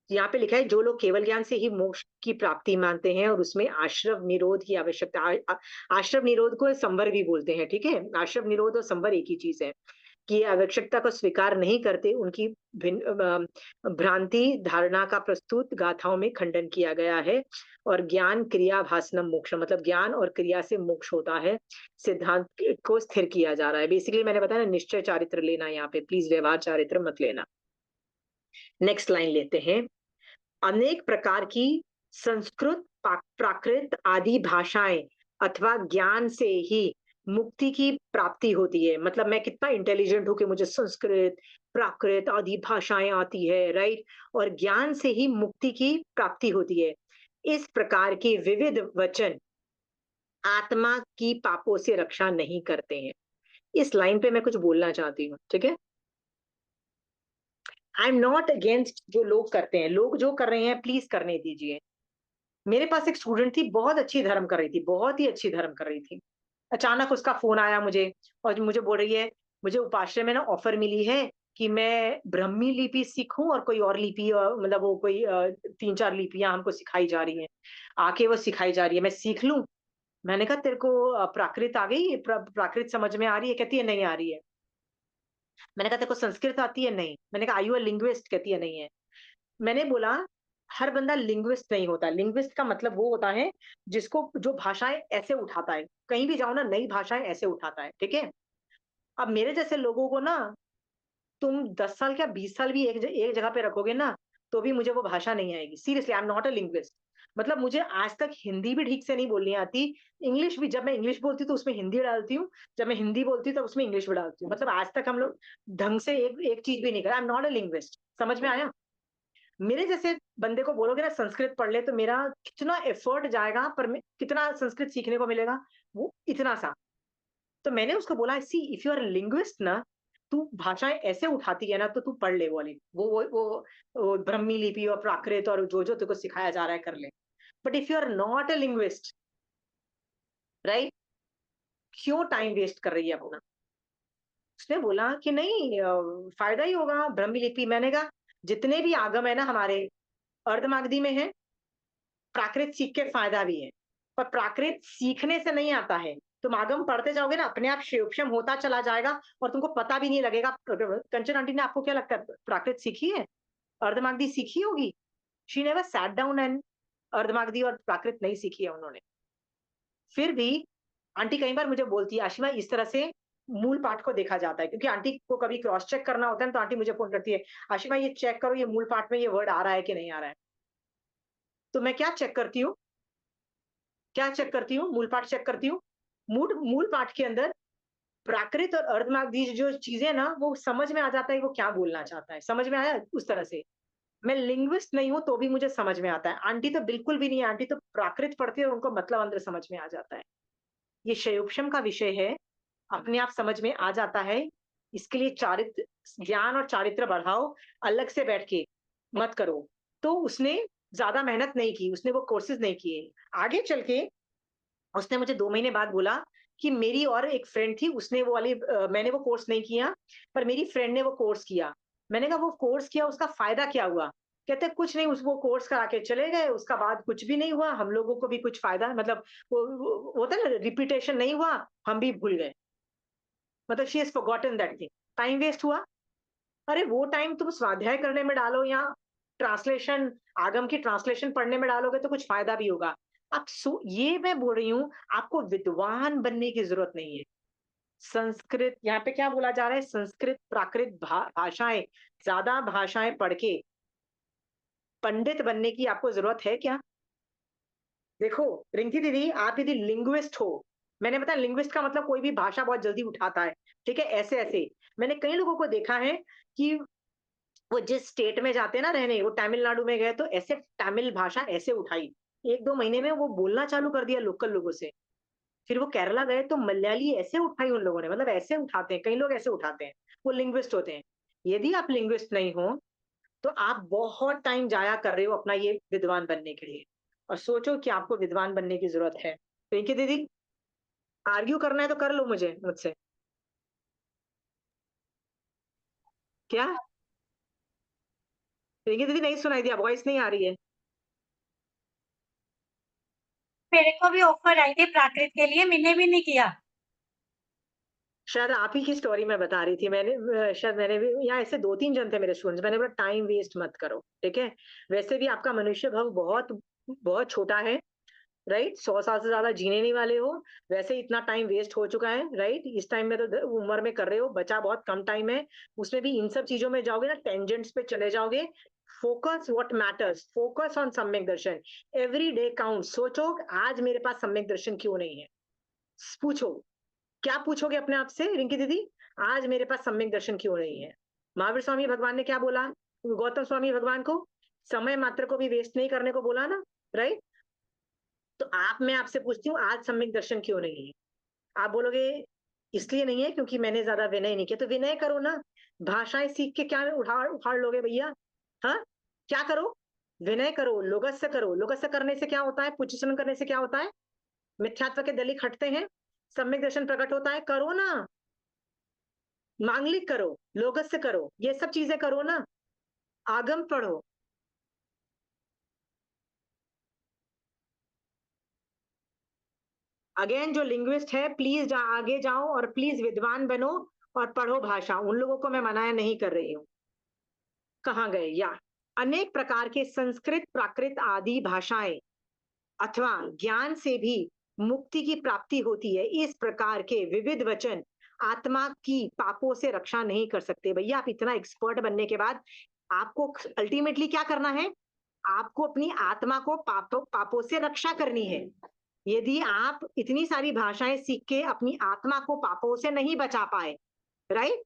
यहाँ पे लिखा है जो लोग केवल ज्ञान से ही मोक्ष की प्राप्ति मानते हैं और उसमें आश्रव निरोध की आवश्यकता, आश्रव निरोध को संवर भी बोलते हैं। ठीक है, आश्रव निरोध और संवर एक ही चीज है, कि आवश्यकता को स्वीकार नहीं करते, उनकी भ्रांति धारणा का प्रस्तुत गाथाओं में खंडन किया गया है। और ज्ञान क्रिया भासनम मोक्ष, मतलब ज्ञान और क्रिया से मोक्ष होता है, सिद्धांत को स्थिर किया जा रहा है। बेसिकली मैंने बताया ना, निश्चय चारित्र लेना, यहाँ पे प्लीज व्यवहार चारित्र मत लेना। नेक्स्ट लाइन लेते हैं। अनेक प्रकार की संस्कृत, प्राकृत आदि भाषाएं अथवा ज्ञान से ही मुक्ति की प्राप्ति होती है। मतलब मैं कितना इंटेलिजेंट हूं कि मुझे संस्कृत, प्राकृत आदि भाषाएं आती है, राइट, और ज्ञान से ही मुक्ति की प्राप्ति होती है। इस प्रकार के विविध वचन आत्मा की पापों से रक्षा नहीं करते हैं। इस लाइन पे मैं कुछ बोलना चाहती हूँ। ठीक है, आई एम नॉट अगेंस्ट जो लोग करते हैं, लोग जो कर रहे हैं प्लीज करने दीजिए। मेरे पास एक स्टूडेंट थी, बहुत अच्छी धर्म कर रही थी, बहुत ही अच्छी धर्म कर रही थी। अचानक उसका फोन आया मुझे, और मुझे बोल रही है, मुझे उपाश्रय में ना ऑफर मिली है कि मैं ब्रह्मी लिपि सीखूं और कोई और लिपि, मतलब वो कोई 3-4 लिपियां हमको सिखाई जा रही हैं, आके वो सिखाई जा रही है, मैं सीख लूं। मैंने कहा तेरे को प्राकृत आ गई, प्राकृत समझ में आ रही है? कहती है नहीं आ रही है। मैंने कहा तेरे को संस्कृत आती है? नहीं। मैंने कहा आर यू अ लिंग्विस्ट? कहती है नहीं है। मैंने बोला हर बंदा लिंग्विस्ट नहीं होता। लिंग्विस्ट का मतलब वो होता है जिसको, जो भाषाएं ऐसे उठाता है, कहीं भी जाओ ना नई भाषाएं ऐसे उठाता है। ठीक है, अब मेरे जैसे लोगों को ना, तुम 10 साल क्या 20 साल भी एक जगह पे रखोगे ना, तो भी मुझे वो भाषा नहीं आएगी। Seriously, I am not a linguist. मतलब मुझे आज तक हिंदी भी ठीक से नहीं बोलनी आती, इंग्लिश भी, जब मैं इंग्लिश बोलती हूँ तो उसमें हिंदी डालती हूँ, जब मैं हिंदी बोलती हूँ तो उसमें इंग्लिश भी डालती हूँ। मतलब आज तक हम लोग ढंग से एक एक चीज भी नहीं करा। आई एम नॉट अ लिंग्विस्ट। समझ में आया? मेरे जैसे बंदे को बोलोगे ना संस्कृत पढ़ ले, तो मेरा कितना एफर्ट जाएगा, पर कितना संस्कृत सीखने को मिलेगा, वो इतना सा। तो मैंने उसको बोला, see if you are linguist ना, तू भाषाएं ऐसे उठाती है ना, तो तू पढ़ ले वो वाली, वो ब्रह्मी लिपि और प्राकृत और जो जो तेको सिखाया जा रहा है कर ले। But if you are not a linguist, right, क्यों टाइम वेस्ट कर रही है अपना? उसने बोला कि नहीं, फायदा ही होगा ब्रह्मी लिपि। मैंने कहा जितने भी आगम है ना हमारे, अर्धमागधी में है, प्राकृत सीख के फायदा भी है, पर प्राकृत सीखने से नहीं आता है। तुम आगम पढ़ते जाओगे ना, अपने आप शिवक्षम होता चला जाएगा और तुमको पता भी नहीं लगेगा। कंचन आंटी ने आपको क्या लगता है प्राकृत सीखी है? अर्धमागधी सीखी होगी? She never sat down and, Ardhamagadhi और प्राकृत नहीं सीखी है उन्होंने। फिर भी आंटी कई बार मुझे बोलती है, आशिमा इस तरह से मूल पाठ को देखा जाता है, क्योंकि आंटी को कभी क्रॉस चेक करना होता है, तो आंटी मुझे फोन करती है, आशिमा ये चेक करो, ये मूल पाठ में ये वर्ड आ रहा है कि नहीं आ रहा है। तो मैं क्या चेक करती हूँ, क्या चेक करती हूँ? मूल पाठ चेक करती हूँ। मूल पाठ के अंदर प्राकृत और अर्धमागधी जो चीजें ना, वो समझ में आ जाता है वो क्या बोलना चाहता है। समझ में आया? उस तरह से मैं लिंग्विस्ट नहीं हूं तो भी मुझे समझ में आता है। आंटी तो बिल्कुल भी नहीं है, आंटी तो प्राकृत पढ़ती है और उनको मतलब अंदर समझ में आ जाता है। ये शयोपशम का विषय है, अपने आप समझ में आ जाता है। इसके लिए चारित्र, ज्ञान और चारित्र बढ़ाओ, अलग से बैठ के मत करो। तो उसने ज्यादा मेहनत नहीं की, उसने वो कोर्सेज नहीं किए। आगे चल के उसने मुझे 2 महीने बाद बोला कि मेरी और एक फ्रेंड थी, उसने वो वाली, मैंने वो कोर्स नहीं किया, पर मेरी फ्रेंड ने वो कोर्स किया। मैंने कहा वो कोर्स किया, उसका फायदा क्या हुआ? कहते कुछ नहीं, उस वो कोर्स करा के चले गए, उसका बाद कुछ भी नहीं हुआ, हम लोगों को भी कुछ फायदा, मतलब वो होता है ना, रिपीटेशन नहीं हुआ, हम भी भूल गए। मतलब she has forgotten that thing. Time waste हुआ। अरे वो टाइम तुम स्वाध्याय करने में डालो, या ट्रांसलेशन, आगम की ट्रांसलेशन पढ़ने में डालोगे तो कुछ फायदा भी होगा। अब ये मैं बोल रही हूँ, आपको विद्वान बनने की जरूरत नहीं है। संस्कृत, यहाँ पे क्या बोला जा रहा है, संस्कृत प्राकृत भाषाएं, ज्यादा भाषाएं पढ़ के पंडित बनने की आपको जरूरत है क्या? देखो रिंकी दीदी, आप यदि लिंग्विस्ट हो, मैंने बताया लिंग्विस्ट का मतलब कोई भी भाषा बहुत जल्दी उठाता है, ठीक है, ऐसे ऐसे। मैंने कई लोगों को देखा है कि वो जिस स्टेट में जाते हैं ना रहने, वो तमिलनाडु में गए तो ऐसे तमिल भाषा ऐसे उठाई, 1-2 महीने में वो बोलना चालू कर दिया लोकल लोगों से। फिर वो केरला गए तो मलयाली ऐसे उठाई उन लोगों ने, मतलब ऐसे उठाते हैं, कई लोग ऐसे उठाते हैं, वो लिंग्विस्ट होते हैं। यदि आप लिंग्विस्ट नहीं हो तो आप बहुत टाइम जाया कर रहे हो अपना ये विद्वान बनने के लिए, और सोचो कि आपको विद्वान बनने की जरूरत है। पिंकी दीदी, आर्ग्यू करना है तो कर लो मुझसे। क्या पिंकी दीदी नहीं सुनाई दिया, वॉइस नहीं आ रही है?
मेरे को भी ऑफर आई थी प्राकृत के लिए, मैंने भी नहीं किया।
शायद आप ही की स्टोरी मैं बता रही थी, शायद मैंने भी, यहाँ ऐसे 2-3 जन थे मेरे स्टूडेंट्स, मैंने बोला टाइम वेस्ट मत करो, ठीक है। वैसे भी आपका मनुष्य भाव बहुत बहुत छोटा है, राइट, 100 साल से ज्यादा जीने नहीं वाले हो, वैसे ही इतना टाइम वेस्ट हो चुका है, राइट, इस टाइम में तो उम्र में कर रहे हो, बचा बहुत कम टाइम है, उसमें भी इन सब चीजों में जाओगे ना, टेंजेंट्स पे चले जाओगे। Focus what matters, focus on सम्यक दर्शन, एवरी डे काउंट। सोचो आज मेरे पास सम्यक दर्शन क्यों नहीं है, पूछो, क्या पूछोगे अपने आप से रिंकी दीदी, आज मेरे पास सम्यक दर्शन क्यों नहीं है? महावीर स्वामी भगवान ने क्या बोला गौतम स्वामी भगवान को? समय मात्र को भी वेस्ट नहीं करने को बोला ना, राइट। तो मैं आपसे पूछती हूँ आज सम्यक दर्शन क्यों नहीं है? आप बोलोगे इसलिए नहीं है क्योंकि मैंने ज्यादा विनय नहीं किया, तो विनय करो ना, भाषाएं सीख के क्या उखाड़ उखाड़ लोगे भैया? हाँ, क्या करो, विनय करो, लोगस्य करो। लोगस्य करने से क्या होता है, पुचिशन करने से क्या होता है, मिथ्यात्व के दलिक हटते हैं, सम्यक दर्शन प्रकट होता है, करो ना, मांगलिक करो, लोगस्य करो, ये सब चीजें करो ना, आगम पढ़ो। अगेन जो लिंग्विस्ट है प्लीज आगे जाओ और प्लीज विद्वान बनो और पढ़ो भाषा, उन लोगों को मैं मनाया नहीं कर रही हूँ। कहाँ गए, या अनेक प्रकार के संस्कृत प्राकृत आदि भाषाएं अथवा ज्ञान से भी मुक्ति की प्राप्ति होती है, इस प्रकार के विविध वचन आत्मा की पापों से रक्षा नहीं कर सकते। भैया आप इतना एक्सपर्ट बनने के बाद आपको अल्टीमेटली क्या करना है, आपको अपनी आत्मा को पापों से रक्षा करनी है। यदि आप इतनी सारी भाषाएं सीख के अपनी आत्मा को पापों से नहीं बचा पाए, राइट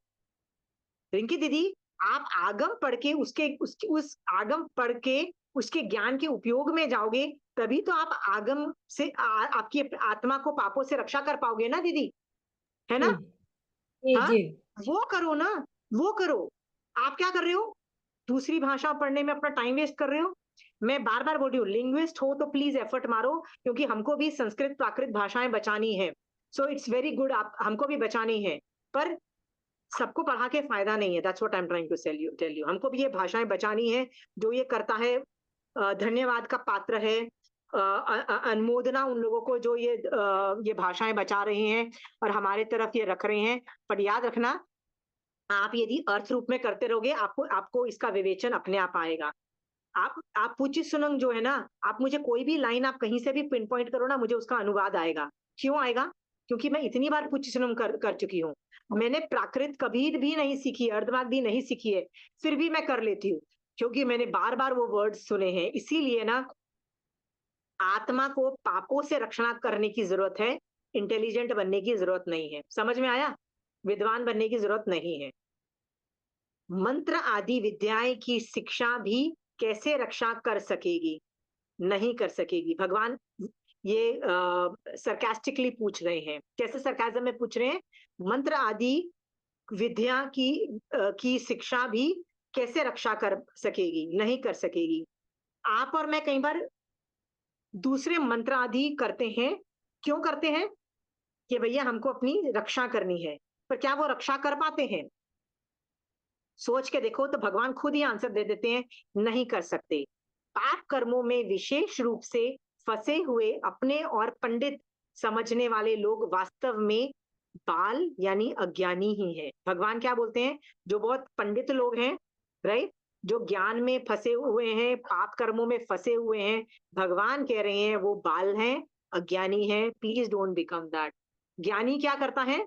रिंकी दीदी, आप आगम पढ़ के उस आगम पढ़ के उसके ज्ञान के उपयोग में जाओगे, तभी तो आप आगम से आपकी आत्मा को पापों से रक्षा कर पाओगे ना दीदी, है ना?
जी
हाँ,
जी।
वो करो ना, वो करो। आप क्या कर रहे हो, दूसरी भाषा पढ़ने में अपना टाइम वेस्ट कर रहे हो। मैं बार बार बोल रही हूँ, लिंग्विस्ट हो तो प्लीज एफर्ट मारो, क्योंकि हमको भी संस्कृत प्राकृत भाषाएं बचानी है। सो इट्स वेरी गुड, आप हमको भी बचानी है, पर सबको पढ़ा के फायदा नहीं है। That's what I am trying to tell you, हमको भी ये भाषाएं बचानी है। जो ये करता है धन्यवाद का पात्र है, अनुमोदना उन लोगों को जो ये भाषाएं बचा रहे हैं और हमारे तरफ ये रख रहे हैं। पर याद रखना, आप यदि अर्थ रूप में करते रहोगे, आपको आपको इसका विवेचन अपने आप आएगा। आप पूची सुनंग जो है ना, आप मुझे कोई भी लाइन आप कहीं से भी पिन पॉइंट करो ना, मुझे उसका अनुवाद आएगा। क्यों आएगा? क्योंकि मैं इतनी बार पूची सुनंग कर चुकी हूँ। मैंने प्राकृत कभी भी नहीं सीखी, अर्धवाग भी नहीं सीखी है, फिर भी मैं कर लेती हूँ, क्योंकि मैंने बार बार वो वर्ड्स सुने हैं। इसीलिए ना, आत्मा को पापों से रक्षणा करने की जरूरत है, इंटेलिजेंट बनने की जरूरत नहीं है। समझ में आया? विद्वान बनने की जरूरत नहीं है। मंत्र आदि विद्याएं की शिक्षा भी कैसे रक्षा कर सकेगी? नहीं कर सकेगी। भगवान ये सरकास्टिकली पूछ रहे हैं। कैसे सरकाजम में पूछ रहे हैं? मंत्र आदि विद्या की शिक्षा भी कैसे रक्षा कर सकेगी? नहीं कर सकेगी। आप और मैं कई बार दूसरे मंत्र आदि करते हैं। क्यों करते हैं? कि भैया हमको अपनी रक्षा करनी है, पर क्या वो रक्षा कर पाते हैं? सोच के देखो तो भगवान खुद ही आंसर दे देते हैं, नहीं कर सकते। पाप कर्मों में विशेष रूप से फंसे हुए अपने और पंडित समझने वाले लोग वास्तव में बाल यानी अज्ञानी ही है। भगवान क्या बोलते हैं? जो बहुत पंडित लोग हैं, राइट, जो ज्ञान में फंसे हुए हैं, पाप कर्मों में फंसे हुए हैं, भगवान कह रहे हैं वो बाल हैं, अज्ञानी हैं। Please don't become that. ज्ञानी क्या करता है?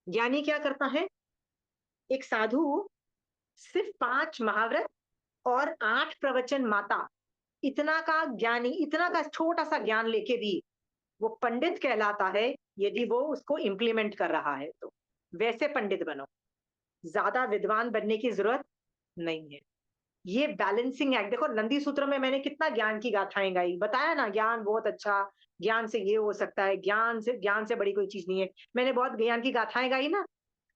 ज्ञानी क्या करता है? एक साधु सिर्फ 5 महाव्रत और 8 प्रवचन माता, इतना का ज्ञानी, इतना का छोटा सा ज्ञान लेके भी वो पंडित कहलाता है यदि वो उसको इम्प्लीमेंट कर रहा है। तो वैसे पंडित बनो, ज्यादा विद्वान बनने की जरूरत नहीं है। ये बैलेंसिंग एक्ट देखो, नंदी सूत्र में मैंने कितना ज्ञान की गाथाएं गाई, बताया ना ज्ञान बहुत अच्छा, ज्ञान से ये हो सकता है, ज्ञान से बड़ी कोई चीज नहीं है। मैंने बहुत ज्ञान की गाथाएं गाई ना।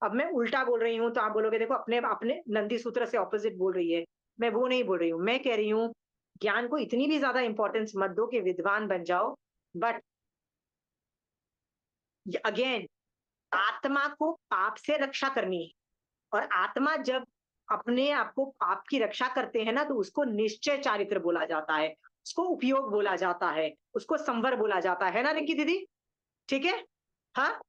अब मैं उल्टा बोल रही हूँ तो आप बोलोगे देखो अपने अपने नंदी सूत्र से ऑपोजिट बोल रही है। मैं वो नहीं बोल रही हूँ, मैं कह रही हूँ ज्ञान को इतनी भी ज्यादा इंपॉर्टेंस मत दो कि विद्वान बन जाओ। बट अगेन, आत्मा को पाप से रक्षा करनी है, और आत्मा जब अपने आप को पाप की रक्षा करते हैं ना, तो उसको निश्चय चारित्र बोला जाता है, उसको उपयोग बोला जाता है, उसको संवर बोला जाता है ना रिंकी दीदी? ठीक है। हाँ,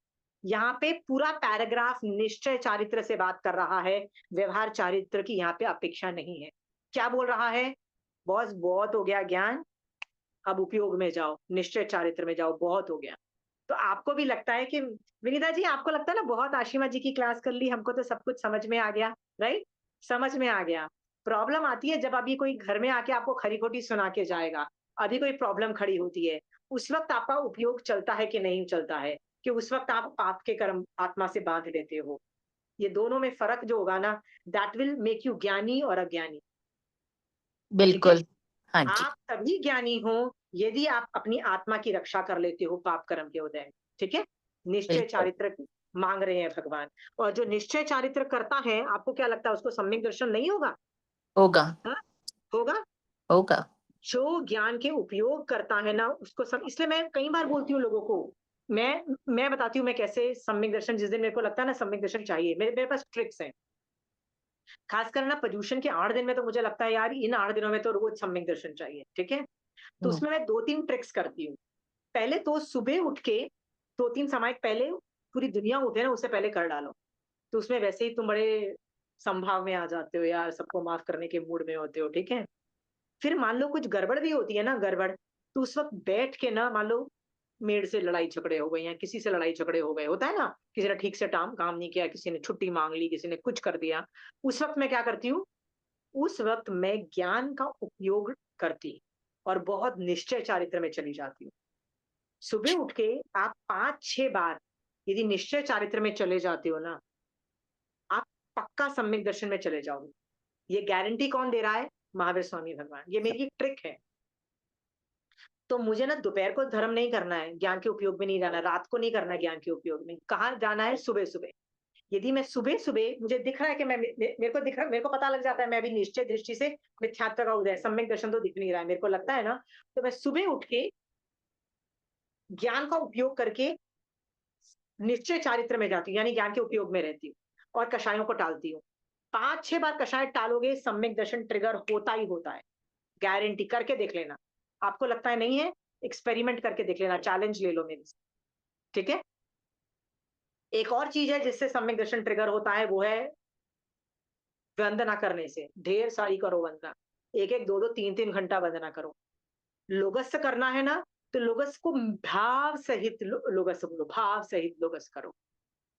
यहाँ पे पूरा पैराग्राफ निश्चय चारित्र से बात कर रहा है, व्यवहार चारित्र की यहाँ पे अपेक्षा नहीं है। क्या बोल रहा है? बॉस बहुत हो गया ज्ञान, अब उपयोग में जाओ, निश्चय चारित्र में जाओ, बहुत हो गया। तो आपको भी लगता है कि विनीता जी, आपको लगता है ना बहुत आशिमा जी की क्लास कर ली, हमको तो सब कुछ समझ में आ गया, राइट? समझ में आ गया। प्रॉब्लम आती है जब अभी कोई घर में आके आपको खरी खोटी सुना के जाएगा, अभी कोई प्रॉब्लम खड़ी होती है, उस वक्त आपका उपयोग चलता है कि नहीं चलता है, कि उस वक्त आप पाप के कर्म आत्मा से बांध लेते हो। ये दोनों में फर्क जो होगा ना, दैट विल मेक यू ज्ञानी और अज्ञानी। ठीक है?
बिल्कुल, हाँ जी,
आप तभी ज्ञानी हो यदि आप अपनी आत्मा की रक्षा कर लेते हो पाप कर्म के उदय। ठीक है? निश्चय
बिल्कुल,
चारित्र मांग रहे हैं भगवान, और जो निश्चय चारित्र करता है, आपको क्या लगता है उसको सम्यक दर्शन नहीं होगा?
होगा,
हाँ, होगा।
होगा,
जो ज्ञान के उपयोग करता है ना उसको सब, इसलिए मैं कई बार बोलती हूँ लोगों को, मैं बताती हूँ मैं कैसे सम्यक दर्शन, जिस दिन मेरे को लगता है ना सम्यक दर्शन चाहिए, मेरे पास ट्रिक्स हैं। खासकर ना पर्यूषण के 8 दिन में तो मुझे लगता है यार इन 8 दिनों में तो रोज सम्यक दर्शन चाहिए। ठीक है? तो
हम्म,
उसमें मैं 2-3 ट्रिक्स करती हूँ। पहले तो सुबह उठ के 2-3 समायक पहले, पूरी दुनिया उठे ना उससे पहले कर डालो। तो उसमें वैसे ही तुम बड़े संभाव में आ जाते हो यार, सबको माफ करने के मूड में होते हो। ठीक है? फिर मान लो कुछ गड़बड़ भी होती है ना, गड़बड़, तो उस वक्त बैठ के ना, मान लो मेड से लड़ाई झगड़े हो गए या किसी से लड़ाई झगड़े हो गए, होता है ना, किसी ने ठीक से काम नहीं किया, किसी ने छुट्टी मांग ली, किसी ने कुछ कर दिया, उस वक्त मैं क्या करती हूँ, उस वक्त मैं ज्ञान का उपयोग करती और बहुत निश्चय चारित्र में चली जाती हूँ। सुबह उठ के आप 5-6 बार यदि निश्चय चारित्र में चले जाते हो ना, आप पक्का सम्यक दर्शन में चले जाओगे। ये गारंटी कौन दे रहा है? महावीर स्वामी भगवान। ये मेरी एक ट्रिक है। तो मुझे ना दोपहर को धर्म नहीं करना है, ज्ञान के उपयोग में नहीं जाना, रात को नहीं करना है ज्ञान के उपयोग में, कहाँ जाना है? सुबह सुबह। यदि मैं सुबह सुबह, मुझे दिख रहा है कि मेरे को दिख रहा, मेरे को पता लग जाता है मैं अभी निश्चय दृष्टि से मिथ्यात्व का उदय, सम्यक दर्शन तो दिख नहीं रहा है, मेरे को लगता है ना, तो मैं सुबह उठ के ज्ञान का उपयोग करके निश्चय चारित्र में जाती हूँ, यानी ज्ञान के उपयोग में रहती हूँ और कषायों को टालती हूँ। 5-6 बार कषाय टालोगे, सम्यक दर्शन ट्रिगर होता ही होता है। गारंटी, करके देख लेना। आपको लगता है नहीं है, एक्सपेरिमेंट करके देख लेना, चैलेंज ले लो मेरे से। ठीक है? एक और चीज है जिससे सम्यक दर्शन ट्रिगर होता है, वो है वंदना करने से। ढेर सारी करो वंदना, 1-1, 2-2, 3-3 घंटा वंदना करो। लोगस करना है ना, तो लोगस को भाव सहित लोगस बोलो, भाव सहित लोगस करो,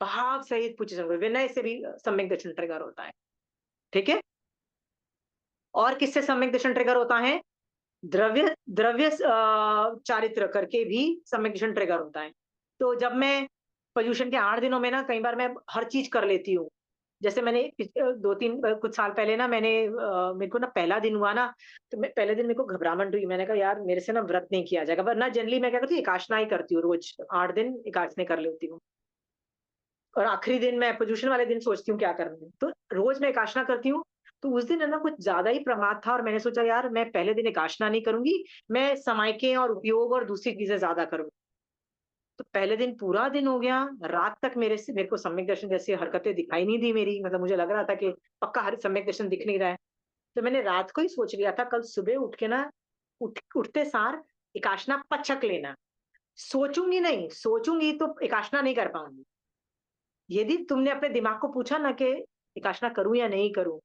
भाव सहित पूछ सको, विनय से भी सम्यक दर्शन ट्रिगर होता है। ठीक है? और किससे सम्यक दर्शन ट्रिगर होता है? द्रव्य द्रव्य चारित्र करके भी सम्यक दर्शन ट्रिगर होता है। तो जब मैं पर्यूषण के 8 दिनों में ना, कई बार मैं हर चीज कर लेती हूँ। जैसे मैंने 2-3 कुछ साल पहले ना, मेरे को ना पहला दिन हुआ ना, तो मैं पहले दिन मेरे को घबराहट हुई, मैंने कहा यार मेरे से ना व्रत नहीं किया जाएगा, वरना जनरली मैं क्या करती हूँ, एकादशी ही करती हूँ, रोज 8 दिन एकादशी कर लेती हूँ। और आखिरी दिन मैं पर्यूषण वाले दिन सोचती हूँ क्या करना है, तो रोज मैं एकादशी करती हूँ। तो उस दिन है ना कुछ ज्यादा ही प्रमाद था, और मैंने सोचा यार मैं पहले दिन एकादशी नहीं करूंगी, मैं समायके और उपयोग और दूसरी चीजें ज्यादा करूंगी। तो पहले दिन पूरा दिन हो गया, रात तक मेरे को सम्यक दर्शन जैसी हरकतें दिखाई नहीं दी मेरी, मतलब मुझे लग रहा था कि पक्का हर सम्यक दर्शन दिख नहीं रहा है। तो मैंने रात को ही सोच लिया था कल सुबह उठ के ना, उठते सार एकादशी पचक लेना। सोचूंगी नहीं, सोचूंगी तो एकादशी नहीं कर पाऊंगी। यदि तुमने अपने दिमाग को पूछा ना कि एकादशी करूं या नहीं करूं,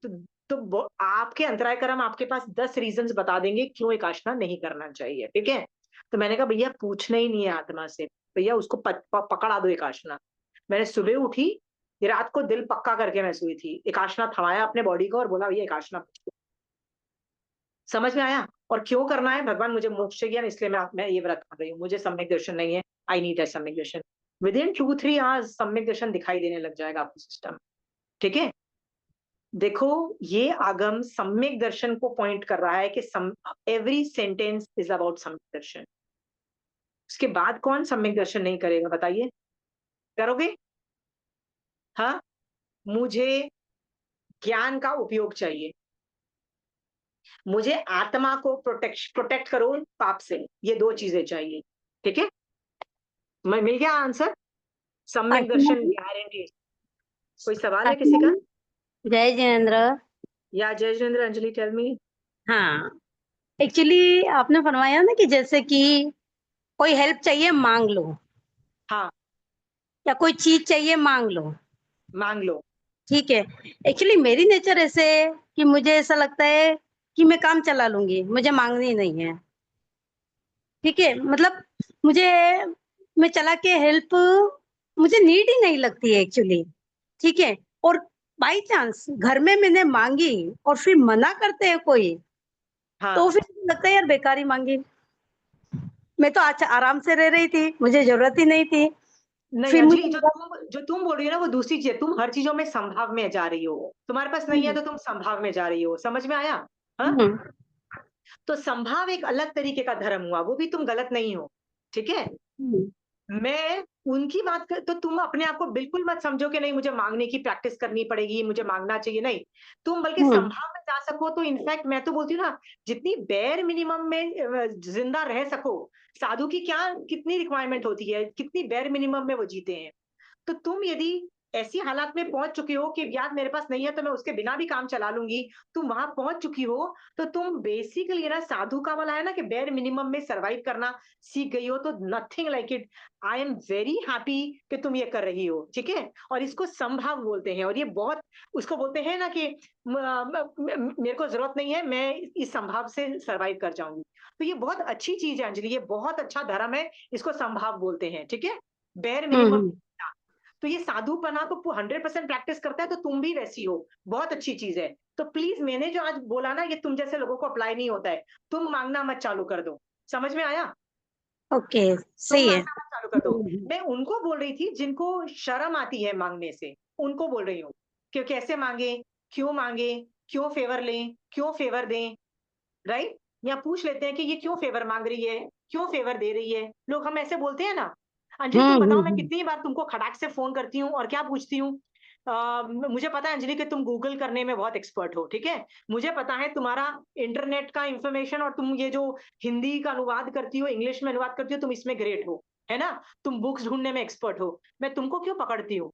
तो आपके अंतराय कर्म आपके पास 10 रीजंस बता देंगे क्यों एकादशी नहीं करना चाहिए। ठीक है? तो मैंने कहा भैया पूछना ही नहीं है आत्मा से, भैया उसको पकड़ा दो एकादशी। मैंने सुबह उठी, ये रात को दिल पक्का करके मैं सोई थी, एकादशी थमाया अपने बॉडी को और बोला भैया एकादशी। समझ में आया? और क्यों करना है? भगवान मुझे मोक्ष ज्ञान, इसलिए मैं ये व्रत कर रही हूँ। मुझे सम्यक दर्शन नहीं है, आई नीड अ सम्यक दर्शन। विद इन 2-3 आवर्स सम्यक दर्शन दिखाई देने लग जाएगा आपको सिस्टम। ठीक है? देखो, ये आगम सम्यक दर्शन को पॉइंट कर रहा है कि एवरी सेंटेंस इज अबाउट सम्यक दर्शन। उसके बाद कौन सम्यक दर्शन नहीं करेगा बताइए? करोगे? हाँ, मुझे ज्ञान का उपयोग चाहिए, मुझे आत्मा को प्रोटेक्ट करो पाप से, ये 2 चीजें चाहिए। ठीक है? मैं मिल गया आंसर? सम्यक
अर्चना
दर्शन
जी,
गारंटी। कोई सवाल है किसी
अर्चना
का?
जी, जय जिनेन्द्र।
या जय जिनेन्द्र, अंजलि टेल मी।
हाँ, एक्चुअली आपने फरमाया ना कि जैसे कि कोई हेल्प चाहिए मांग लो,
हाँ,
या कोई चीज चाहिए मांग लो।
मांग लो।
ठीक है। एक्चुअली मेरी नेचर ऐसे है कि मुझे ऐसा लगता है कि मैं काम चला लूंगी, मुझे मांगनी नहीं है। ठीक है, मतलब मुझे, मैं चला के हेल्प मुझे नीड ही नहीं लगती है एक्चुअली। ठीक है। और बाई चांस घर में मैंने मांगी और फिर मना करते हैं कोई,
हाँ,
तो फिर लगता है यार बेकार ही मांगी, मैं तो अच्छा आराम से रह रही थी, मुझे जरूरत ही नहीं थी।
नहीं
फिर
अंजलि,
मुझे
जो तुम बोल रही हो ना वो दूसरी चीज है। तुम हर चीजों में संभाव में जा रही हो। तुम्हारे पास नहीं है तो तुम संभाव में जा रही हो। समझ में आया? हाँ,
हम्म,
तो संभाव एक अलग तरीके का धर्म हुआ, वो भी तुम गलत नहीं हो। ठीक है?
हम्म,
मैं उनकी बात कर, तो तुम अपने आप को बिल्कुल मत समझो कि नहीं मुझे मांगने की प्रैक्टिस करनी पड़ेगी, मुझे मांगना चाहिए। नहीं, तुम बल्कि
हम्म,
संभाव में जा सको तो इनफैक्ट मैं तो बोलती हूँ ना, जितनी बेयर मिनिमम में जिंदा रह सको, साधु की क्या कितनी रिक्वायरमेंट होती है, कितनी बेयर मिनिमम में वो जीते हैं। तो तुम यदि ऐसी हालात में पहुंच चुके हो कि यार मेरे पास नहीं है तो मैं उसके बिना भी काम चला लूंगी, तुम वहां पहुंच चुकी हो, तो तुम बेसिकली ना साधु का वाला है ना कि बेयर मिनिमम में सरवाइव करना सीख गई हो। तो nothing like it. I am very happy कि तुम ये कर रही हो। ठीक है? और इसको संभाव बोलते हैं, और ये बहुत, उसको बोलते हैं ना कि मेरे को जरूरत नहीं है, मैं इस संभाव से सरवाइव कर जाऊंगी। तो ये बहुत अच्छी चीज है अंजलि, ये बहुत अच्छा धर्म है, इसको संभाव बोलते हैं। ठीक है? बेयर
हम्म,
मिनिमम। तो ये साधुपना तो 100% प्रैक्टिस करता है, तो तुम भी वैसी हो, बहुत अच्छी चीज है। तो प्लीज मैंने जो आज बोला ना, ये तुम जैसे लोगों को अप्लाई नहीं होता है। तुम मांगना मत चालू कर दो। समझ में आया?
ओके,
तुम
सही है।
मांगना मत चालू कर दो। मैं उनको बोल रही थी जिनको शर्म आती है मांगने से, उनको बोल रही हूँ कि कैसे मांगे, क्यों फेवर लें, क्यों फेवर दें। राइट? या पूछ लेते हैं कि ये क्यों फेवर मांग रही है, क्यों फेवर दे रही है। लोग हम ऐसे बोलते हैं ना। अंजलि तुम बताओ, मैं कितनी बार तुमको खड़ाक से फोन करती हूँ और क्या पूछती हूँ? मुझे पता है अंजलि कि तुम गूगल करने में बहुत एक्सपर्ट हो। ठीक है? मुझे पता है तुम्हारा इंटरनेट का इंफॉर्मेशन, और तुम ये जो हिंदी का अनुवाद करती हो, इंग्लिश में अनुवाद करती हो, तुम इसमें ग्रेट हो, है ना? तुम बुक्स ढूंढने में एक्सपर्ट हो। मैं तुमको क्यों पकड़ती हूँ?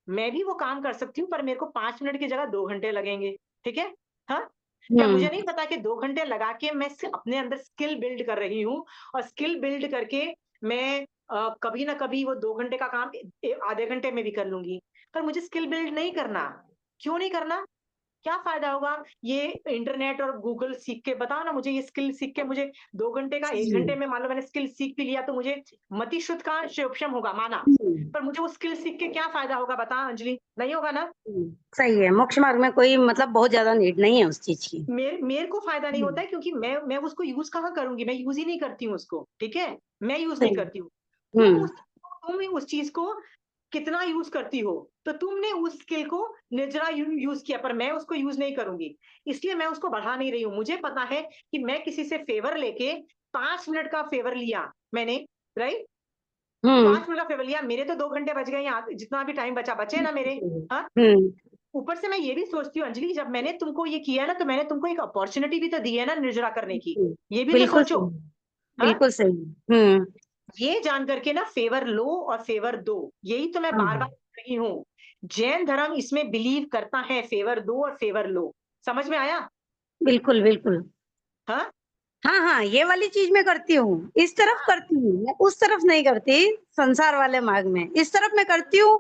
मैं भी वो काम कर सकती हूँ, पर मेरे को 5 मिनट की जगह 2 घंटे लगेंगे। ठीक है? हाँ, क्या मुझे नहीं पता कि 2 घंटे लगा के मैं अपने अंदर स्किल बिल्ड कर रही हूँ, और स्किल बिल्ड करके मैं कभी ना कभी वो 2 घंटे का काम आधे घंटे में भी कर लूंगी। पर मुझे स्किल बिल्ड नहीं करना। क्यों नहीं करना? क्या फायदा होगा? ये इंटरनेट और गूगल सीख के बताओ ना मुझे, ये स्किल सीख के मुझे 2 घंटे का 1 घंटे में मान लो मैंने स्किल सीख भी लिया, तो मुझे मति शुद्ध का क्षोभम होगा, माना। पर मुझे वो स्किल सीख के क्या फायदा होगा? बता अंजलि, नहीं होगा ना?
सही है, मोक्ष मार्ग में कोई मतलब बहुत ज्यादा नीड नहीं है उस चीज की।
मेरे को फायदा नहीं होता है, क्योंकि मैं उसको यूज कहाँ करूंगी? मैं यूज ही नहीं करती हूँ उसको। ठीक है? मैं यूज नहीं
सही।
करती हूँ।
हम्म,
तुम उस चीज को कितना यूज करती हो, तो तुमने उस स्किल को निर्जरा यूज किया, पर मैं उसको यूज नहीं करूंगी, इसलिए मैं उसको बढ़ा नहीं रही हूँ। मुझे पता है कि मैं किसी से फेवर लेके 5 मिनट का फेवर लिया मैंने, राइट?
हम्म,
5 मिनट का फेवर लिया, मेरे तो 2 घंटे बच गए, यहाँ जितना भी टाइम बचे ना मेरे। हाँ,
हम्म,
ऊपर से मैं ये भी सोचती हूँ अंजलि, जब मैंने तुमको ये किया है ना, तो मैंने तुमको एक अपॉर्चुनिटी भी तो दी है ना निर्जरा करने की। ये भी तो
बिल्कुल
सोचो।
सही,
हाँ,
बिल्कुल सही। हम्म,
ये जान करके ना, फेवर लो और फेवर दो, यही तो मैं बार बार
हाँ,
कह रही हूँ। जैन धर्म इसमें बिलीव करता है, फेवर दो और फेवर लो। समझ में आया?
बिल्कुल बिल्कुल।
हाँ,
हाँ हाँ, ये वाली चीज मैं करती हूँ, इस तरफ
हाँ।
करती हूँ, मैं उस तरफ नहीं करती। संसार वाले मार्ग में इस तरफ मैं करती हूँ,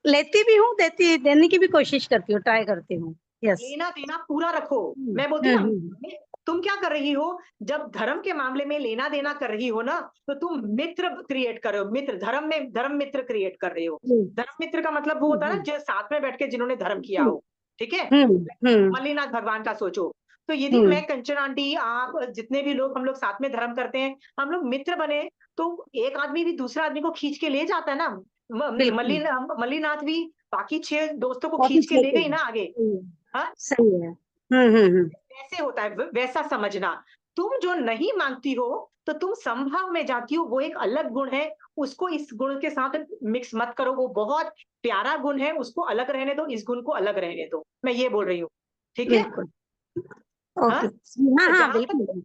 लेती भी हूँ, देती देने की भी कोशिश करती हूँ, ट्राई करती हूँ। यस।
लेना देना पूरा रखो।
हम्म,
मैं बोलती हूँ
हम्म,
ना, तुम क्या कर रही हो? जब धर्म के मामले में लेना देना कर रही हो ना, तो तुम मित्र क्रिएट कर रहे हो। मित्र, धर्म में धर्म मित्र क्रिएट कर रहे हो। धर्म मित्र का मतलब वो होता है ना, जो साथ में बैठ के जिन्होंने धर्म किया हो। ठीक है?
हम्म, हम्म,
मल्लीनाथ भगवान का सोचो। तो यदि मैं, कंचन आंटी, आप, जितने भी लोग, हम लोग साथ में धर्म करते हैं, हम लोग मित्र बने, तो एक आदमी भी दूसरा आदमी को खींच के ले जाता है ना।
बिल्कुल
मल्लीनाथ भी बाकी 6 दोस्तों को
ऑफिस
खींच के ले
लेके
गई ना आगे। हाँ,
सही है।
वैसे होता है, वैसा समझना। तुम जो नहीं मांगती हो, तो तुम संभव में जाती हो, वो एक अलग गुण है। उसको इस गुण के साथ मिक्स मत करो, वो बहुत प्यारा गुण है, उसको अलग रहने दो, इस गुण को अलग रहने दो, मैं ये बोल रही हूँ। ठीक है।
बिल्कुल
हाँ,
ओके। हाँ हाँ
जहां
बिल्कुल।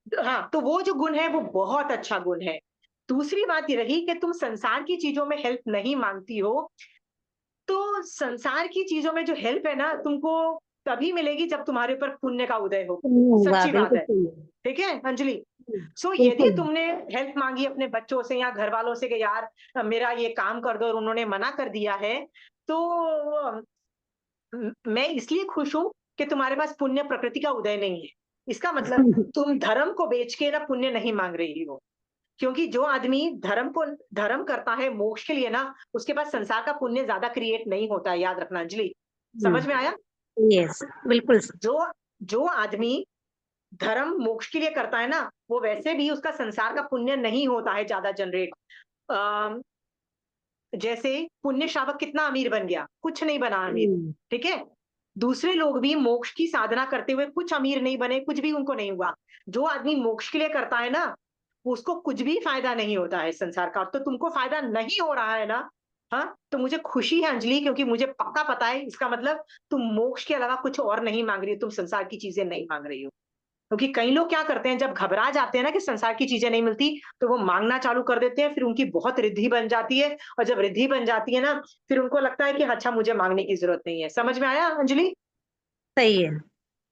तक, हाँ, तो वो जो गुण है वो बहुत अच्छा गुण है। दूसरी बात ये रही कि तुम संसार की चीजों में हेल्प नहीं मांगती हो, तो संसार की चीजों में जो हेल्प है ना, तुमको तभी मिलेगी जब तुम्हारे ऊपर पुण्य का उदय हो।
होगा
सच्ची बात
बिल्कुल
है।
सही है।
ठीक है अंजलि। सो यदि
बिल्कुल
तुमने हेल्प मांगी अपने बच्चों से या घर वालों से कि यार मेरा ये काम कर दो, और उन्होंने मना कर दिया है, तो मैं इसलिए खुश हूं कि तुम्हारे पास पुण्य प्रकृति का उदय नहीं है। इसका मतलब तुम धर्म को बेच के ना पुण्य नहीं मांग रही हो। क्योंकि जो आदमी धर्म करता है मोक्ष के लिए ना, उसके पास संसार का पुण्य ज्यादा क्रिएट नहीं होता है, याद रखना अंजलि। समझ में आया?
यस बिल्कुल
जो जो आदमी धर्म मोक्ष के लिए करता है ना, वो वैसे भी उसका संसार का पुण्य नहीं होता है ज्यादा जनरेट। जैसे पुण्य श्रावक कितना अमीर बन गया, कुछ नहीं बना अमीर। ठीक है। दूसरे लोग भी मोक्ष की साधना करते हुए कुछ अमीर नहीं बने, कुछ भी उनको नहीं हुआ। जो आदमी मोक्ष के लिए करता है ना, उसको कुछ भी फायदा नहीं होता है संसार का। तो तुमको फायदा नहीं हो रहा है ना, हाँ, तो मुझे खुशी है अंजलि, क्योंकि मुझे पक्का पता है, इसका मतलब तुम मोक्ष के अलावा कुछ और नहीं मांग रही हो, तुम संसार की चीजें नहीं मांग रही हो। क्योंकि कई लोग क्या करते हैं, जब घबरा जाते हैं ना कि संसार की चीजें नहीं मिलती, तो वो मांगना चालू कर देते हैं, फिर उनकी बहुत रिद्धि बन जाती है। और जब रिद्धि बन जाती है ना, फिर उनको लगता है कि अच्छा, मुझे मांगने की जरूरत नहीं है। समझ में आया अंजलि?
सही है।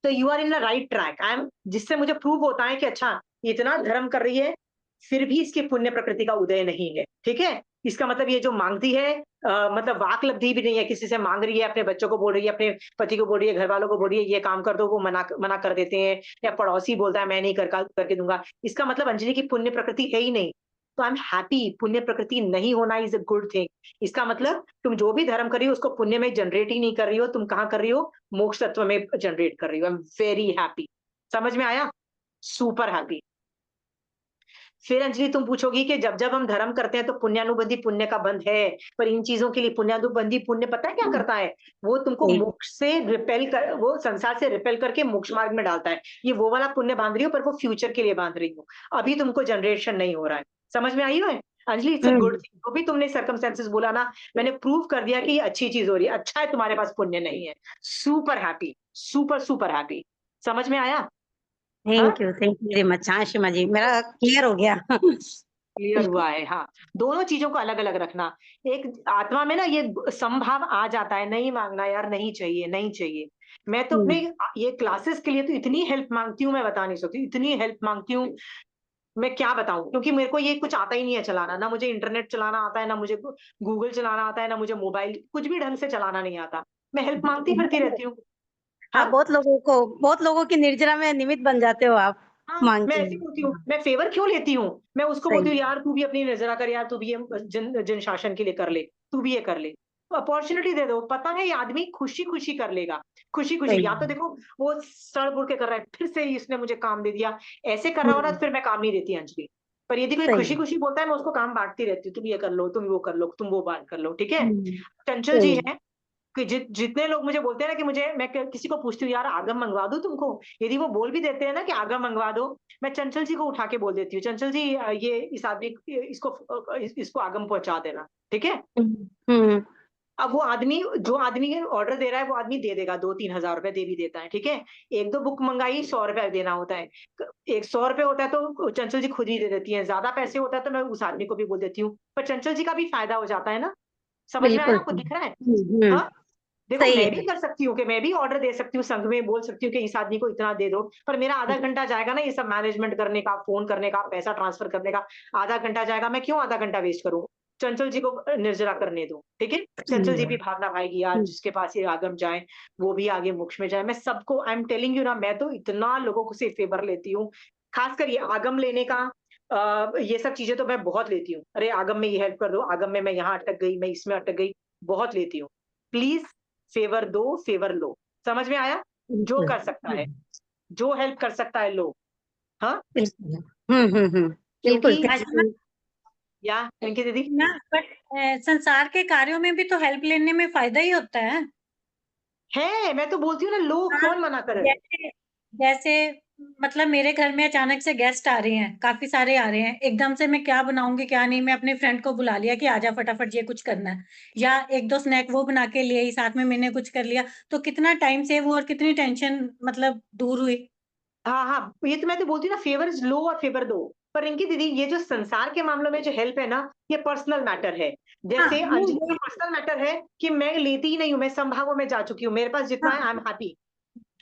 तो you are in the right track. I am, जिससे मुझे प्रूव होता है कि अच्छा, ये इतना धर्म कर रही है, फिर भी इसकी पुण्य प्रकृति का उदय नहीं है। ठीक है। इसका मतलब ये जो मांगती है, मतलब वाक लब्धि भी नहीं है, किसी से मांग रही है, अपने बच्चों को बोल रही है, अपने पति को बोल रही है, घर वालों को बोल रही है ये काम कर दो, वो मना कर देते हैं, या पड़ोसी बोलता है मैं नहीं करके दूंगा। इसका मतलब अंजलि की पुण्य प्रकृति है ही नहीं। तो आई एम हैप्पी। पुण्य प्रकृति नहीं होना इज अ गुड थिंग। इसका मतलब तुम जो भी धर्म कर रही हो, उसको पुण्य में जनरेट ही नहीं कर रही हो, तुम कहाँ कर रही हो, मोक्ष तत्व में जनरेट कर रही हो। I am very happy. समझ में आया? Super happy. फिर अंजलि तुम पूछोगी कि जब जब हम धर्म करते हैं तो पुण्यानुबंधी पुण्य का बंध है, पर इन चीजों के लिए पुण्यानुबंधी पुण्य पता है क्या करता है? वो तुमको
सही।
मोक्ष से रिपेल कर, वो संसार से रिपेल करके मोक्ष मार्ग में डालता है। ये वो वाला पुण्य बांध रही हो, पर वो फ्यूचर के लिए बांध रही हो। अभी तुमको जनरेशन नहीं हो रहा है। समझ में आई है Anjali? It's a good thing. जो भी तुमने सर्कमस्टेंसेस बोला ना, मैंने प्रूव कर दिया कि ये अच्छी चीज हो रही है। अच्छा है तुम्हारे पास पुण्य नहीं है। Super happy, super super happy. समझ में आया? हाँ,
थैंक यू वेरी मच। हाँ सीमा जी, मेरा क्लियर हो गया।
क्लियर हुआ है। हाँ, दोनों चीजों को अलग अलग रखना। एक आत्मा में ना ये संभाव आ जाता है, नहीं मांगना यार, नहीं चाहिए, नहीं चाहिए। मैं तो अपने ये क्लासेस के लिए तो इतनी हेल्प मांगती हूँ, मैं बता नहीं सकती, इतनी हेल्प मांगती हूँ। मैं क्या बताऊं, क्योंकि मेरे को ये कुछ आता ही नहीं है चलाना। ना मुझे इंटरनेट चलाना आता है, ना मुझे गूगल चलाना आता है, ना मुझे मोबाइल, कुछ भी ढंग से चलाना नहीं आता। मैं हेल्प मांगती फिरती रहती हूँ।
हाँ
हाँ,
बहुत लोगों की निर्जरा में निमित्त बन जाते हो आप,
हाँ,
मांग
मैं
के।
ऐसी होती हूँ। मैं फेवर क्यों लेती हूँ? मैं उसको बोलती
सही।
हूँ यार तू भी अपनी नजरा कर, यार तू भी ये जन शासन के लिए कर ले, तू भी ये कर ले। अपॉर्चुनिटी दे दो, पता है ये आदमी खुशी खुशी कर लेगा। खुशी खुशी,
सही।
या तो देखो वो सड़ बुड़ के कर रहा है, फिर से इसने मुझे काम दे दिया, ऐसे कर रहा हो ना, तो फिर मैं काम नहीं देती अंजलि। पर यदि कोई खुशी
सही।
खुशी बोलता है, मैं उसको काम बांटती रहती हूँ, तुम ये कर लो, तुम वो कर लो, तुम वो बात कर लो। ठीक है। चंचल जी
सही।
है कि जितने लोग मुझे बोलते हैं ना कि मैं किसी को पूछती हूँ यार आगम मंगवा दूं तुमको, यदि वो बोल भी देते हैं ना कि आगम मंगवा दो, मैं चंचल जी को उठा के बोल देती हूँ, चंचल जी ये इस आदमी इसको आगम पहुंचा देना। ठीक है।
हम्म।
अब वो आदमी, जो आदमी ऑर्डर दे रहा है, वो आदमी दे देगा, 2-3 हज़ार रुपए दे भी देता है। ठीक है। एक दो बुक मंगाई, 100 रुपए देना होता है। एक 100 रुपए होता है तो चंचल जी खुद ही दे देती है। ज्यादा पैसे होता है तो मैं उस आदमी को भी बोल देती हूँ, पर चंचल जी का भी फायदा हो जाता है ना। समझ में आया?
बिल्कुल
आपको दिख रहा है?
हम्म।
हाँ, देखो
सही
मैं
है।
भी कर सकती हूँ कि मैं भी ऑर्डर दे सकती हूँ, संघ में बोल सकती हूँ कि इस आदमी को इतना दे दो, पर मेरा आधा घंटा जाएगा ना ये सब मैनेजमेंट करने का, फोन करने का, पैसा ट्रांसफर करने का, आधा घंटा जाएगा। मैं क्यों आधा घंटा वेस्ट करूँ? चंचल जी को निर्जरा करने दो। ठीक है। चंचल जी भी भावना भाई यार, जिसके पास ये आगम जाए वो भी आगे मोक्ष में जाए। मैं सबको, आई एम टेलिंग यू ना, मैं तो इतना लोगों को से फेवर लेती हूँ। खासकर ये आगम लेने का, ये सब चीजें तो मैं बहुत लेती हूँ। अरे आगम में ये हेल्प कर दो, आगम में मैं यहाँ अटक गई, मैं इसमें अटक गई, बहुत लेती हूँ। प्लीज फेवर दो, फेवर लो। समझ में आया? जो कर सकता है। जो हेल्प कर सकता है लो। हाँ,
बिल्कुल।
क्योंकि
आजकल
या रिंकी दीदी
ना, बट संसार के कार्यों में भी तो हेल्प लेने में फायदा ही होता है।
है, मैं तो बोलती हूँ ना, लो,
हाँ,
कौन मना करे।
जैसे जैसे मतलब मेरे घर में अचानक से गेस्ट आ रहे हैं, काफी सारे आ रहे हैं, एकदम से मैं क्या बनाऊंगी क्या नहीं, मैं अपने फ्रेंड को बुला लिया कि आजा फटाफट ये कुछ करना है, या एक दो स्नैक वो बना के लिए साथ में मैंने कुछ कर लिया, तो कितना टाइम सेव हुआ और कितनी टेंशन मतलब दूर हुई।
हाँ हाँ, ये तो मैं तो बोलती हूँ ना, फेवर्स लो और फेवर दो। पर रिंकी दीदी, ये जो संसार के मामलों में जो हेल्प है ना, ये पर्सनल मैटर है।
हाँ,
जैसे अंजलि का पर्सनल मैटर है कि मैं लेती ही नहीं हूँ, मैं संभागों में जा चुकी हूँ, मेरे पास जितना है
हाँ,
आई एम हैप्पी।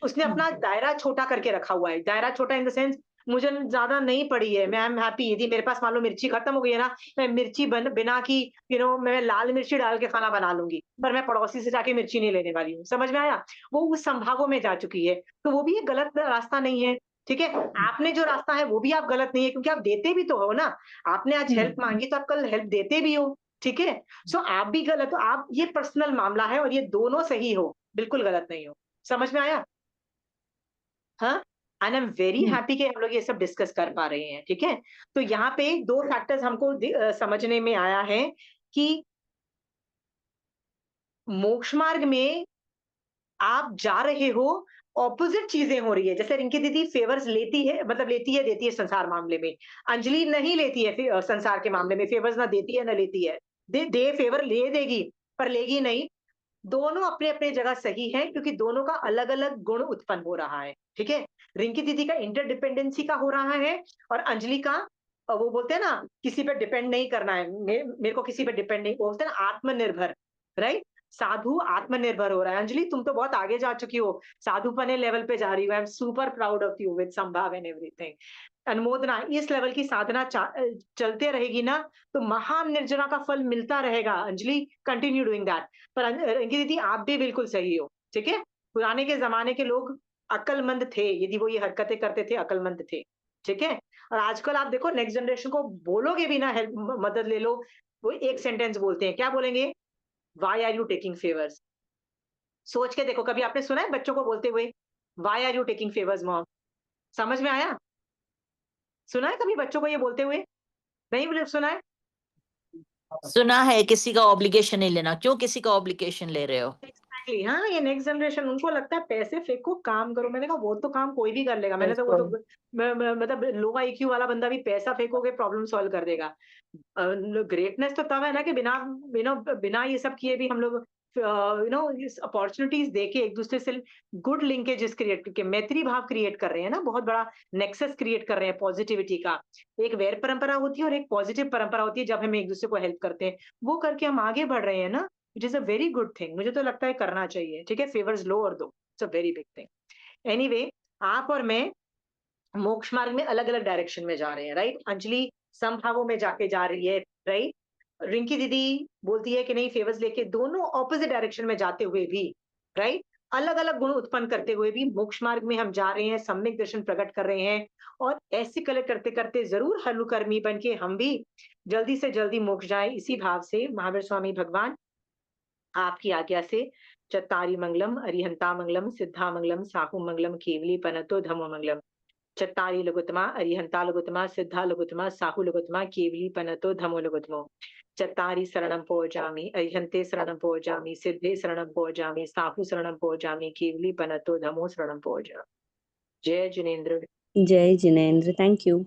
उसने अपना दायरा छोटा करके रखा हुआ है, दायरा छोटा इन द सेंस मुझे ज्यादा नहीं पड़ी है, मैं आई एम हैप्पी। यदि मेरे पास मान लो मिर्ची खत्म हो गई है ना, मैं मिर्ची बिना की मैं लाल मिर्ची डाल के खाना बना लूंगी, पर मैं पड़ोसी से जाके मिर्ची नहीं लेने वाली हूँ। समझ में आया? वो उस संभागों में जा चुकी है, तो वो भी एक गलत रास्ता नहीं है। ठीक है, आपने जो रास्ता है वो भी आप गलत नहीं है, क्योंकि आप देते भी तो हो ना। आपने आज हेल्प मांगी तो आप कल हेल्प देते भी हो। ठीक है, सो आप भी गलत हो, आप, ये पर्सनल मामला है और ये दोनों सही हो, बिल्कुल गलत नहीं हो। समझ में आया? हाँ, and I am very happy कि हम लोग ये सब डिस्कस कर पा रहे हैं। ठीक है, तो यहाँ पे दो फैक्टर्स हमको समझने में आया है कि मोक्ष मार्ग में आप जा रहे हो, ऑपोजिट चीजें हो रही है। जैसे रिंकी दीदी फेवर्स लेती है, मतलब लेती है देती है संसार मामले में, अंजलि नहीं लेती है संसार के मामले में फेवर्स, ना देती है ना लेती है। दे फेवर ले देगी, पर लेगी नहीं। दोनों अपने अपने जगह सही है, क्योंकि दोनों का अलग अलग गुण उत्पन्न हो रहा है। ठीक है, रिंकी दीदी का इंटरडिपेंडेंसी का हो रहा है, और अंजलि का वो बोलते हैं ना, किसी पे डिपेंड नहीं करना है, मेरे को किसी पे डिपेंड नहीं, वो बोलते हैं ना आत्मनिर्भर। राइट, साधु आत्मनिर्भर हो रहा है। अंजलि तुम तो बहुत आगे जा चुकी हो, साधुपने लेवल पे जा रही हो। I am super proud of you with Sambhav and everything. अनुमोदना, इस लेवल की साधना चलते रहेगी ना, तो महान निर्जना का फल मिलता रहेगा। Anjali, continue doing that. पर रिंकी दीदी आप भी बिल्कुल सही हो। ठीक है, पुराने के जमाने के लोग अक्लमंद थे, यदि वो ये हरकतें करते थे अक्लमंद थे। ठीक है, और आजकल आप देखो नेक्स्ट जनरेशन को बोलोगे भी ना हेल्प, मदद ले लो, वो एक सेंटेंस बोलते हैं, क्या बोलेंगे? Why are you taking favours? सोच के देखो, कभी आपने सुना है बच्चों को बोलते हुए why are you taking favours mom? समझ में आया? सुना है कभी बच्चों को ये बोलते हुए? नहीं बोले, सुना है?
सुना है, किसी का ऑब्लिगेशन नहीं लेना। क्यों किसी का ऑब्लिगेशन ले रहे हो?
एग्जैक्टली, हाँ, ये नेक्स्ट जनरेशन, उनको लगता है पैसे फेंको काम करो। मैंने कहा वो तो काम कोई भी कर लेगा, मैंने तो वो तो मतलब लो आईक्यू वाला बंदा भी पैसा फेंकोगे प्रॉब्लम सॉल्व कर देगा। ग्रेटनेस तो तब है ना कि बिना बिना ये सब किए भी हम लोग अपॉर्चुनिटीज देके एक दूसरे से गुड लिंकेजेस क्रिएट करके मैत्री भाव क्रिएट कर रहे हैं ना, बहुत बड़ा नेक्सस क्रिएट कर रहे हैं पॉजिटिविटी का। एक वैर परंपरा होती है और एक पॉजिटिव परंपरा होती है, जब हम एक दूसरे को हेल्प करते हैं, वो करके हम आगे बढ़ रहे हैं ना। It is a very good thing, मुझे तो लगता है करना चाहिए। ठीक है, फेवर्स लो और दो, it's a very big thing. Anyway, आप और मैं मोक्ष मार्ग में अलग अलग डायरेक्शन में जा रहे हैं। राइट, अंजलि समभावों में जाके जा रही है। राइट, रिंकी दीदी बोलती है कि नहीं फेवर्स लेके, दोनों ऑपोजिट डायरेक्शन में जाते हुए भी, राइट, अलग अलग गुण उत्पन्न करते हुए भी मोक्ष मार्ग में हम जा रहे हैं, सम्यक दर्शन प्रकट कर रहे हैं। और ऐसे कलेक्ट करते करते जरूर हल्लुकर्मी बन के हम भी जल्दी से जल्दी मोक्ष जाए, इसी भाव से महावीर स्वामी भगवान आपकी आज्ञा से चत्तारी मंगलम, अरिहंता मंगलम, सिद्धा मंगलम, साहू मंगलम, केवली पनतो धमो मंगलम। चत्तारी लघुतमा, अरिहंता लघुतमा, सिद्धा लघुतमा, साहू लघुतमा, केवली पनतो धमो लघुतमो। चत्तारी शरणं पौजामि, अरिहंते शरणं पौजामि, सिद्धे शरणं पौजामि, साहू शरणं पौजामि, केवली पनतो धमो शरणं पौजामि। जय जिनेन्द्र।
जय जिनेन्द्र, थैंक यू।